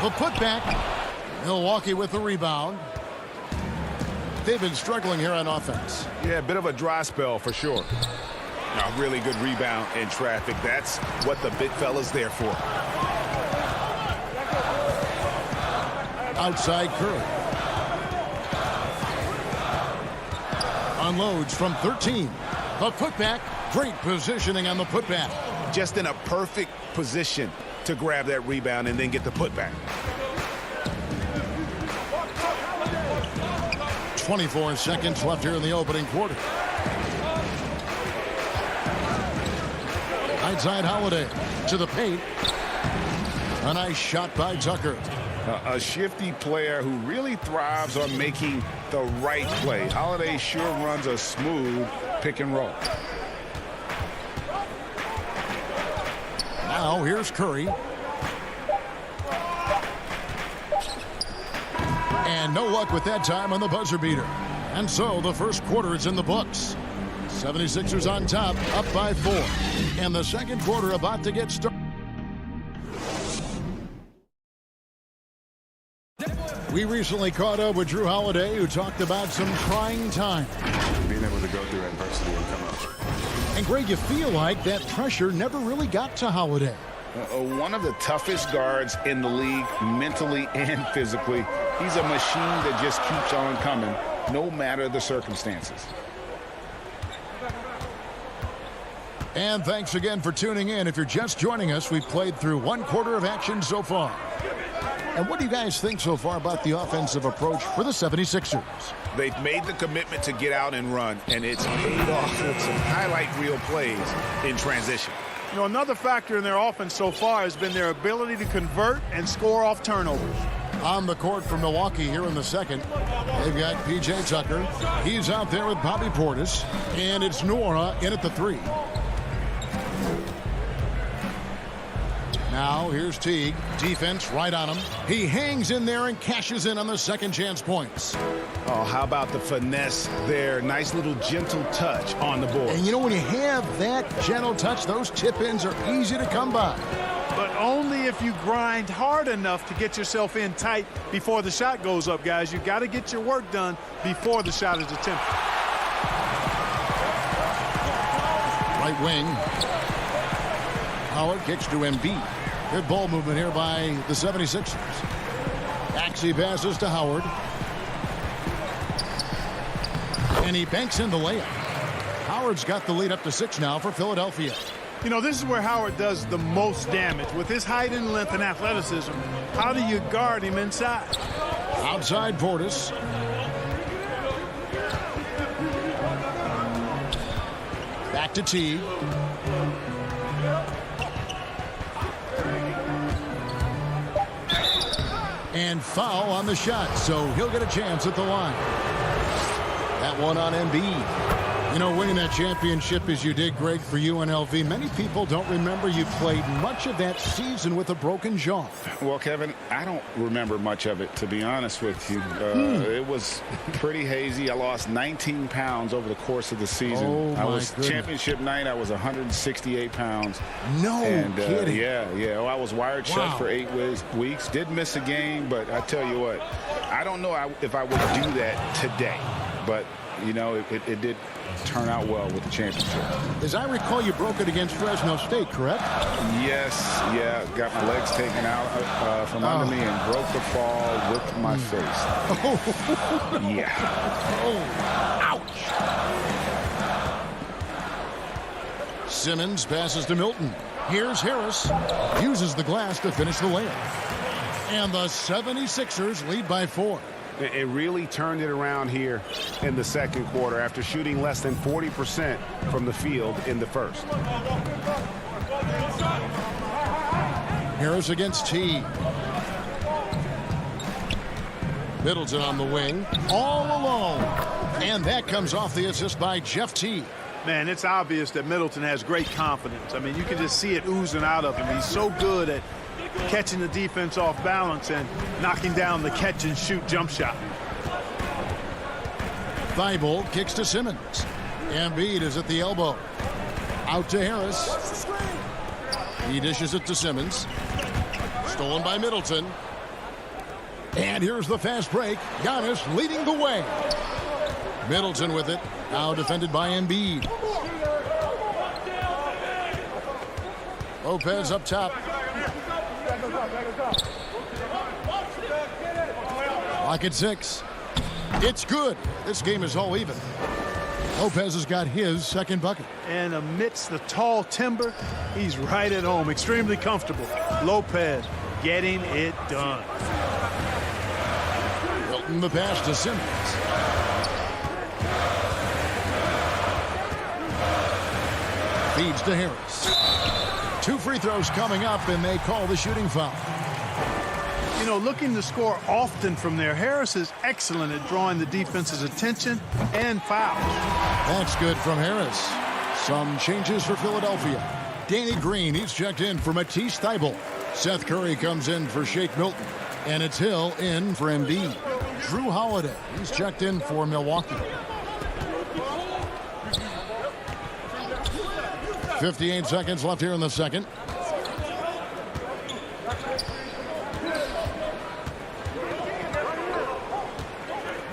The putback. Milwaukee with the rebound. They've been struggling here on offense. Yeah, a bit of a dry spell for sure. A really good rebound in traffic. That's what the big fella's there for. Outside Curry. Unloads from 13. The putback. Great positioning on the putback. Just in a perfect position to grab that rebound and then get the putback. 24 seconds left here in the opening quarter. Outside Holiday to the paint. A nice shot by Tucker. A shifty player who really thrives on making the right play. Holiday sure runs a smooth pick and roll. Now here's Curry. And no luck with that time on the buzzer beater. And so the first quarter is in the books. 76ers on top, up by 4. And the second quarter about to get started. We recently caught up with Drew Holiday, who talked about some trying time. Being able to go through adversity and come out. And Greg, you feel like that pressure never really got to Holiday. One of the toughest guards in the league, mentally and physically. He's a machine that just keeps on coming, no matter the circumstances. And thanks again for tuning in. If you're just joining us, we've played through one quarter of action so far. And what do you guys think so far about the offensive approach for the 76ers? They've made the commitment to get out and run, and it's paid off with some highlight reel plays in transition. You know, another factor in their offense so far has been their ability to convert and score off turnovers. On the court for Milwaukee here in the second, they've got P.J. Tucker. He's out there with Bobby Portis, and it's Nora in at the 3. Now here's Teague. Defense right on him. He hangs in there and cashes in on the second chance points. Oh, how about the finesse there? Nice little gentle touch on the board. And you know, when you have that gentle touch, those tip-ins are easy to come by. But only if you grind hard enough to get yourself in tight before the shot goes up, guys. You've got to get your work done before the shot is attempted. Right wing. Howard kicks to Embiid. Good ball movement here by the 76ers. Maxey passes to Howard. And he banks in the layup. Howard's got the lead up to 6 now for Philadelphia. You know, this is where Howard does the most damage. With his height and length and athleticism, how do you guard him inside? Outside Portis. Back to Teague. And foul on the shot, so he'll get a chance at the line. That one on Embiid. You know, winning that championship as you did, Greg, for UNLV, many people don't remember you played much of that season with a broken jaw. Well, Kevin, I don't remember much of it, to be honest with you. It was pretty hazy. I lost 19 pounds over the course of the season. Oh, my goodness. Championship night, I was 168 pounds. No kidding. Yeah. Well, I was wired shut for 8 weeks. Did miss a game, but I tell you what, I don't know if I would do that today. But, you know, it did turn out well with the championship. As I recall, you broke it against Fresno State, correct? Yes, got my legs taken out from under me and broke the fall with my face. Yeah. Oh, ouch. Simmons passes to Milton. Here's Harris. Uses the glass to finish the layup. And the 76ers lead by 4. It really turned it around here in the second quarter after shooting less than 40% from the field in the first. Harris against T. Middleton on the wing, all alone. And that comes off the assist by Jeff T. Man, it's obvious that Middleton has great confidence. I mean, you can just see it oozing out of him. He's so good at catching the defense off balance and knocking down the catch-and-shoot jump shot. Thibault kicks to Simmons. Embiid is at the elbow. Out to Harris. He dishes it to Simmons. Stolen by Middleton. And here's the fast break. Giannis leading the way. Middleton with it. Now defended by Embiid. Lopez up top. Clock at 6. It's good. This game is all even. Lopez has got his second bucket. And amidst the tall timber, he's right at home, extremely comfortable. Lopez getting it done. Hilton the pass to Simmons. Feeds to Harris. 2 free throws coming up, and they call the shooting foul. You know, looking to score often from there. Harris is excellent at drawing the defense's attention and fouls. That's good from Harris. Some changes for Philadelphia. Danny Green, he's checked in for Matisse Thybulle. Seth Curry comes in for Shake Milton. And it's Hill in for Embiid. Drew Holiday, he's checked in for Milwaukee. 58 seconds left here in the second.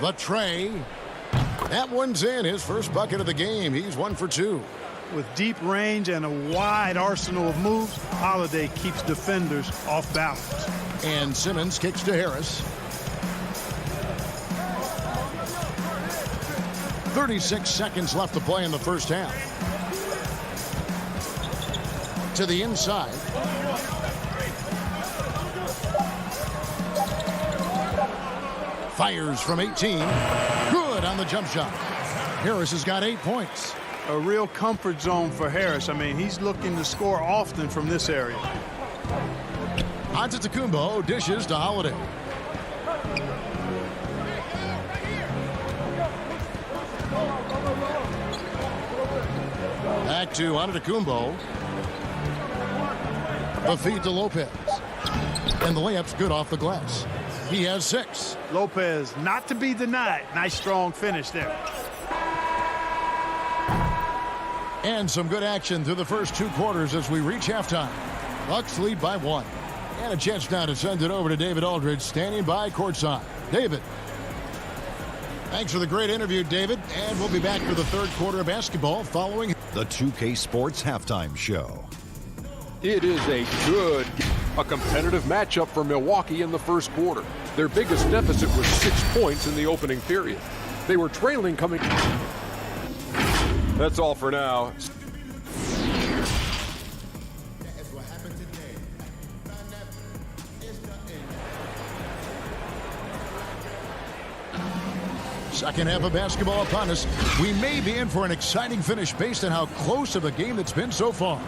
The tray. That one's in. His first bucket of the game. He's 1 for 2. With deep range and a wide arsenal of moves, Holiday keeps defenders off balance. And Simmons kicks to Harris. 36 seconds left to play in the first half. To the inside. Fires from 18. Good on the jump shot. Harris has got 8 points. A real comfort zone for Harris. I mean, he's looking to score often from this area. Antetokounmpo dishes to Holiday. Back to Antetokounmpo. The feed to Lopez. And the layup's good off the glass. He has 6. Lopez not to be denied. Nice strong finish there. And some good action through the first 2 quarters as we reach halftime. Bucks lead by 1. And a chance now to send it over to David Aldridge, standing by courtside. David. Thanks for the great interview, David. And we'll be back for the third quarter of basketball following the 2K Sports Halftime Show. It is a competitive matchup for Milwaukee in the first quarter. Their biggest deficit was 6 points in the opening period. They were trailing coming. That's all for now. Second half of basketball upon us. We may be in for an exciting finish based on how close of a game it's been so far.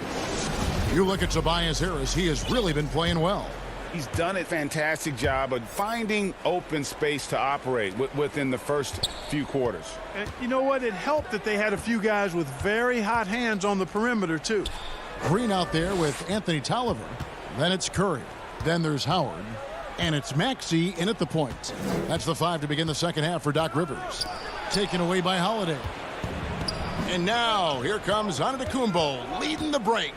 You look at Tobias Harris, he has really been playing well. He's done a fantastic job of finding open space to operate within the first few quarters. And you know what? It helped that they had a few guys with very hot hands on the perimeter, too. Green out there with Anthony Tolliver. Then it's Curry. Then there's Howard. And it's Maxey in at the point. That's the 5 to begin the second half for Doc Rivers. Taken away by Holiday. And now here comes Antetokounmpo leading the break.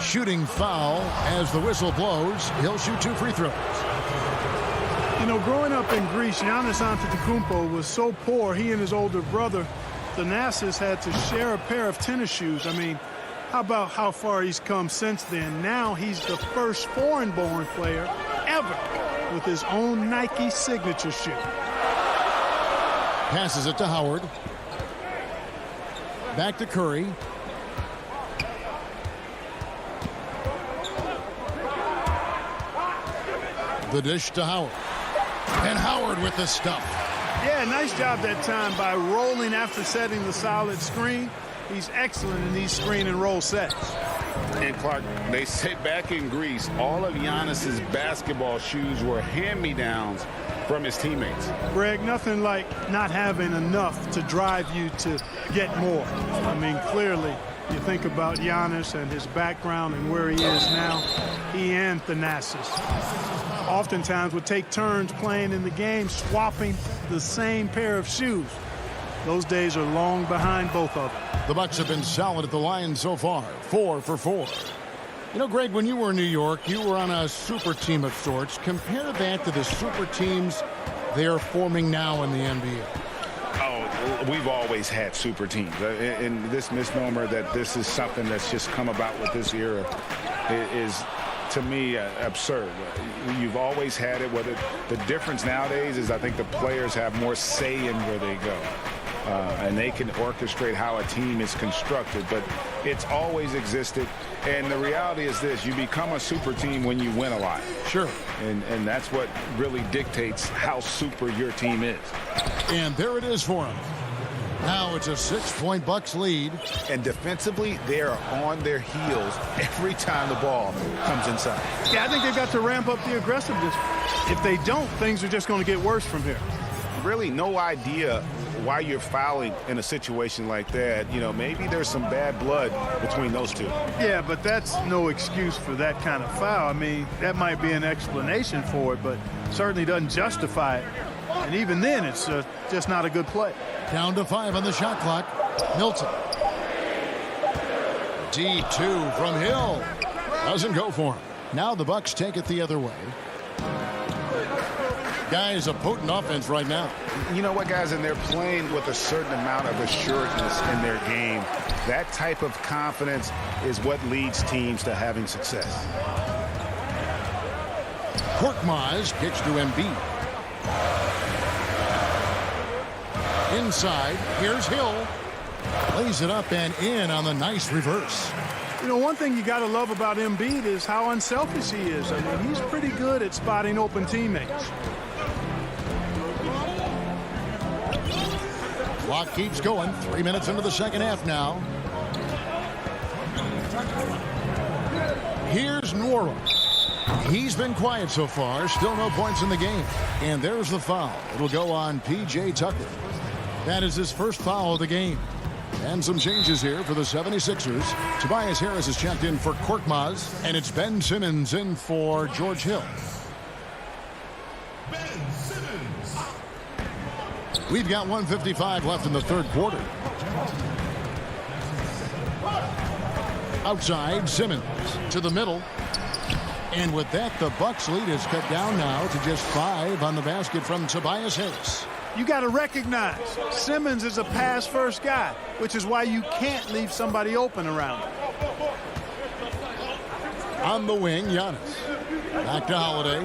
Shooting foul as the whistle blows. He'll shoot 2 free throws. You know, growing up in Greece, Giannis Antetokounmpo was so poor, he and his older brother, Thanasis, had to share a pair of tennis shoes. I mean, how about how far he's come since then? Now he's the first foreign-born player ever with his own Nike signature shoe. Passes it to Howard. Back to Curry. The dish to Howard. And Howard with the stuff. Yeah, nice job that time by rolling after setting the solid screen. He's excellent in these screen and roll sets. And Clark, they say back in Greece, all of Giannis's basketball shoes were hand-me-downs from his teammates. Greg, nothing like not having enough to drive you to get more. I mean, clearly, you think about Giannis and his background and where he is now, he and Thanasis oftentimes would take turns playing in the game, swapping the same pair of shoes. Those days are long behind both of them. The Bucks have been solid at the line so far, 4 for 4. You know, Greg, when you were in New York, you were on a super team of sorts. Compare that to the super teams they are forming now in the NBA. Oh, we've always had super teams. And this misnomer that this is something that's just come about with this era is to me, absurd. You've always had it. Whether the difference nowadays is I think the players have more say in where they go. And they can orchestrate how a team is constructed, but it's always existed. And the reality is this: you become a super team when you win a lot. Sure. And that's what really dictates how super your team is. And there it is for them. Now it's a 6-point Bucks lead. And defensively, they are on their heels every time the ball comes inside. Yeah, I think they've got to ramp up the aggressiveness. If they don't, things are just going to get worse from here. Really no idea why you're fouling in a situation like that. You know, maybe there's some bad blood between those two. Yeah, but that's no excuse for that kind of foul. I mean, that might be an explanation for it, but certainly doesn't justify it. And even then, it's just not a good play. Down to 5 on the shot clock. Milton. D2 from Hill. Doesn't go for him. Now the Bucks take it the other way. Guys, a potent offense right now. You know what, guys? And they're playing with a certain amount of assuredness in their game. That type of confidence is what leads teams to having success. Korkmaz kicks to Embiid. Inside, here's Hill. Lays it up and in on the nice reverse. You know, one thing you got to love about Embiid is how unselfish he is. I mean, he's pretty good at spotting open teammates. Clock keeps going. 3 minutes into the second half now. Here's Nwora. He's been quiet so far. Still no points in the game. And there's the foul. It'll go on P.J. Tucker. That is his first foul of the game. And some changes here for the 76ers. Tobias Harris is checked in for Korkmaz. And it's Ben Simmons in for George Hill. We've got 1:55 left in the third quarter. Outside, Simmons to the middle. And with that, the Bucks lead is cut down now to just 5 on the basket from Tobias Harris. You got to recognize Simmons is a pass-first guy, which is why you can't leave somebody open around him. On the wing, Giannis. Back to Holiday.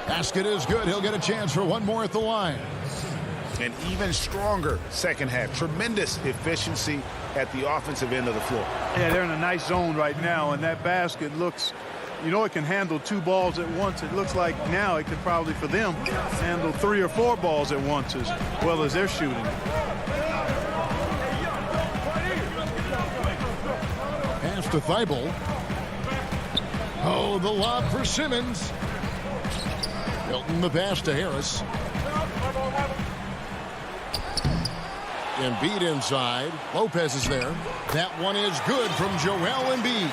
Basket is good. He'll get a chance for one more at the line. An even stronger second half. Tremendous efficiency at the offensive end of the floor. Yeah, they're in a nice zone right now, and that basket looks, you know, it can handle 2 balls at once. It looks like now it could probably, for them, handle 3 or 4 balls at once as well as they're shooting. Pass to Thibault. Oh, the lob for Simmons. Milton the pass to Harris. Embiid inside. Lopez is there. That one is good from Joel Embiid.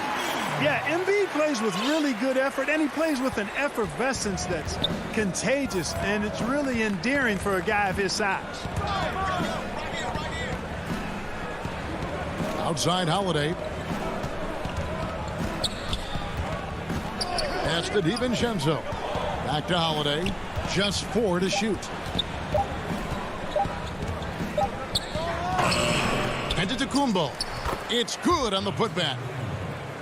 Yeah, Embiid plays with really good effort, and he plays with an effervescence that's contagious, and it's really endearing for a guy of his size. Outside Holiday. Pass to DiVincenzo. Back to Holiday. Just 4 to shoot. And to Kumbo. It's good on the putback.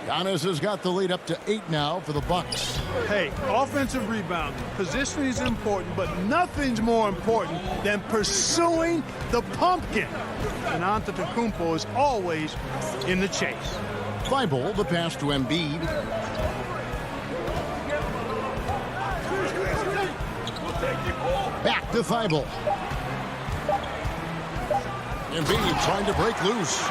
Giannis has got the lead up to 8 now for the Bucks. Hey, offensive rebounding. Positioning is important, but nothing's more important than pursuing the pumpkin. And Antetokounmpo is always in the chase. Thibault, the pass to Embiid. Back to Thibault. Embiid trying to break loose.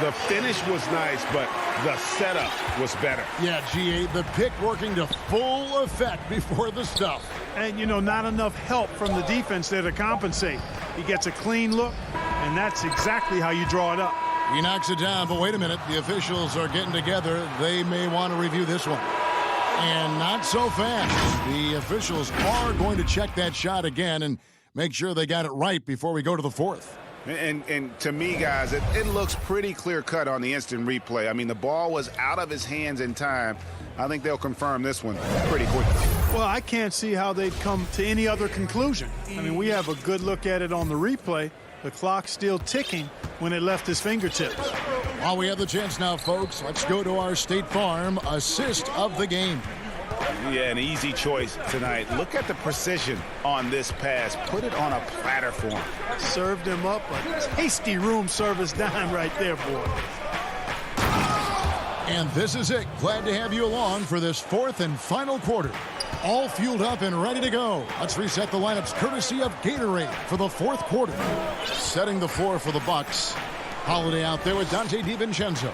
The finish was nice, but the setup was better. Yeah, G8, the pick working to full effect before the stuff. And, you know, not enough help from the defense there to compensate. He gets a clean look, and that's exactly how you draw it up. He knocks it down, but wait a minute. The officials are getting together. They may want to review this one. And not so fast. The officials are going to check that shot again and make sure they got it right before we go to the fourth. And to me, guys, it looks pretty clear-cut on the instant replay. I mean, the ball was out of his hands in time. I think they'll confirm this one pretty quickly. Well, I can't see how they'd come to any other conclusion. I mean, we have a good look at it on the replay. The clock's still ticking when it left his fingertips. While we have the chance now, folks, let's go to our State Farm assist of the game. Yeah, an easy choice tonight. Look at the precision on this pass. Put it on a platter for him. Served him up a tasty room service dime right there, boy. And this is it. Glad to have you along for this fourth and final quarter. All fueled up and ready to go. Let's reset the lineups courtesy of Gatorade for the fourth quarter. Setting the floor for the Bucks. Holiday out there with Dante DiVincenzo.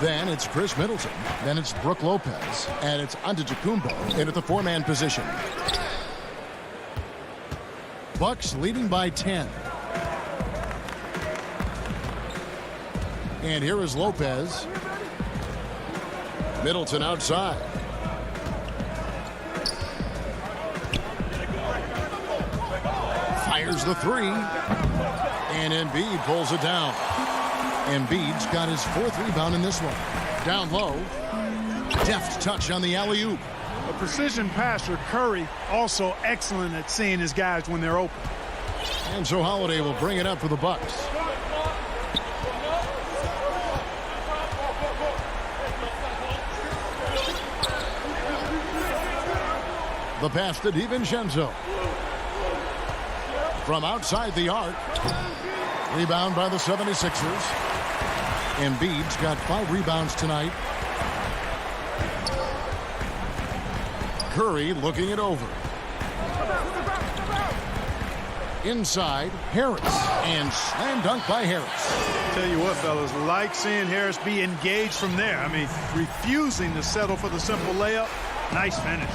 Then it's Chris Middleton. Then it's Brook Lopez. And it's Antetokounmpo in at the four-man position. Bucks leading by 10. And here is Lopez. Middleton outside. Fires the three. And Embiid pulls it down. Embiid's got his fourth rebound in this one. Down low. Deft touch on the alley-oop. A precision passer, Curry, also excellent at seeing his guys when they're open. And so Holiday will bring it up for the Bucks. The pass to DiVincenzo. From outside the arc. Rebound by the 76ers. Embiid's got 5 rebounds tonight. Curry looking it over. Inside, Harris. And slam dunk by Harris. Tell you what, fellas, like seeing Harris be engaged from there. I mean, refusing to settle for the simple layup. Nice finish.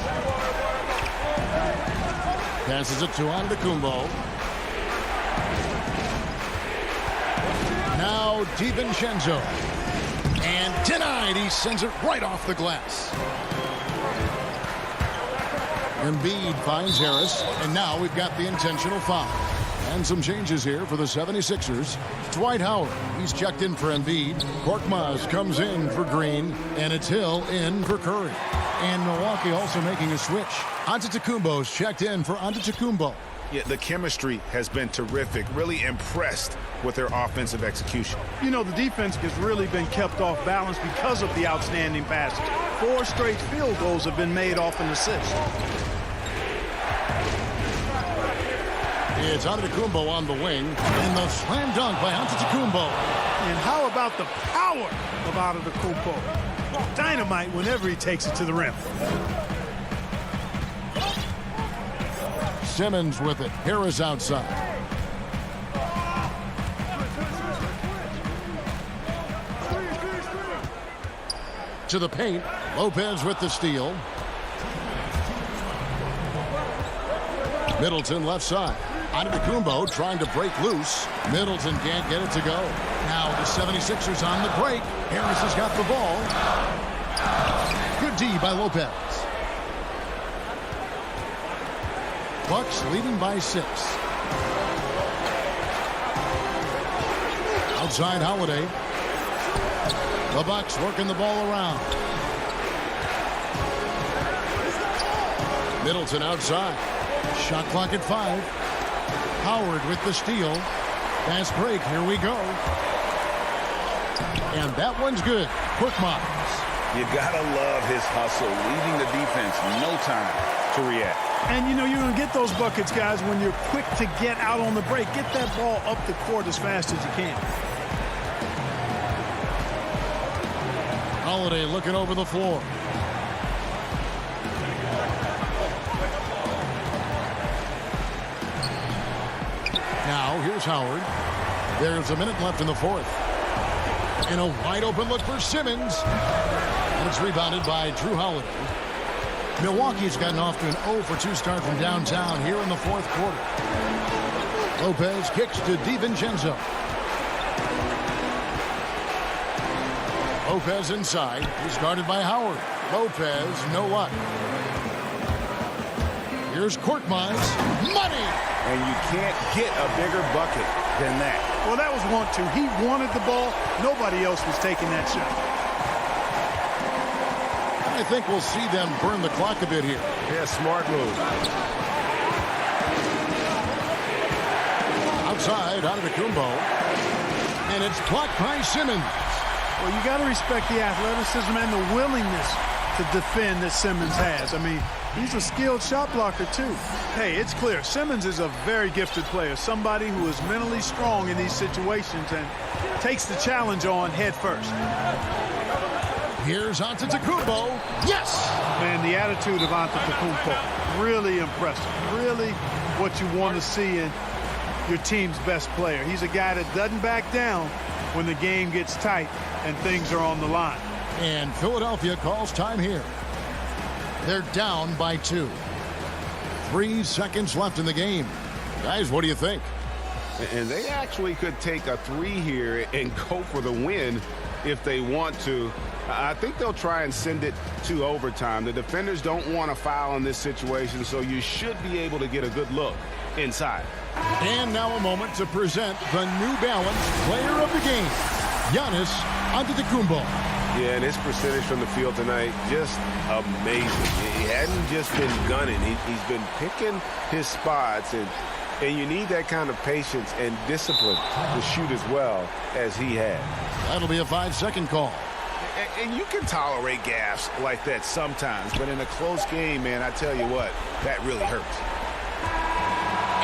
Passes it to Antetokounmpo. Now DiVincenzo. And denied. He sends it right off the glass. Embiid finds Harris. And now we've got the intentional foul. And some changes here for the 76ers. Dwight Howard, he's checked in for Embiid. Korkmaz comes in for Green. And it's Hill in for Curry. And Milwaukee also making a switch. Antetokounmpo's checked in for Antetokounmpo. Yeah, the chemistry has been terrific. Really impressed with their offensive execution. You know, the defense has really been kept off balance because of the outstanding passes. 4 straight field goals have been made off an assist. It's Antetokounmpo on the wing. And the slam dunk by Antetokounmpo. And how about the power of Antetokounmpo? Dynamite whenever he takes it to the rim. Simmons with it. Harris outside. To the paint. Lopez with the steal. Middleton left side. Antetokounmpo trying to break loose. Middleton can't get it to go. Now the 76ers on the break. Harris has got the ball. Good D by Lopez. Bucks leading by 6. Outside Holiday. The Bucks working the ball around. Middleton outside. Shot clock at 5. Howard with the steal. Fast break. Here we go. And that one's good. Korkmaz. You gotta love his hustle, leaving the defense no time to react. And, you know, you're going to get those buckets, guys, when you're quick to get out on the break. Get that ball up the court as fast as you can. Holiday looking over the floor. Now, here's Howard. There's a minute left in the fourth. And a wide open look for Simmons. And it's rebounded by Drew Holiday. Milwaukee's gotten off to an 0-for-2 start from downtown here in the fourth quarter. Lopez kicks to DiVincenzo. Lopez inside. He's guarded by Howard. Lopez, no luck. Here's Korkmaz. Money! And you can't get a bigger bucket than that. Well, that was 1-2. He wanted the ball. Nobody else was taking that shot. I think we'll see them burn the clock a bit here. Yeah, smart move. Outside, Antetokounmpo. And it's blocked by Simmons. Well, you got to respect the athleticism and the willingness to defend that Simmons has. I mean, he's a skilled shot blocker, too. Hey, it's clear. Simmons is a very gifted player, somebody who is mentally strong in these situations and takes the challenge on head first. Here's Antetokounmpo. Yes! Man, the attitude of Antetokounmpo, really impressive. Really what you want to see in your team's best player. He's a guy that doesn't back down when the game gets tight and things are on the line. And Philadelphia calls time here. They're down by 2. 3 seconds left in the game. Guys, what do you think? And they actually could take a 3 here and go for the win if they want to. I think they'll try and send it to overtime. The defenders don't want to foul in this situation, so you should be able to get a good look inside. And now a moment to present the New Balance player of the game, Giannis Antetokounmpo. Yeah, and his percentage from the field tonight, just amazing. He hadn't just been gunning. He's been picking his spots, and you need that kind of patience and discipline to shoot as well as he had. That'll be a 5-second call. And you can tolerate gaffes like that sometimes, but in a close game, man, I tell you what, that really hurts.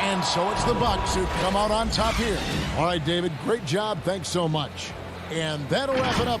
And so it's the Bucks who come out on top here. All right, David, great job. Thanks so much. And that'll wrap it up.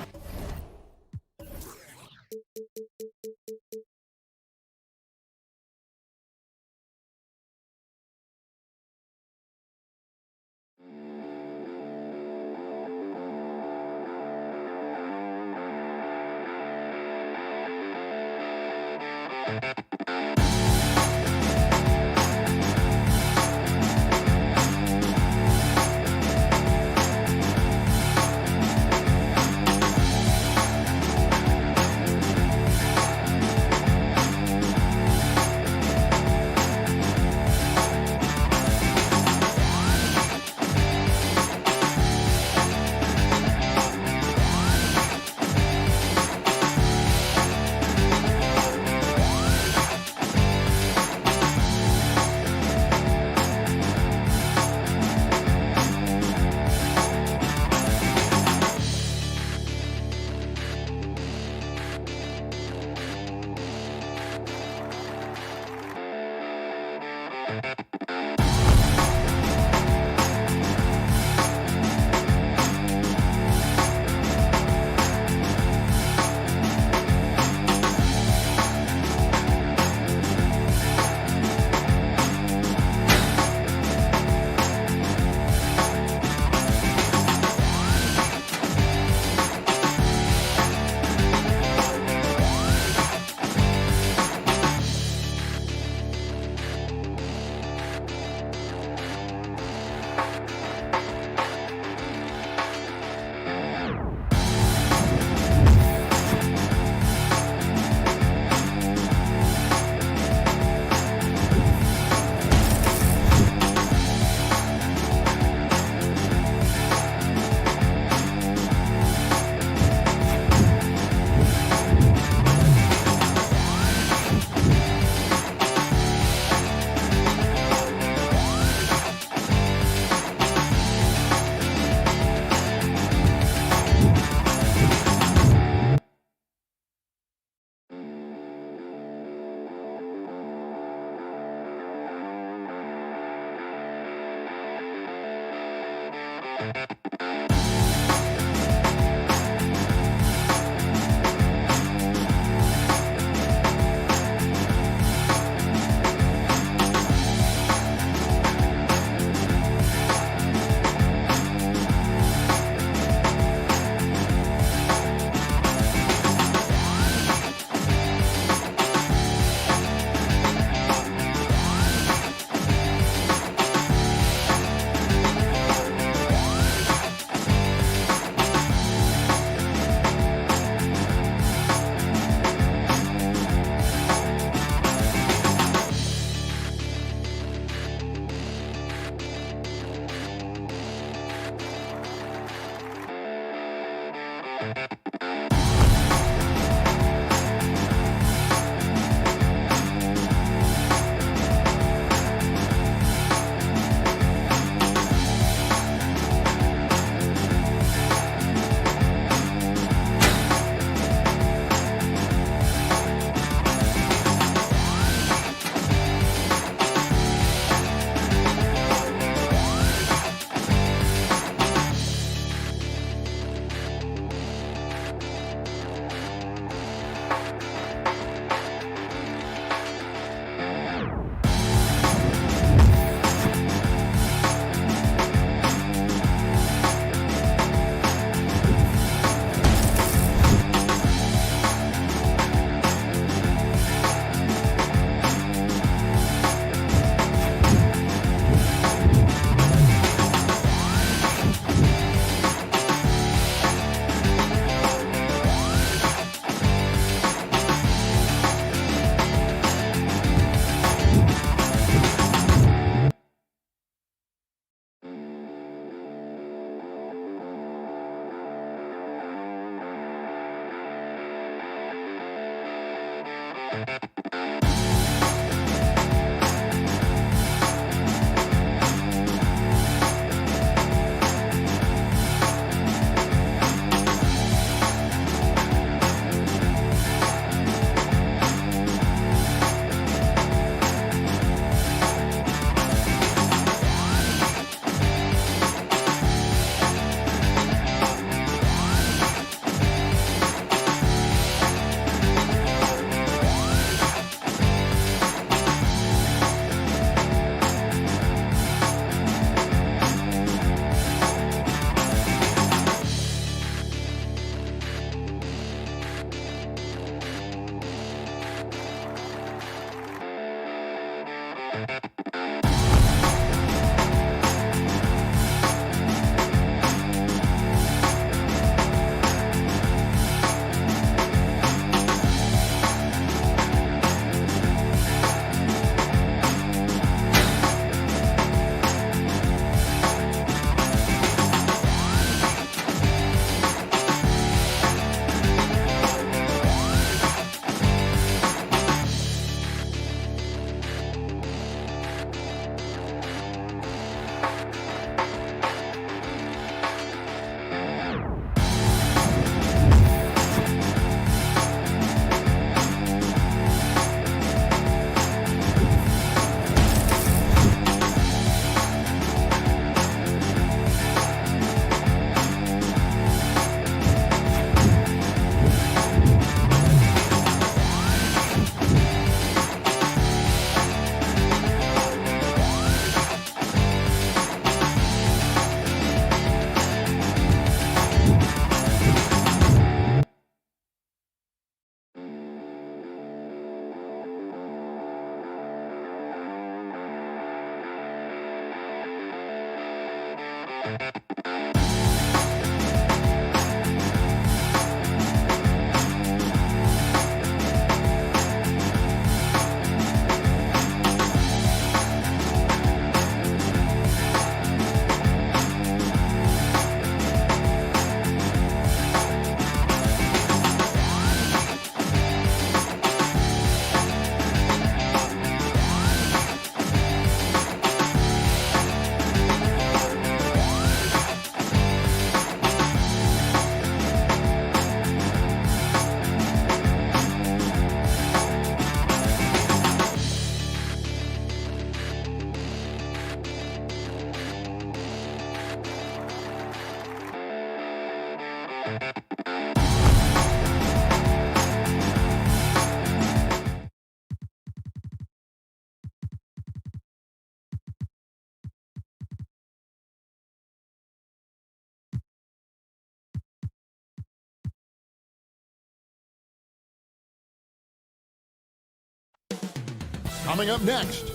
Coming up next.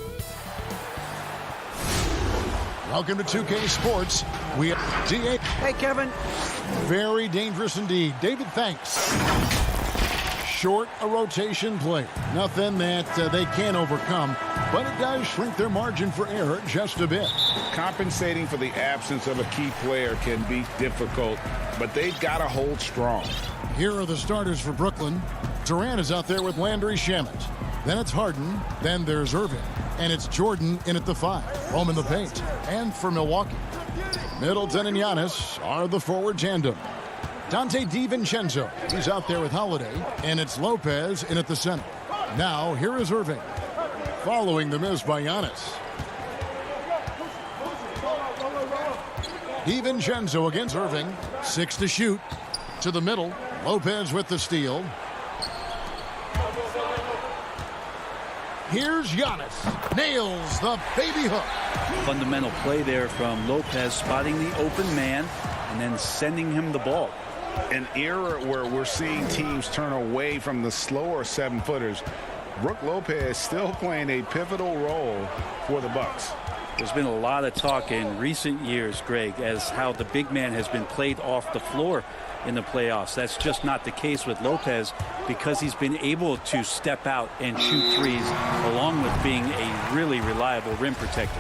Welcome to 2K Sports. We have DA. Hey, Kevin. Very dangerous indeed. David, thanks. Short a rotation play. Nothing that they can't overcome, but it does shrink their margin for error just a bit. Compensating for the absence of a key player can be difficult, but they've got to hold strong. Here are the starters for Brooklyn. Durant is out there with Landry Shamet. Then it's Harden. Then there's Irving. And it's Jordan in at the 5. Home in the paint. And for Milwaukee, Middleton and Giannis are the forward tandem. Dante DiVincenzo, he's out there with Holiday. And it's Lopez in at the center. Now, here is Irving. Following the miss by Giannis. DiVincenzo against Irving. 6 to shoot. To the middle. Lopez with the steal. Here's Giannis. Nails the baby hook. Fundamental play there from Lopez, spotting the open man and then sending him the ball. An era where we're seeing teams turn away from the slower 7-footers. Brook Lopez still playing a pivotal role for the Bucks. There's been a lot of talk in recent years, Greg, as how the big man has been played off the floor in the playoffs. That's just not the case with Lopez because he's been able to step out and shoot threes along with being a really reliable rim protector.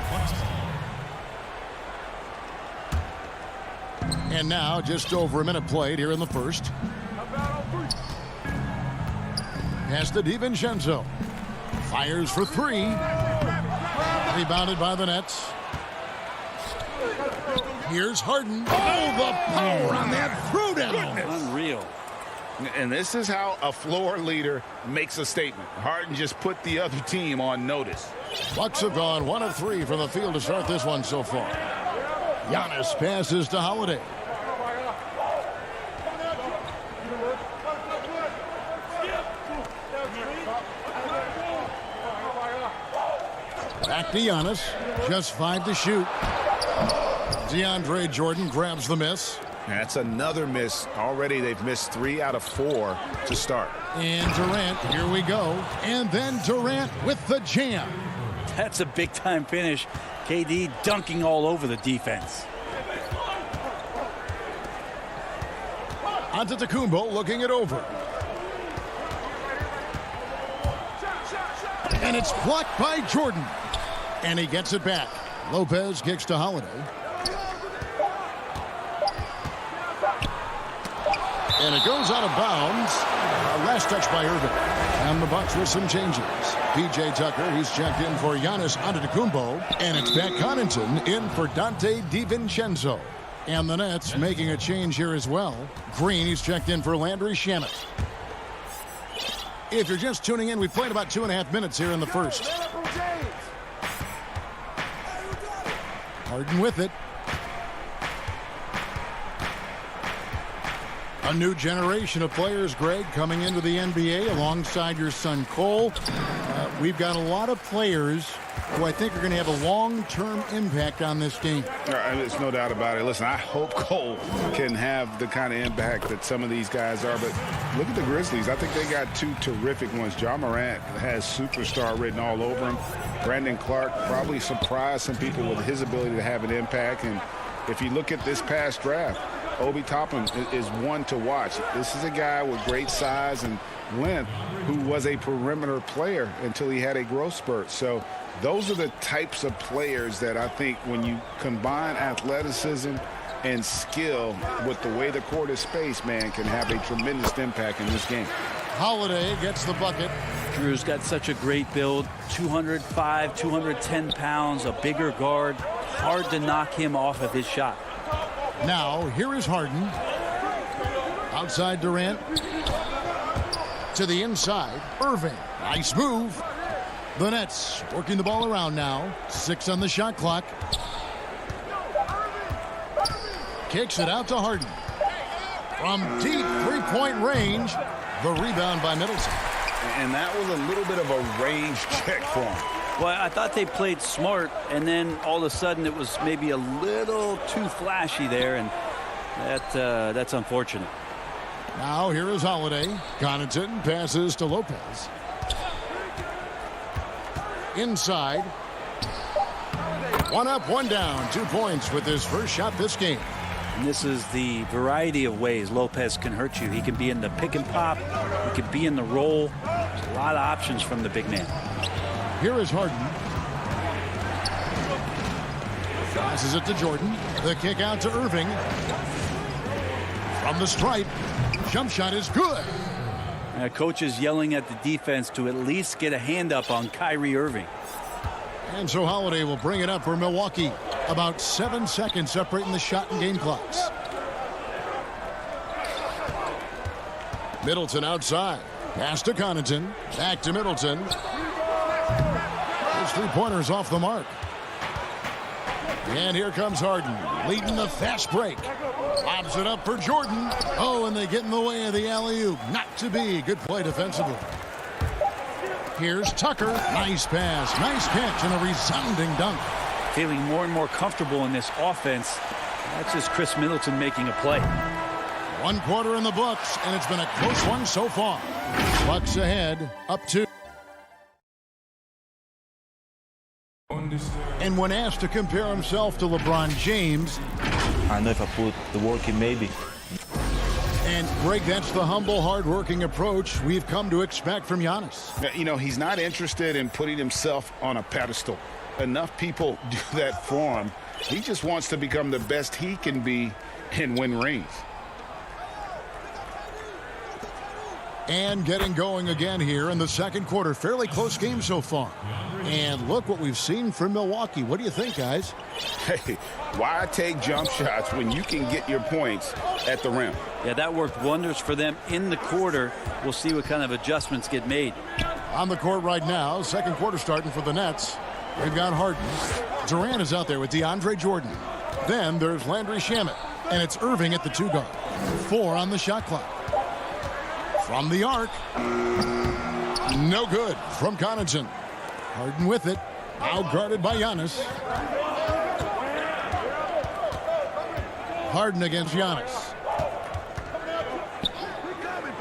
And now just over a minute played here in the first. Pass to DiVincenzo. Fires for three. Rebounded by the Nets. Here's Harden. Oh, the power on that throwdown. Unreal. And this is how a floor leader makes a statement. Harden just put the other team on notice. Bucks have gone 1 of 3 from the field to start this one so far. Giannis passes to Holiday. Back to Giannis. Just 5 to shoot. DeAndre Jordan grabs the miss. That's another miss. Already they've missed 3 out of 4 to start. And Durant, here we go. And then Durant with the jam. That's a big-time finish. KD dunking all over the defense. Antetokounmpo looking it over. And it's blocked by Jordan. And he gets it back. Lopez kicks to Holiday. And it goes out of bounds. Last touch by Irving. And the Bucks with some changes. P.J. Tucker, he's checked in for Giannis Antetokounmpo. And it's Pat Connaughton in for Dante DiVincenzo. And the Nets making a change here as well. Green, he's checked in for Landry Shamet. If you're just tuning in, we've played about 2.5 minutes here in the first. Harden with it. A new generation of players, Greg, coming into the NBA alongside your son Cole. We've got a lot of players who I think are going to have a long-term impact on this game. There's no doubt about it. Listen, I hope Cole can have the kind of impact that some of these guys are. But look at the Grizzlies. I think they got 2 terrific ones. Ja Morant has superstar written all over him. Brandon Clark probably surprised some people with his ability to have an impact. And if you look at this past draft, Obi Toppin is one to watch. This is a guy with great size and length who was a perimeter player until he had a growth spurt. So those are the types of players that I think when you combine athleticism and skill with the way the court is spaced, man, can have a tremendous impact in this game. Holiday gets the bucket. Drew's got such a great build. 205, 210 pounds, a bigger guard. Hard to knock him off of his shot. Now, here is Harden. Outside Durant. To the inside. Irving. Nice move. The Nets working the ball around now. 6 on the shot clock. Kicks it out to Harden. From deep three-point range. The rebound by Middleton. And that was a little bit of a range check for him. Well, I thought they played smart, and then all of a sudden it was maybe a little too flashy there, and that's unfortunate. Now here is Holiday. Connaughton passes to Lopez. Inside. 1 up, 1 down. 2 points with his first shot this game. And this is the variety of ways Lopez can hurt you. He can be in the pick and pop. He can be in the roll. There's a lot of options from the big man. Here is Harden. Passes it to Jordan. The kick out to Irving. From the stripe. Jump shot is good. Coach is yelling at the defense to at least get a hand up on Kyrie Irving. And so Holiday will bring it up for Milwaukee. About 7 seconds separating the shot and game clocks. Middleton outside. Pass to Connaughton. Back to Middleton. His three-pointers off the mark. And here comes Harden, leading the fast break. Lobs it up for Jordan. Oh, and they get in the way of the alley-oop. Not to be. Good play defensively. Here's Tucker. Nice pass. Nice catch and a resounding dunk. Feeling more and more comfortable in this offense. That's just Chris Middleton making a play. 1 quarter in the books, and it's been a close one so far. Bucks ahead, up 2. And when asked to compare himself to LeBron James, I know if I put the work in, maybe. And Greg, that's the humble, hard-working approach we've come to expect from Giannis. You know, he's not interested in putting himself on a pedestal. Enough people do that for him. He just wants to become the best he can be and win rings. And getting going again here in the second quarter. Fairly close game so far. And look what we've seen from Milwaukee. What do you think, guys? Hey, why take jump shots when you can get your points at the rim? Yeah, that worked wonders for them in the quarter. We'll see what kind of adjustments get made. On the court right now, second quarter starting for the Nets. They've got Harden. Durant is out there with DeAndre Jordan. Then there's Landry Shamet. And it's Irving at the 2-guard. 4 on the shot clock. From the arc. No good from Connaughton. Harden with it. Now guarded by Giannis. Harden against Giannis.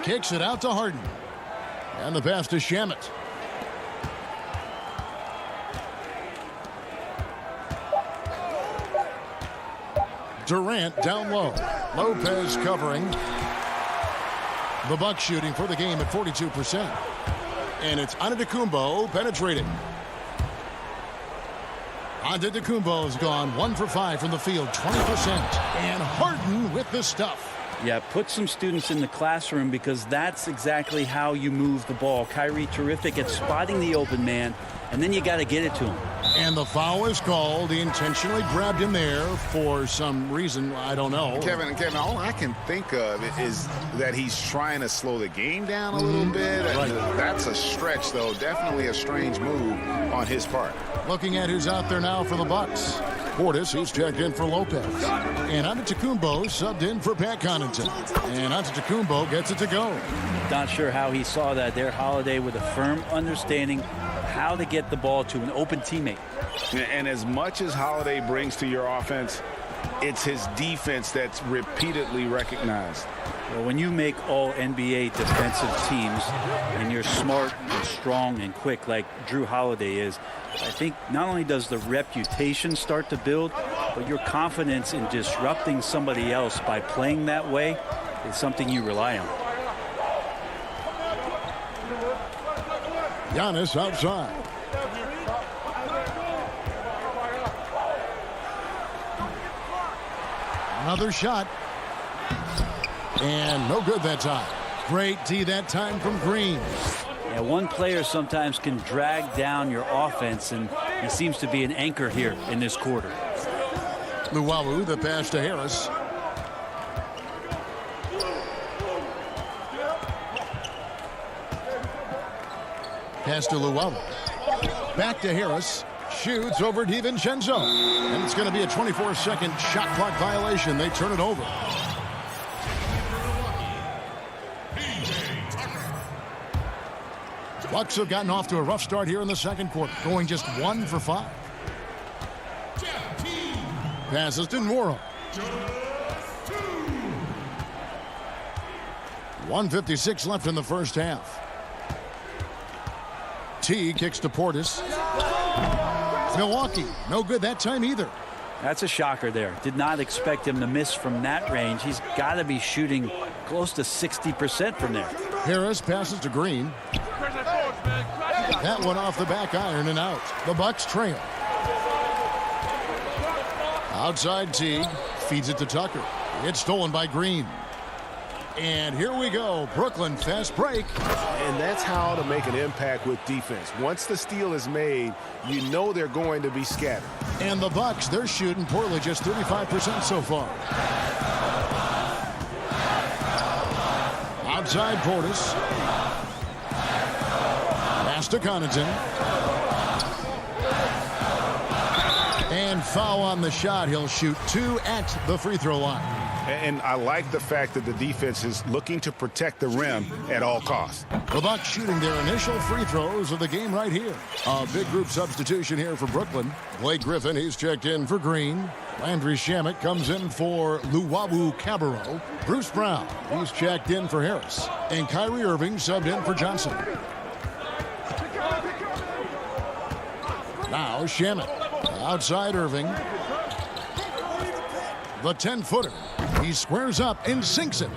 Kicks it out to Harden. And the pass to Shamet. Durant down low. Lopez covering. The Bucks shooting for the game at 42%. And it's Antetokounmpo penetrating. Antetokounmpo has gone 1 for 5 from the field, 20%. And Harden with the stuff. Yeah, put some students in the classroom because that's exactly how you move the ball. Kyrie terrific at spotting the open man, and then you got to get it to him. And the foul is called. He intentionally grabbed him there for some reason. I don't know. Kevin, all I can think of is that he's trying to slow the game down a little bit. Right. That's a stretch, though. Definitely a strange move on his part. Looking at who's out there now for the Bucks. Portis, he's checked in for Lopez. And Antetokounmpo subbed in for Pat Connaughton. And Antetokounmpo gets it to go. Not sure how he saw that there. Holiday with a firm understanding how to get the ball to an open teammate. And as much as Holiday brings to your offense, it's his defense that's repeatedly recognized. Well, when you make all NBA defensive teams and you're smart and strong and quick like Drew Holiday is, I think not only does the reputation start to build, but your confidence in disrupting somebody else by playing that way is something you rely on. Giannis outside. Another shot. And no good that time. Great D that time from Green. Yeah, one player sometimes can drag down your offense, and he seems to be an anchor here in this quarter. Luwawu, the pass to Harris. Pass to Luwawu. Back to Harris. Shoots over DiVincenzo. And it's going to be a 24-second shot clock violation. They turn it over. Bucks have gotten off to a rough start here in the second quarter, going just 1 for 5. Passes to Nwora. 1:56 left in the first half. T kicks to Portis. Milwaukee, no good that time either. That's a shocker there. Did not expect him to miss from that range. He's got to be shooting close to 60% from there. Harris passes to Green. That one off the back iron and out. The Bucks trail. Outside Teague feeds it to Tucker. It's stolen by Green. And here we go. Brooklyn fast break. And that's how to make an impact with defense. Once the steal is made, you know they're going to be scattered. And the Bucks, they're shooting poorly, just 35% so far. Outside Portis. Pass to Connaughton. And foul on the shot. He'll shoot 2 at the free throw line. And I like the fact that the defense is looking to protect the rim at all costs. The Bucks shooting their initial free throws of the game right here. A big group substitution here for Brooklyn. Blake Griffin, he's checked in for Green. Landry Shamet comes in for Luwawu Cabarro. Bruce Brown, he's checked in for Harris. And Kyrie Irving subbed in for Johnson. Now Shamet. Outside Irving. The 10-footer. He squares up and sinks it.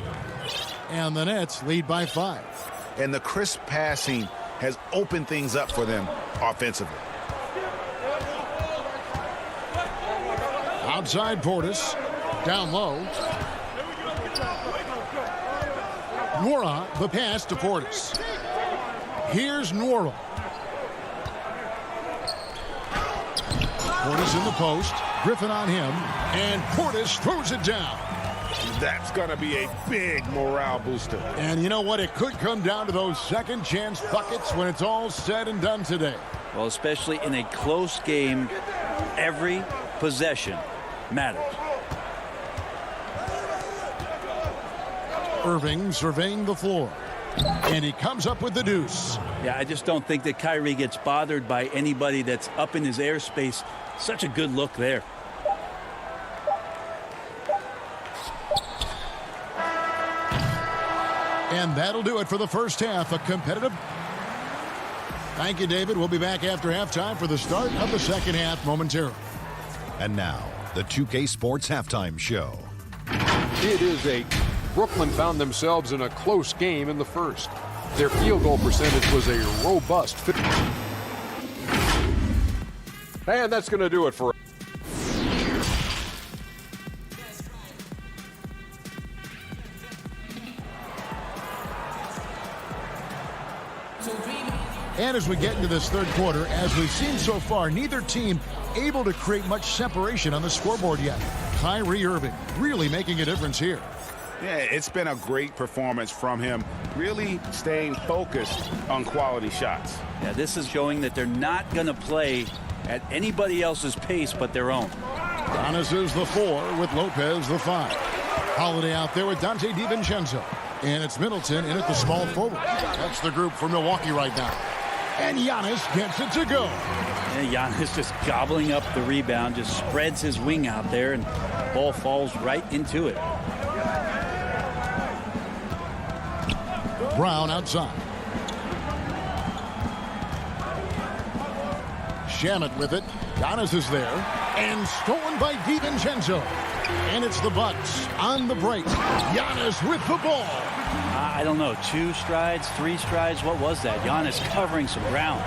And the Nets lead by 5. And the crisp passing has opened things up for them offensively. Outside Portis. Down low. Nwora, the pass to Portis. Here's Nwora. Portis in the post. Griffin on him. And Portis throws it down. That's going to be a big morale booster. And you know what? It could come down to those second chance buckets when it's all said and done today. Well, especially in a close game, every possession matters. Irving surveying the floor. And he comes up with the deuce. Yeah, I just don't think that Kyrie gets bothered by anybody that's up in his airspace. Such a good look there. And that'll do it for the first half. A competitive. Thank you, David. We'll be back after halftime for the start of the second half momentarily. And now, the 2K Sports Halftime Show. It is Brooklyn found themselves in a close game in the first. Their field goal percentage was a robust 50. And that's going to do it for And as we get into this third quarter, as we've seen so far, neither team able to create much separation on the scoreboard yet. Kyrie Irving really making a difference here. Yeah, it's been a great performance from him, really staying focused on quality shots. Yeah, this is showing that they're not going to play at anybody else's pace but their own. Giannis is the 4 with Lopez the 5. Holiday out there with Dante DiVincenzo. And it's Middleton in at the small forward. That's the group for Milwaukee right now. And Giannis gets it to go. And Giannis just gobbling up the rebound, just spreads his wing out there, and the ball falls right into it. Brown outside. Shamet with it. Giannis is there. And stolen by DiVincenzo. And it's the Bucks on the break. Giannis with the ball. I don't know, 2 strides, 3 strides, what was that? Giannis covering some ground.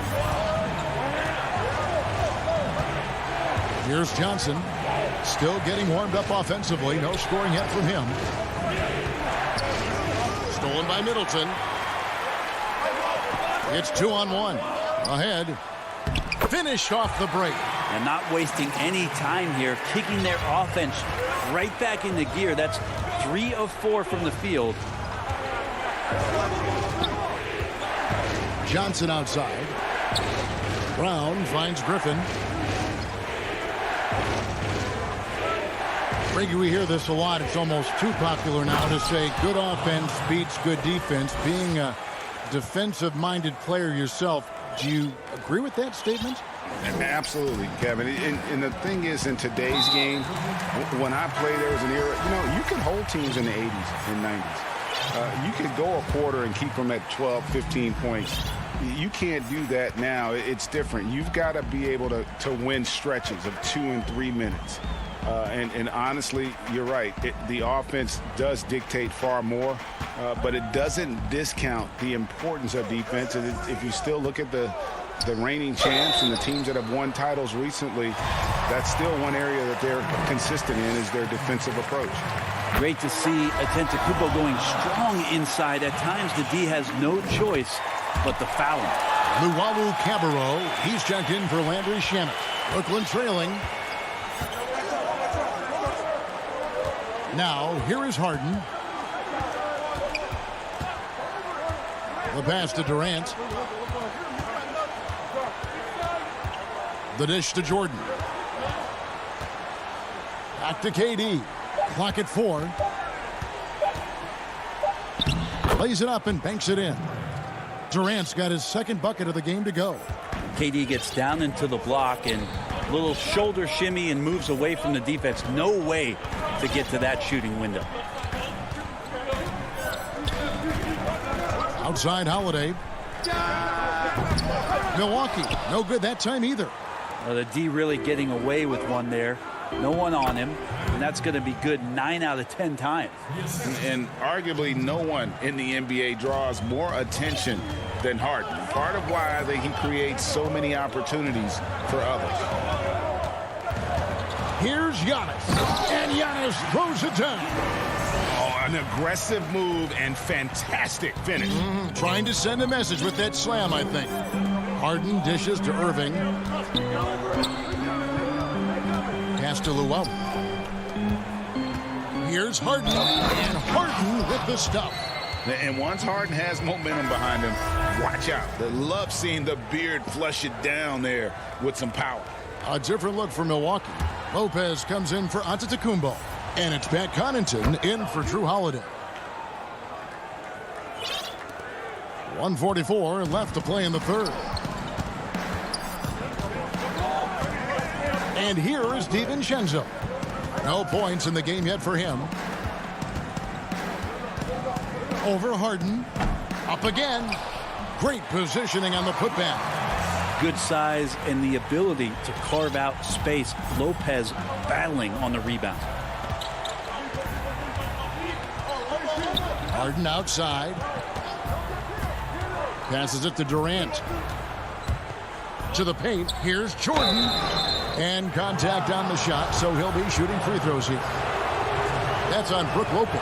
Here's Johnson. Still getting warmed up offensively. No scoring yet from him. Stolen by Middleton. It's 2-on-1. Ahead. Finished off the break. And not wasting any time here, kicking their offense right back into gear. That's 3 of 4 from the field. Johnson outside. Brown finds Griffin. Reggie, we hear this a lot. It's almost too popular now to say good offense beats good defense. Being a defensive-minded player yourself, do you agree with that statement? Absolutely, Kevin. And the thing is, in today's game, when I played, there was an era, you can hold teams in the 80s and 90s. You could go a quarter and keep them at 12, 15 points. You can't do that now. It's different. You've got to be able to win stretches of 2 and 3 minutes. And honestly, you're right. The offense does dictate far more, but it doesn't discount the importance of defense. And if you still look at the reigning champs and the teams that have won titles recently, that's still one area that they're consistent in is their defensive approach. Great to see Antetokounmpo going strong inside. At times, the D has no choice but to foul him. Luwawu Cabarro, he's checked in for Landry Shamet. Brooklyn trailing. Now, here is Harden. The pass to Durant. The dish to Jordan. Back to KD. Clock at 4. Lays it up and banks it in. Durant's got his second bucket of the game to go. KD gets down into the block and a little shoulder shimmy and moves away from the defense. No way to get to that shooting window. Outside Holiday. Milwaukee, no good that time either. The D really getting away with one there. No one on him, and that's going to be good 9 out of 10 times. And arguably no one in the NBA draws more attention than Harden. Part of why he creates so many opportunities for others. Here's Giannis, and Giannis throws it down. Oh, An aggressive move and fantastic finish. Trying to send a message with that slam, I think. Harden dishes to Irving. Pass to Luau. Here's Harden, and Harden with the stop. And once Harden has momentum behind him, watch out. They love seeing the beard flush it down there with some power. A different look for Milwaukee. Lopez comes in for Antetokounmpo. And it's Pat Connaughton in for Drew Holiday. 1:44 left to play in the third. And here is DiVincenzo. No points in the game yet for him. Over Harden. Up again. Great positioning on the putback. Good size and the ability to carve out space. Lopez battling on the rebound. Harden outside. Passes it to Durant. To the paint. Here's Jordan. And contact on the shot, so he'll be shooting free throws here. That's on Brook Lopez.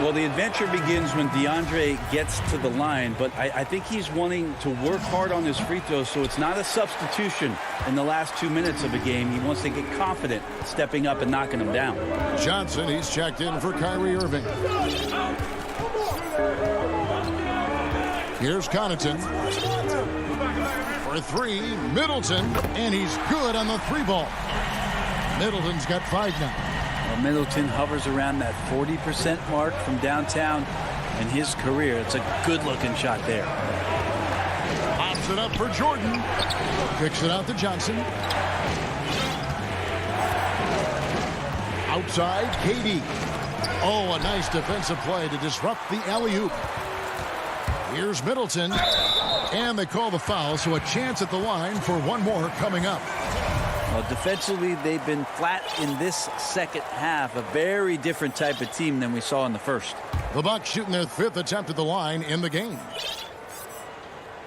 Well, the adventure begins when DeAndre gets to the line, but I think he's wanting to work hard on his free throws, so it's not a substitution in the last 2 minutes of a game. He wants to get confident stepping up and knocking them down. Johnson, he's checked in for Kyrie Irving. Here's Connaughton. For three, Middleton, and he's good on the three ball. Middleton's got 5 now. Well, Middleton hovers around that 40% mark from downtown in his career. It's a good-looking shot there. Pops it up for Jordan. Kicks it out to Johnson. Outside, KD. Oh, a nice defensive play to disrupt the alley-oop. Here's Middleton. And they call the foul, so a chance at the line for one more coming up. Well, defensively, they've been flat in this second half. A very different type of team than we saw in the first. The Bucks shooting their 5th attempt at the line in the game.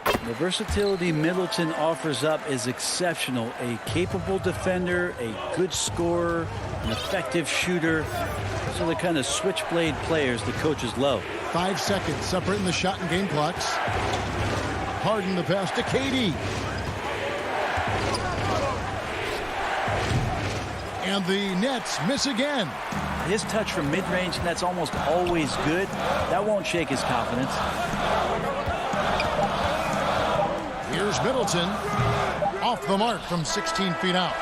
The versatility Middleton offers up is exceptional. A capable defender, a good scorer, an effective shooter. Those are the kind of switchblade players the coaches love. 5 seconds separating the shot and game clocks. Harden the pass to KD. And the Nets miss again. His touch from mid-range, that's almost always good. That won't shake his confidence. Here's Middleton. Off the mark from 16 feet out.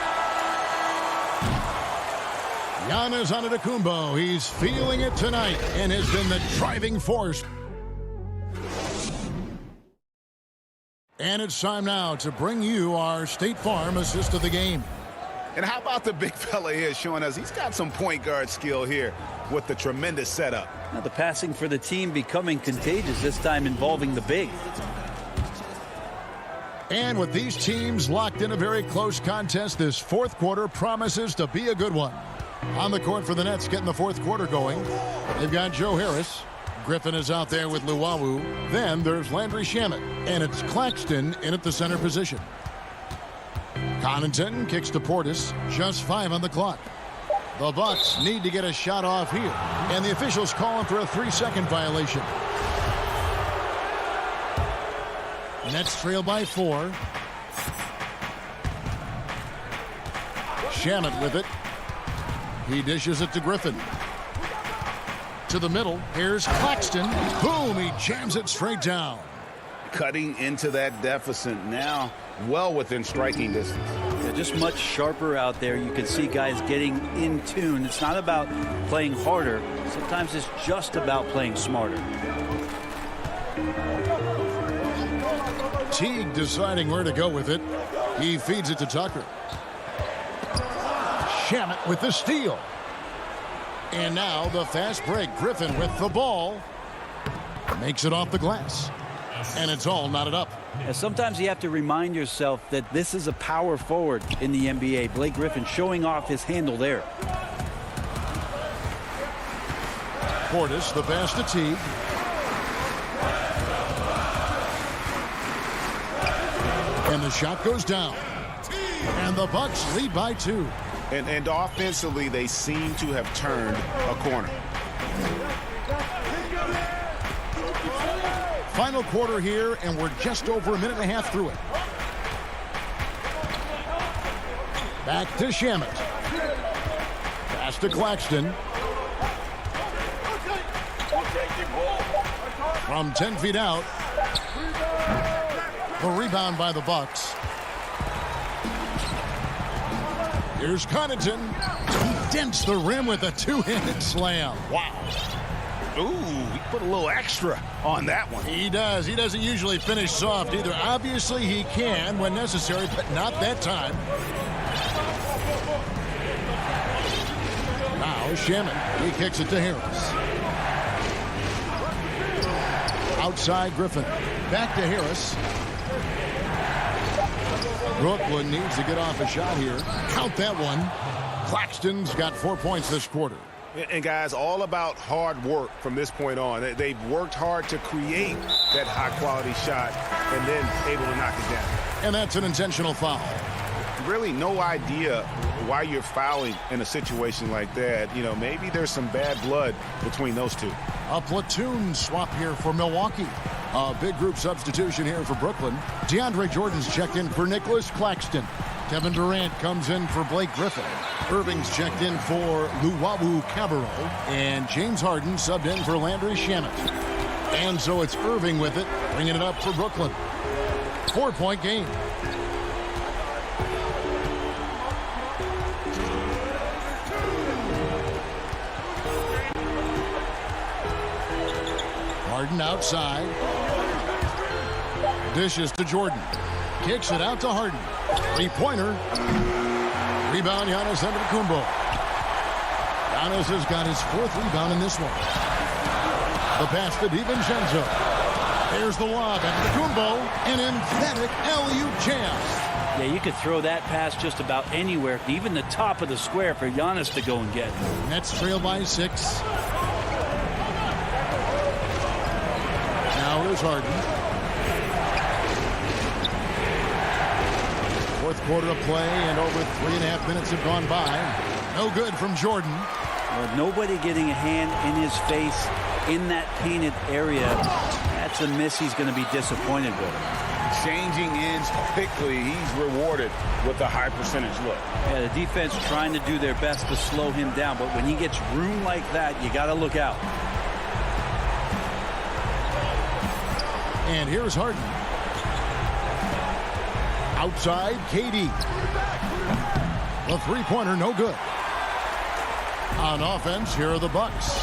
Giannis Antetokounmpo. He's feeling it tonight and has been the driving force. And it's time now to bring you our State Farm assist of the game. And how about the big fella here showing us he's got some point guard skill here with the tremendous setup. Now the passing for the team becoming contagious, this time involving the big. And with these teams locked in a very close contest, this fourth quarter promises to be a good one. On the court for the Nets getting the fourth quarter going, they've got Joe Harris. Griffin is out there with Luau. Then there's Landry Shamet. And it's Claxton in at the center position. Connaughton kicks to Portis. Just 5 on the clock. The Bucks need to get a shot off here. And the officials calling for a 3-second violation. Nets trail by 4. Shamet with it. He dishes it to Griffin. To the middle. Here's Claxton. Boom! He jams it straight down. Cutting into that deficit now, well within striking distance. Yeah, just much sharper out there. You can see guys getting in tune. It's not about playing harder. Sometimes it's just about playing smarter. Teague deciding where to go with it. He feeds it to Tucker. Shamet with the steal. And now the fast break. Griffin with the ball. Makes it off the glass. And it's all knotted up. And sometimes you have to remind yourself that this is a power forward in the NBA. Blake Griffin showing off his handle there. Portis, the pass to Teague. And the shot goes down. And the Bucks lead by 2. And offensively, they seem to have turned a corner. Final quarter here, and we're just over a minute and a half through it. Back to Shamet. Pass to Claxton. From 10 feet out. The rebound by the Bucks. Here's Connaughton. He dents the rim with a two-handed slam. Wow. Ooh, he put a little extra on that one. He does. He doesn't usually finish soft either. Obviously, he can when necessary, but not that time. Now, Shamet. He kicks it to Harris. Outside Griffin. Back to Harris. Brooklyn needs to get off a shot here. Count that one. Claxton's got 4 points this quarter. And guys, all about hard work from this point on. They've worked hard to create that high-quality shot and then able to knock it down. And that's an intentional foul. Really no idea why you're fouling in a situation like that. You know, maybe there's some bad blood between those two. A platoon swap here for Milwaukee. A big group substitution here for Brooklyn. DeAndre Jordan's checked in for Nicholas Claxton. Kevin Durant comes in for Blake Griffin. Irving's checked in for Luwawu Cabarro. And James Harden subbed in for Landry Shamet. And so it's Irving with it, bringing it up for Brooklyn. 4-point game. Harden outside. Dishes to Jordan. Kicks it out to Harden. Three-pointer. Rebound, Giannis Antetokounmpo. Giannis has got his 4th rebound in this one. The pass to DiVincenzo. There's the lob. Antetokounmpo, an emphatic alley-oop jam. Yeah, you could throw that pass just about anywhere, even the top of the square for Giannis to go and get. Nets trail by 6. Now here's Harden. 4th quarter of play, and over 3.5 minutes have gone by. No good from Jordan. Well, nobody getting a hand in his face in that painted area. That's a miss he's going to be disappointed with. Changing ends quickly. He's rewarded with a high percentage look. Yeah, the defense trying to do their best to slow him down, but when he gets room like that, you got to look out. And here's Harden. Outside, KD. The three-pointer, no good. On offense, here are the Bucks.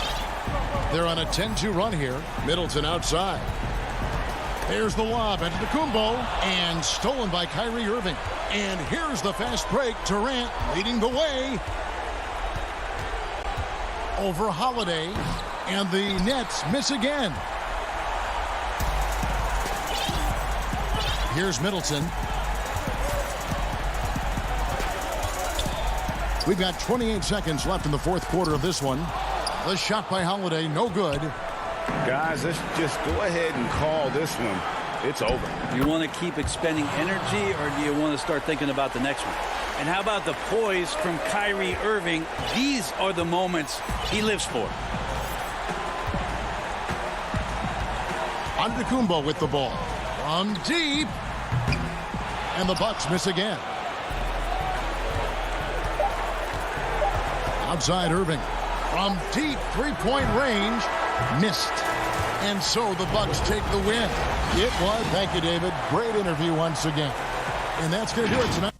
They're on a 10-2 run here. Middleton outside. There's the lob. Antetokounmpo, and stolen by Kyrie Irving. And here's the fast break. Durant leading the way over Holiday. And the Nets miss again. Here's Middleton. We've got 28 seconds left in the 4th quarter of this one. The shot by Holiday, no good. Guys, let's just go ahead and call this one. It's over. You want to keep expending energy, or do you want to start thinking about the next one? And how about the poise from Kyrie Irving? These are the moments he lives for. Antetokounmpo with the ball. From deep. And the Bucks miss again. Outside Irving. From deep three-point range. Missed. And so the Bucks take the win. It was. Thank you, David. Great interview once again. And that's going to do it tonight.